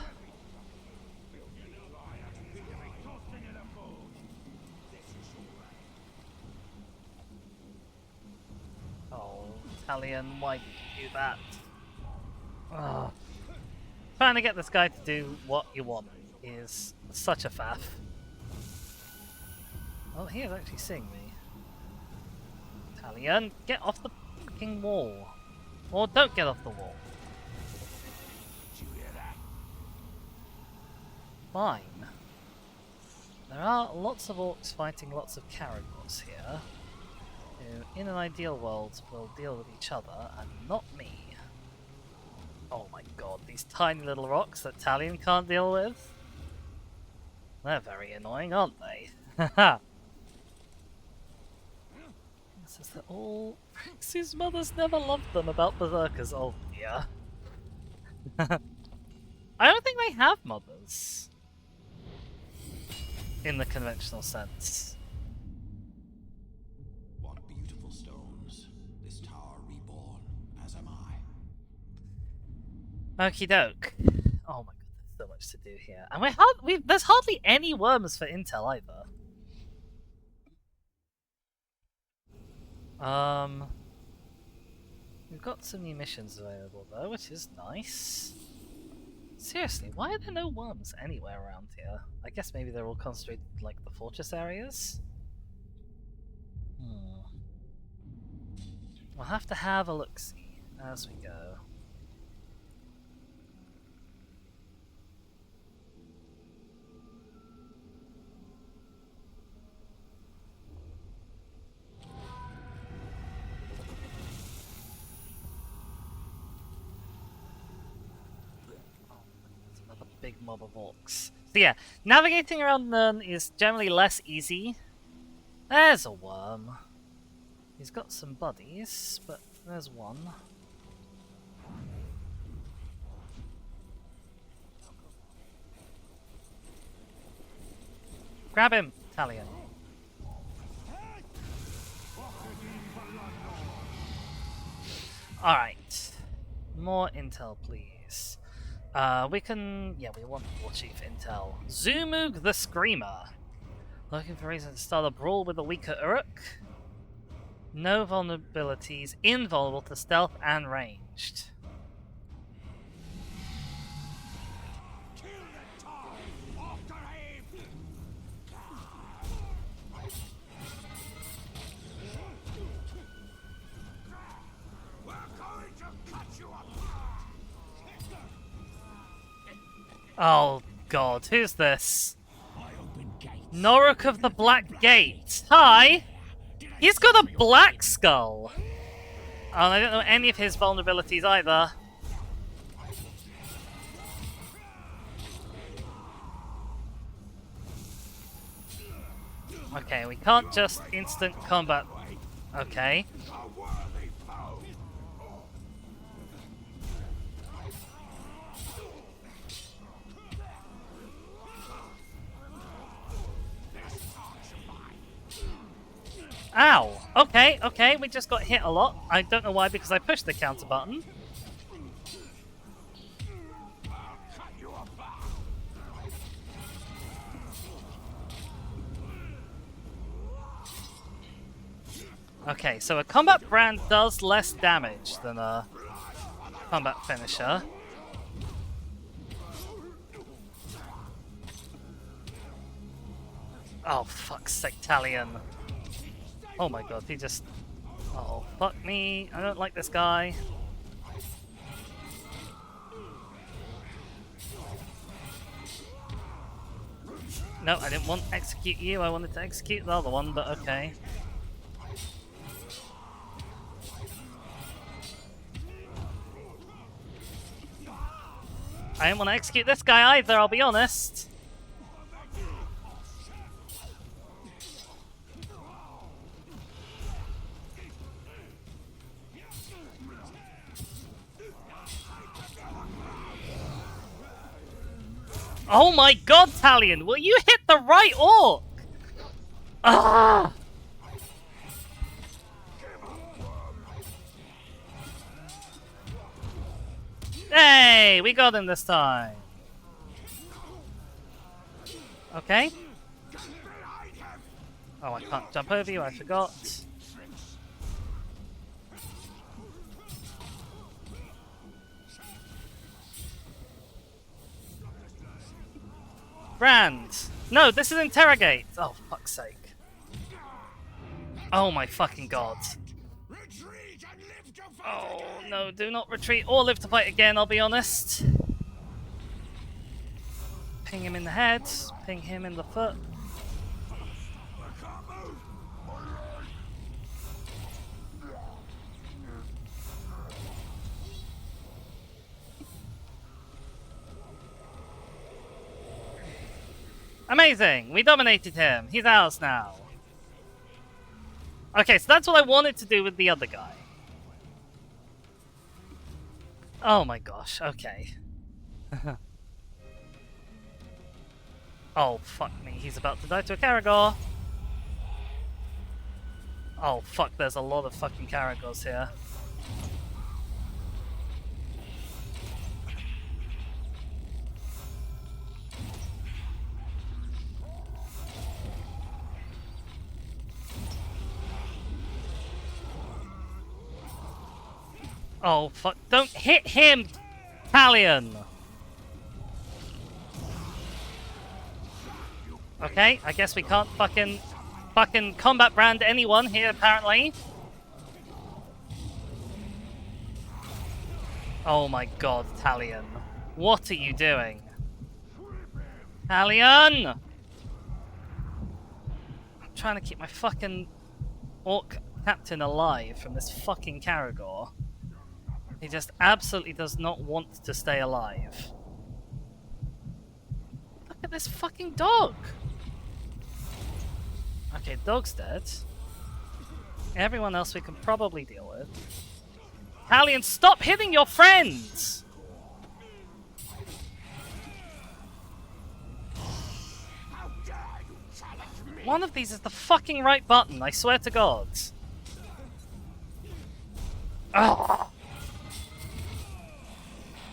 Oh, Italian, why did you do that? Oh. Trying to get this guy to do what you want is such a faff. Oh, he is actually seeing me. Italian, get off the fucking wall. Or don't get off the wall. Fine. There are lots of orcs fighting lots of caragors here, who, in an ideal world, will deal with each other, and not me. Oh my god, these tiny little rocks that Talion can't deal with? They're very annoying, aren't they? Haha! Says that all Prince's mothers never loved them about berserkers. Oh dear. I don't think they have mothers. In the conventional sense. What beautiful stones. This tower reborn, as am I. Okie doke. Oh my god, there's so much to do here. And there's hardly any worms for intel either. We've got some new missions available though, which is nice. Seriously, why are there no worms anywhere around here? I guess maybe they're all concentrated like the fortress areas? We'll have to have a look-see as we go. Big mob of orcs. So yeah, navigating around Núrn is generally less easy. There's a worm. He's got some buddies, but there's one. Grab him, Talion. Alright. More intel, please. We want War Chief intel. Zumug the Screamer. Looking for reason to start a brawl with a weaker Uruk. No vulnerabilities, invulnerable to stealth and ranged. Oh god, who's this? Noruk of the Black Gate. Hi! He's got a black skull! And I don't know any of his vulnerabilities either. Okay, we can't just instant combat. Okay. Ow! Okay, okay, we just got hit a lot. I don't know why, because I pushed the counter button. Okay, so a combat brand does less damage than a combat finisher. Oh, fuck's sake, Talion. Oh my god, he just... Oh, fuck me. I don't like this guy. No, I didn't want to execute you. I wanted to execute the other one, but okay. I didn't want to execute this guy either, I'll be honest. Oh my god, Talion! Will you hit the right orc? Ah! Hey! We got him this time! Okay. Oh, I can't jump over you, I forgot. Brand! No, this is interrogate! Oh, fuck's sake. Oh my fucking god. Oh no, do not retreat or live to fight again, I'll be honest. Ping him in the head, ping him in the foot. Amazing! We dominated him. He's ours now. Okay, so that's what I wanted to do with the other guy. Oh my gosh, okay. Oh, fuck me. He's about to die to a Caragor. Oh, fuck. There's a lot of fucking Caragors here. Oh, fuck. Don't hit him, Talion! Okay, I guess we can't fucking combat brand anyone here, apparently. Oh my god, Talion. What are you doing? Talion! I'm trying to keep my fucking orc captain alive from this fucking Caragor. He just absolutely does not want to stay alive. Look at this fucking dog! Okay, dog's dead. Everyone else we can probably deal with. Talion, stop hitting your friends! One of these is the fucking right button, I swear to God. Ugh.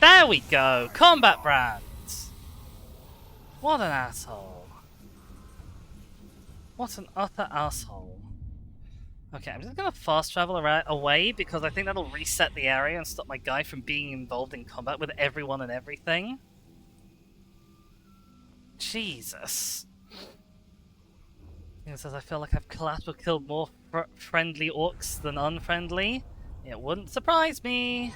There we go! Combat brand! What an asshole. What an utter asshole. Okay, I'm just gonna fast travel away because I think that'll reset the area and stop my guy from being involved in combat with everyone and everything. Jesus. It says I feel like I've collateral killed more friendly orcs than unfriendly. It wouldn't surprise me.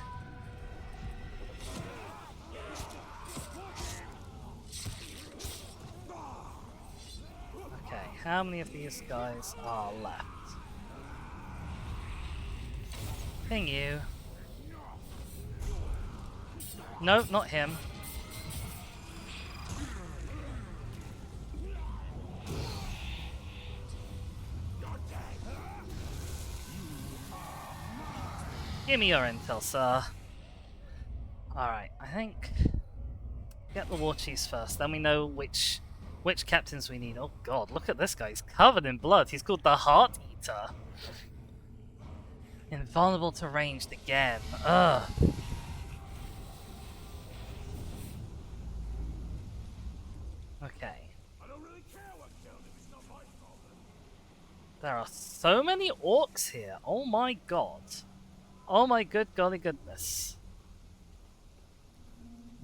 Okay, how many of these guys are left? Ping you. No, not him. Give me your intel, sir. Alright, I think... Get the war chiefs first, then we know which captains we need. Oh god, look at this guy, he's covered in blood. He's called the Heart Eater. Invulnerable to ranged again. Ugh. Okay. There are so many orcs here. Oh my god. Oh my good golly goodness.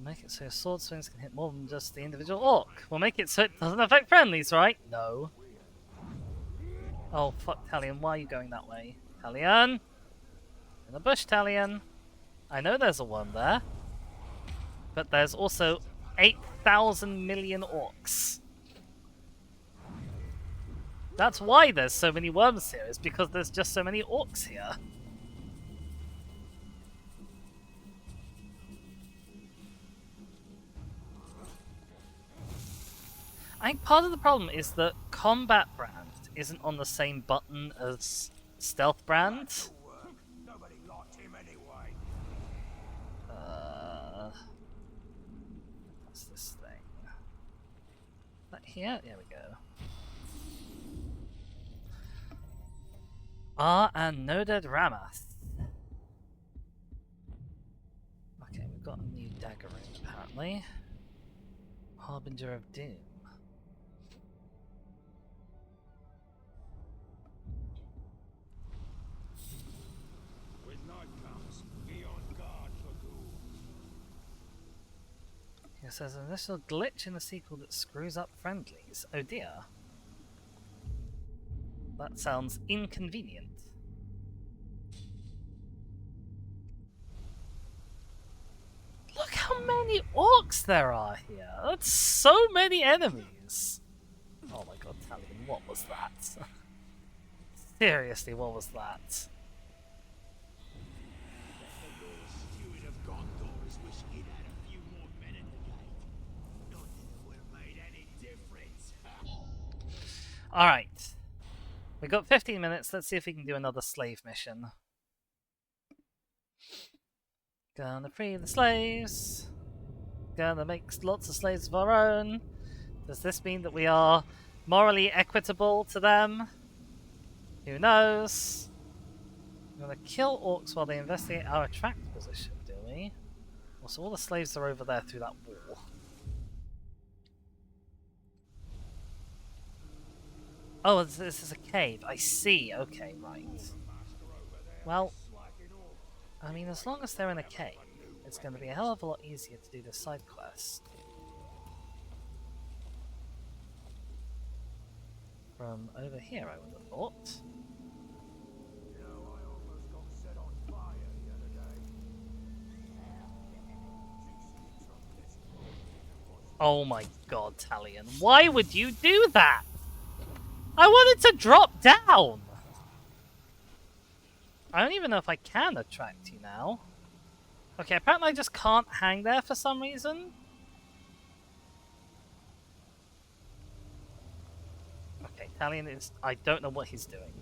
Make it so your sword swings can hit more than just the individual orc. We'll make it so it doesn't affect friendlies, right? No. Oh fuck, Talion, why are you going that way? Talion! In the bush, Talion. I know there's a one there. But there's also 8,000 million orcs. That's why there's so many worms here, is because there's just so many orcs here. I think part of the problem is that combat brand isn't on the same button as stealth brand. What's this thing? Is that here? There we go. And Noded Ramath. Okay, we've got a new dagger ring apparently. Harbinger of Doom. It says an initial glitch in the sequel that screws up friendlies. Oh dear. That sounds inconvenient. Look how many orcs there are here! That's so many enemies! Oh my god, Talion, what was that? Seriously, what was that? Alright. We got 15 minutes, let's see if we can do another slave mission. Gonna free the slaves. Gonna make lots of slaves of our own. Does this mean that we are morally equitable to them? Who knows? We're gonna kill orcs while they investigate our attract position, do we? Also, all the slaves are over there through that wall. Oh, this is a cave. I see. Okay, right. Well, I mean, as long as they're in a cave, it's going to be a hell of a lot easier to do this side quest. from over here, I would have thought. Oh my god, Talion. Why would you do that? I wanted to drop down! I don't even know if I can attract you now. Okay, apparently I just can't hang there for some reason. Okay, Talion is... I don't know what he's doing.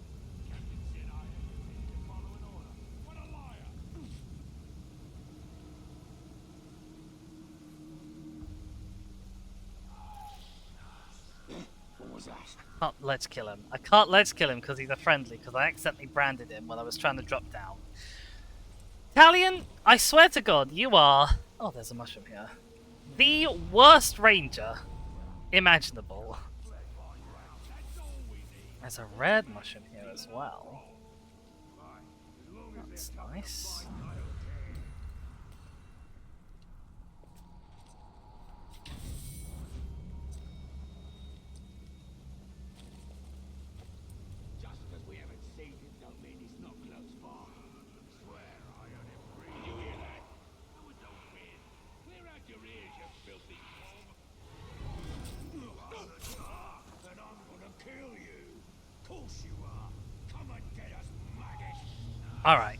What was that? Can't ledge kill him. I can't ledge kill him because he's a friendly, because I accidentally branded him when I was trying to drop down. Talion, I swear to god, you are... Oh, there's a mushroom here. The worst ranger imaginable. There's a red mushroom here as well. That's nice. Just because we haven't seen him don't mean he's not close by. Swear I heard him breathe. Did you hear that? No, it don't win. Clear out your ears, you filthy mob. Then I'm gonna kill you. Course you are. Come and get us, maggot. Alright.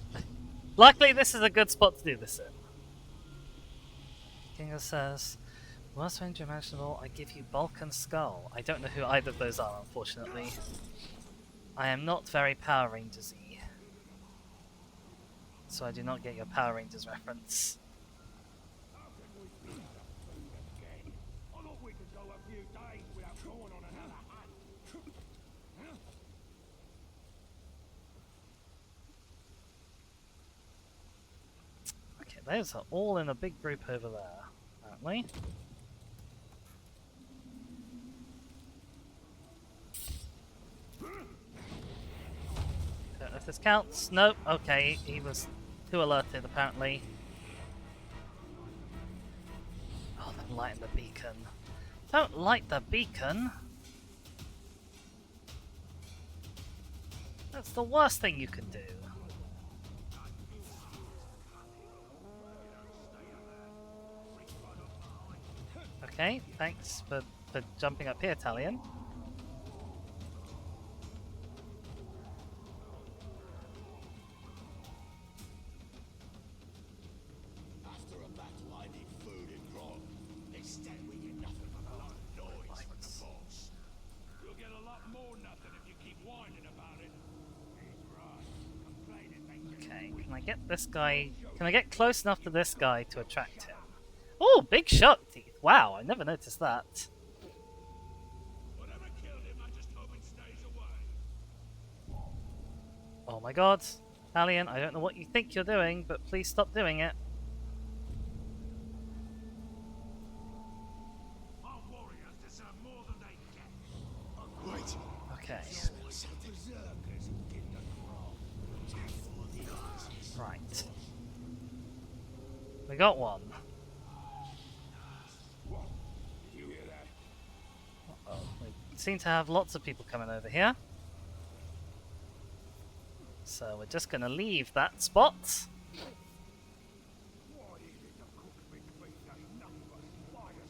Luckily, this is a good spot to do this in. Kinga says, worst ranger imaginable, I give you bulk and skull. I don't know who either of those are, unfortunately. I am not very Power Rangers-y. So I do not get your Power Rangers reference. How can we beat the food again? I thought we could go a few days without going on another hunt. Okay, those are all in a big group over there, apparently. Don't know if this counts. Nope. Okay, he was too alerted apparently. Oh, they're lighting the beacon. Don't light the beacon! That's the worst thing you can do. Okay, thanks for jumping up here, Talion. After a battle, I need food and grog. Instead, we get nothing but a lot of noise from the boss. You'll get a lot more nothing if you keep whining about it. He's right. Complaining makes you Okay, can I get this guy... Can I get close enough to this guy to attract him? Oh, big shark teeth! Wow, I never noticed that. Whatever killed him, I just hope it stays away. Oh my god. Talion, I don't know what you think you're doing, but please stop doing it. Our warriors deserve more than they get. Wait. Okay, Berserkers who get the grog. For the eyes. right. We got one. Did you hear that? Uh-oh. We seem to have lots of people coming over here. So we're just going to leave that spot. Why is it the cooked big beef ain't nothing but spider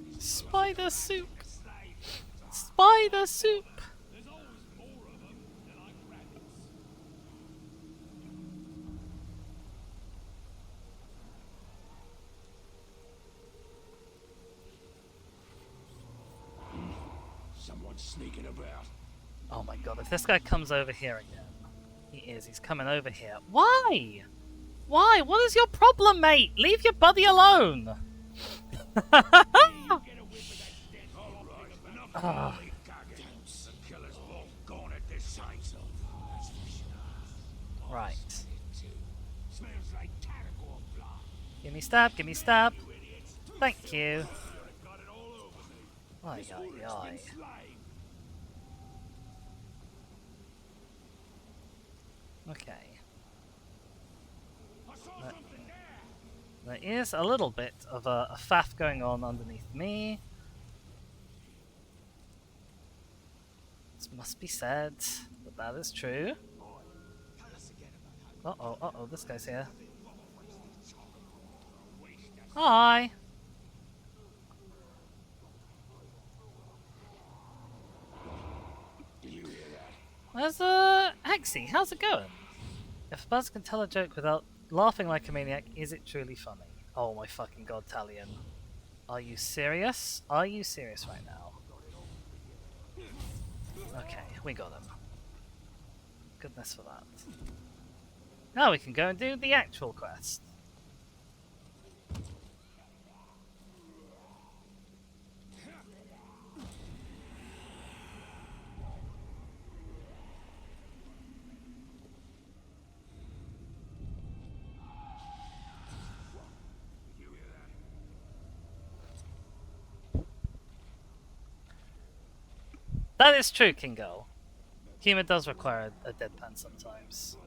soup? Spider soup! Slave. Spider soup! There's always more of them than like rabbits. Someone's sneaking about. Oh my god, if this guy comes over here again. He's coming over here. Why? Why? What is your problem, mate? Leave your buddy alone! Get a whiff of that dead right. Enough Ah. early gagging. The killer's all gone at this site. Right. Smells like caragor blood. Give me stab, give me stab. You idiots. Thank you. Got it all over me. Aye, This aye, woman's been aye. slain. Okay. I saw Right. something there. There is a little bit of a faff going on underneath me. must be said, but that is true. Uh-oh, this guy's here. Hi! There's Axie, how's it going? If a person can tell a joke without laughing like a maniac, is it truly funny? Oh my fucking god, Talion. Are you serious? Are you serious right now? Okay, we got him. Goodness for that. Now we can go and do the actual quest. That is true, King Ghul. Humor does require a deadpan sometimes.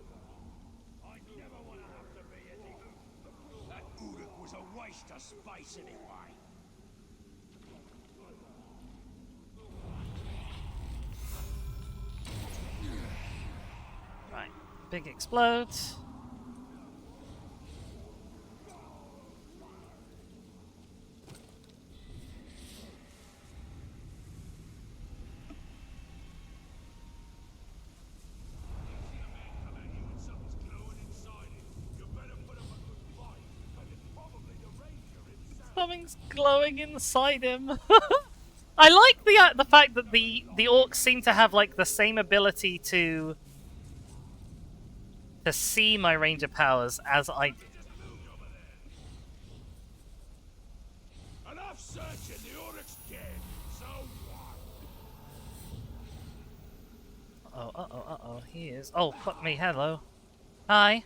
That Udûn was a waste of space anyway. Right, big explodes. Something's glowing inside him. I like the fact that the orcs seem to have like the same ability to see my ranger powers as I do. Enough searching, the orcs dead. So what? Uh-oh, he is. Oh, fuck me, hello. Hi.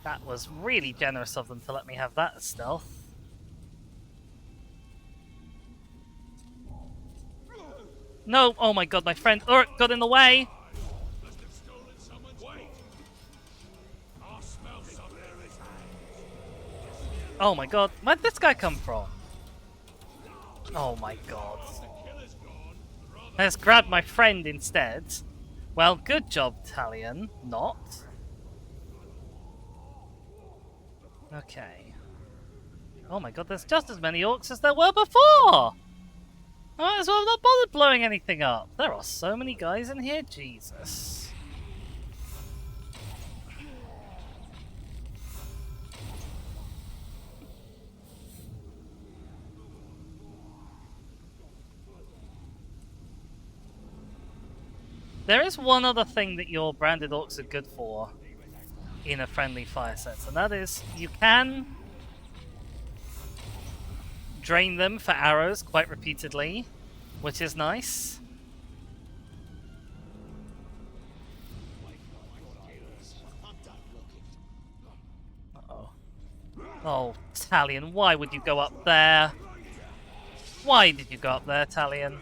That was really generous of them to let me have that as stealth. No! Oh my god, my friend Urk got in the way! Oh my god, where'd this guy come from? Oh my god. Let's grab my friend instead. Well, good job, Talion. Not. Okay. Oh my god, there's just as many orcs as there were before! I might as well have not bothered blowing anything up. There are so many guys in here, Jesus. There is one other thing that your branded orcs are good for in a friendly fire sense, and that is you can drain them for arrows quite repeatedly, which is nice. Uh-oh. Oh, Talion, why would you go up there? Why did you go up there, Talion?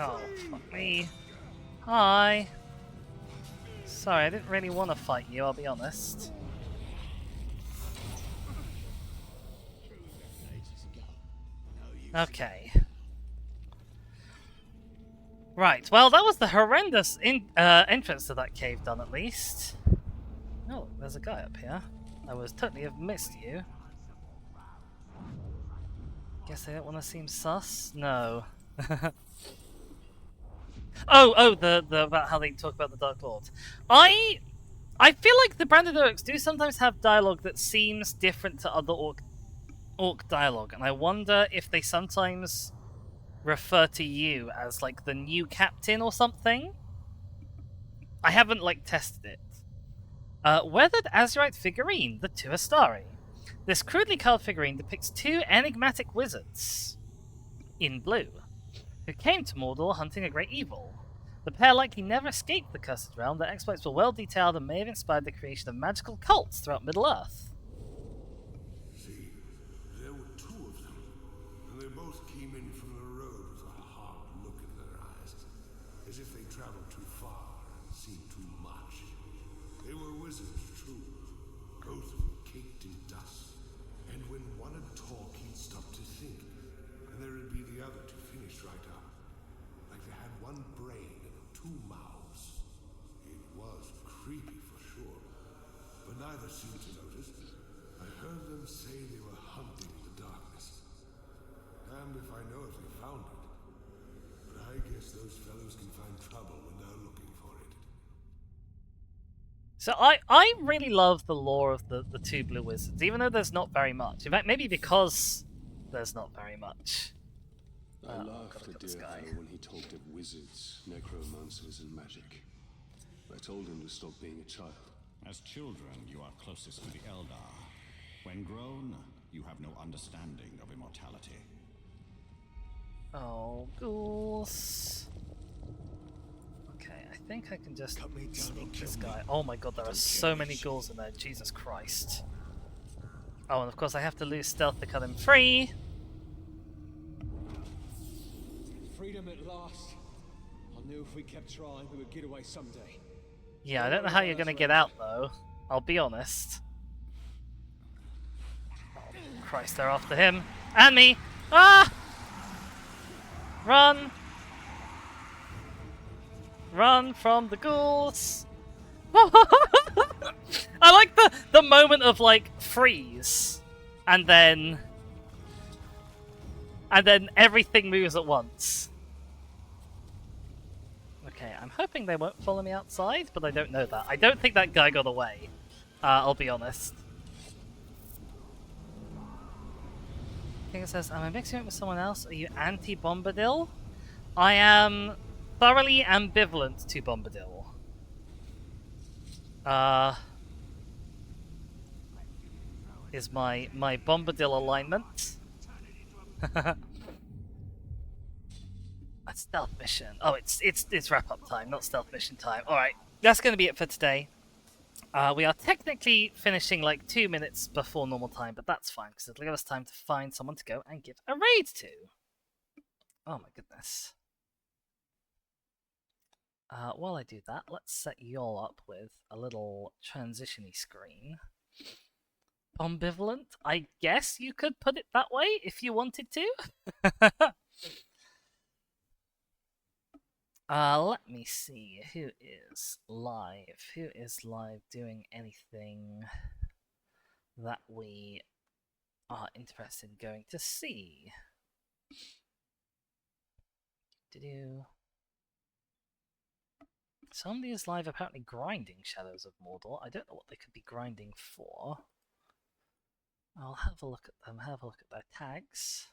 Oh, fuck me. Hi. Sorry, I didn't really want to fight you, I'll be honest. Okay. Right, well, that was the horrendous entrance to that cave done, at least. Oh, there's a guy up here. I was totally have missed you. Guess they don't want to seem sus? No. the about how they talk about the Dark Lord. I feel like the branded orcs do sometimes have dialogue that seems different to other orc dialogue, and I wonder if they sometimes refer to you as like the new captain or something. I haven't like tested it. Weathered Azurite figurine, the Tuastari. This crudely colored figurine depicts two enigmatic wizards in blue who came to Mordor hunting a great evil. The pair likely never escaped the Cursed Realm. Their exploits were well detailed and may have inspired the creation of magical cults throughout Middle-earth. See, there were two of them, and they both came in from the road with a hard look in their eyes, as if they traveled too far and seen too much. They were wizards, true, both of them caked in dust, and when one would talk, he'd stop to think, and there would be the other to finish right up, like they had one brain and two mouths. It was creepy for sure, but neither seemed to notice. I heard them say they were hunting the darkness. Damned if I know if they found it. But I guess those fellows can find trouble when they're looking for it. So I really love the lore of the two blue wizards, even though there's not very much. In fact, maybe because there's not very much. I laughed at dear fellow when he talked of wizards, necromancers, and magic. I told him to stop being a child. As children, you are closest to the Eldar. When grown, you have no understanding of immortality. Oh, ghouls. Okay, I think I can just sneak this guy. Oh my god, there are so many ghouls in there. Jesus Christ. Oh, and of course I have to lose stealth to cut him free. Freedom at last. I knew if we kept trying, we would get away someday. Yeah, I don't know how you're gonna get out though. I'll be honest. Oh Christ, they're after him. And me! Ah! Run! Run from the ghouls! I like the moment of like freeze. And then everything moves at once. Okay, I'm hoping they won't follow me outside, but I don't know that. I don't think that guy got away. I'll be honest. King says, am I mixing it with someone else? Are you anti-Bombadil? I am thoroughly ambivalent to Bombadil. Is my Bombadil alignment. A stealth mission. Oh, it's wrap up time, not stealth mission time. Alright, that's going to be it for today. We are technically finishing like 2 minutes before normal time, but that's fine because it'll give us time to find someone to go and give a raid to. Oh my goodness. While I do that, let's set you all up with a little transition-y screen. Ambivalent? I guess you could put it that way if you wanted to. Let me see who is live. Who is live doing anything that we are interested in going to see? Somebody is live apparently grinding Shadows of Mordor. I don't know what they could be grinding for. I'll have a look at them, have a look at their tags.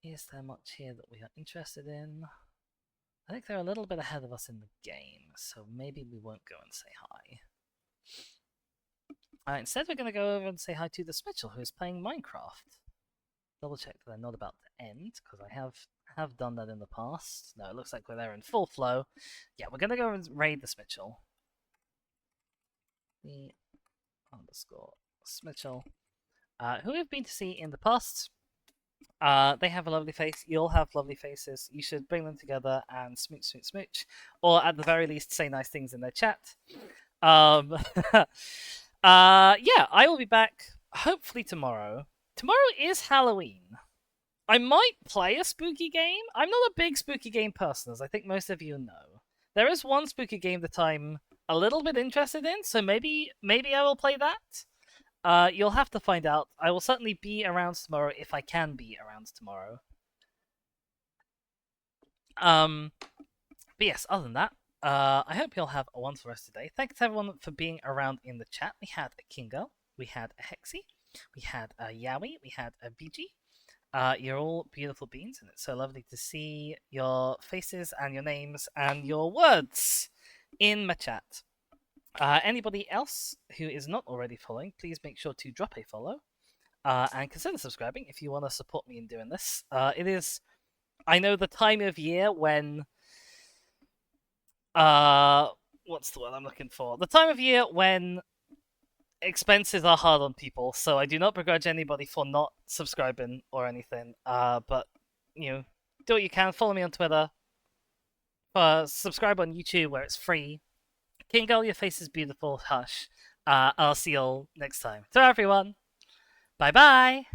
Is there much here that we are interested in? I think they're a little bit ahead of us in the game, so maybe we won't go and say hi. Instead we're going to go over and say hi to the Mitchell, who is playing Minecraft. Double check that they're not about to end, because I have done that in the past. No, it looks like we're there in full flow. Yeah, we're going to go and raid the Mitchell. The underscore Mitchell, who we've been to see in the past. They have a lovely face. You'll have lovely faces. You should bring them together and smooch, smooch, smooch. Or at the very least, say nice things in their chat. Yeah, I will be back hopefully tomorrow. Tomorrow is Halloween. I might play a spooky game. I'm not a big spooky game person, as I think most of you know. There is one spooky game that I'm a little bit interested in, so maybe I will play that. You'll have to find out. I will certainly be around tomorrow if I can be around tomorrow. But yes, other than that, I hope you'll have a wonderful rest of the day. Thanks everyone for being around in the chat. We had a Kingo, we had a Hexy, we had a Yowie, we had a BG. You're all beautiful beings, and it's so lovely to see your faces and your names and your words in my chat. Anybody else who is not already following, please make sure to drop a follow and consider subscribing if you want to support me in doing this. It is, I know, the time of year when what's the word I'm looking for? The time of year when expenses are hard on people, so I do not begrudge anybody for not subscribing or anything. But do what you can. Follow me on Twitter. Subscribe on YouTube where it's free. King Girl, your face is beautiful. Hush. I'll see you all next time. To everyone. Bye bye.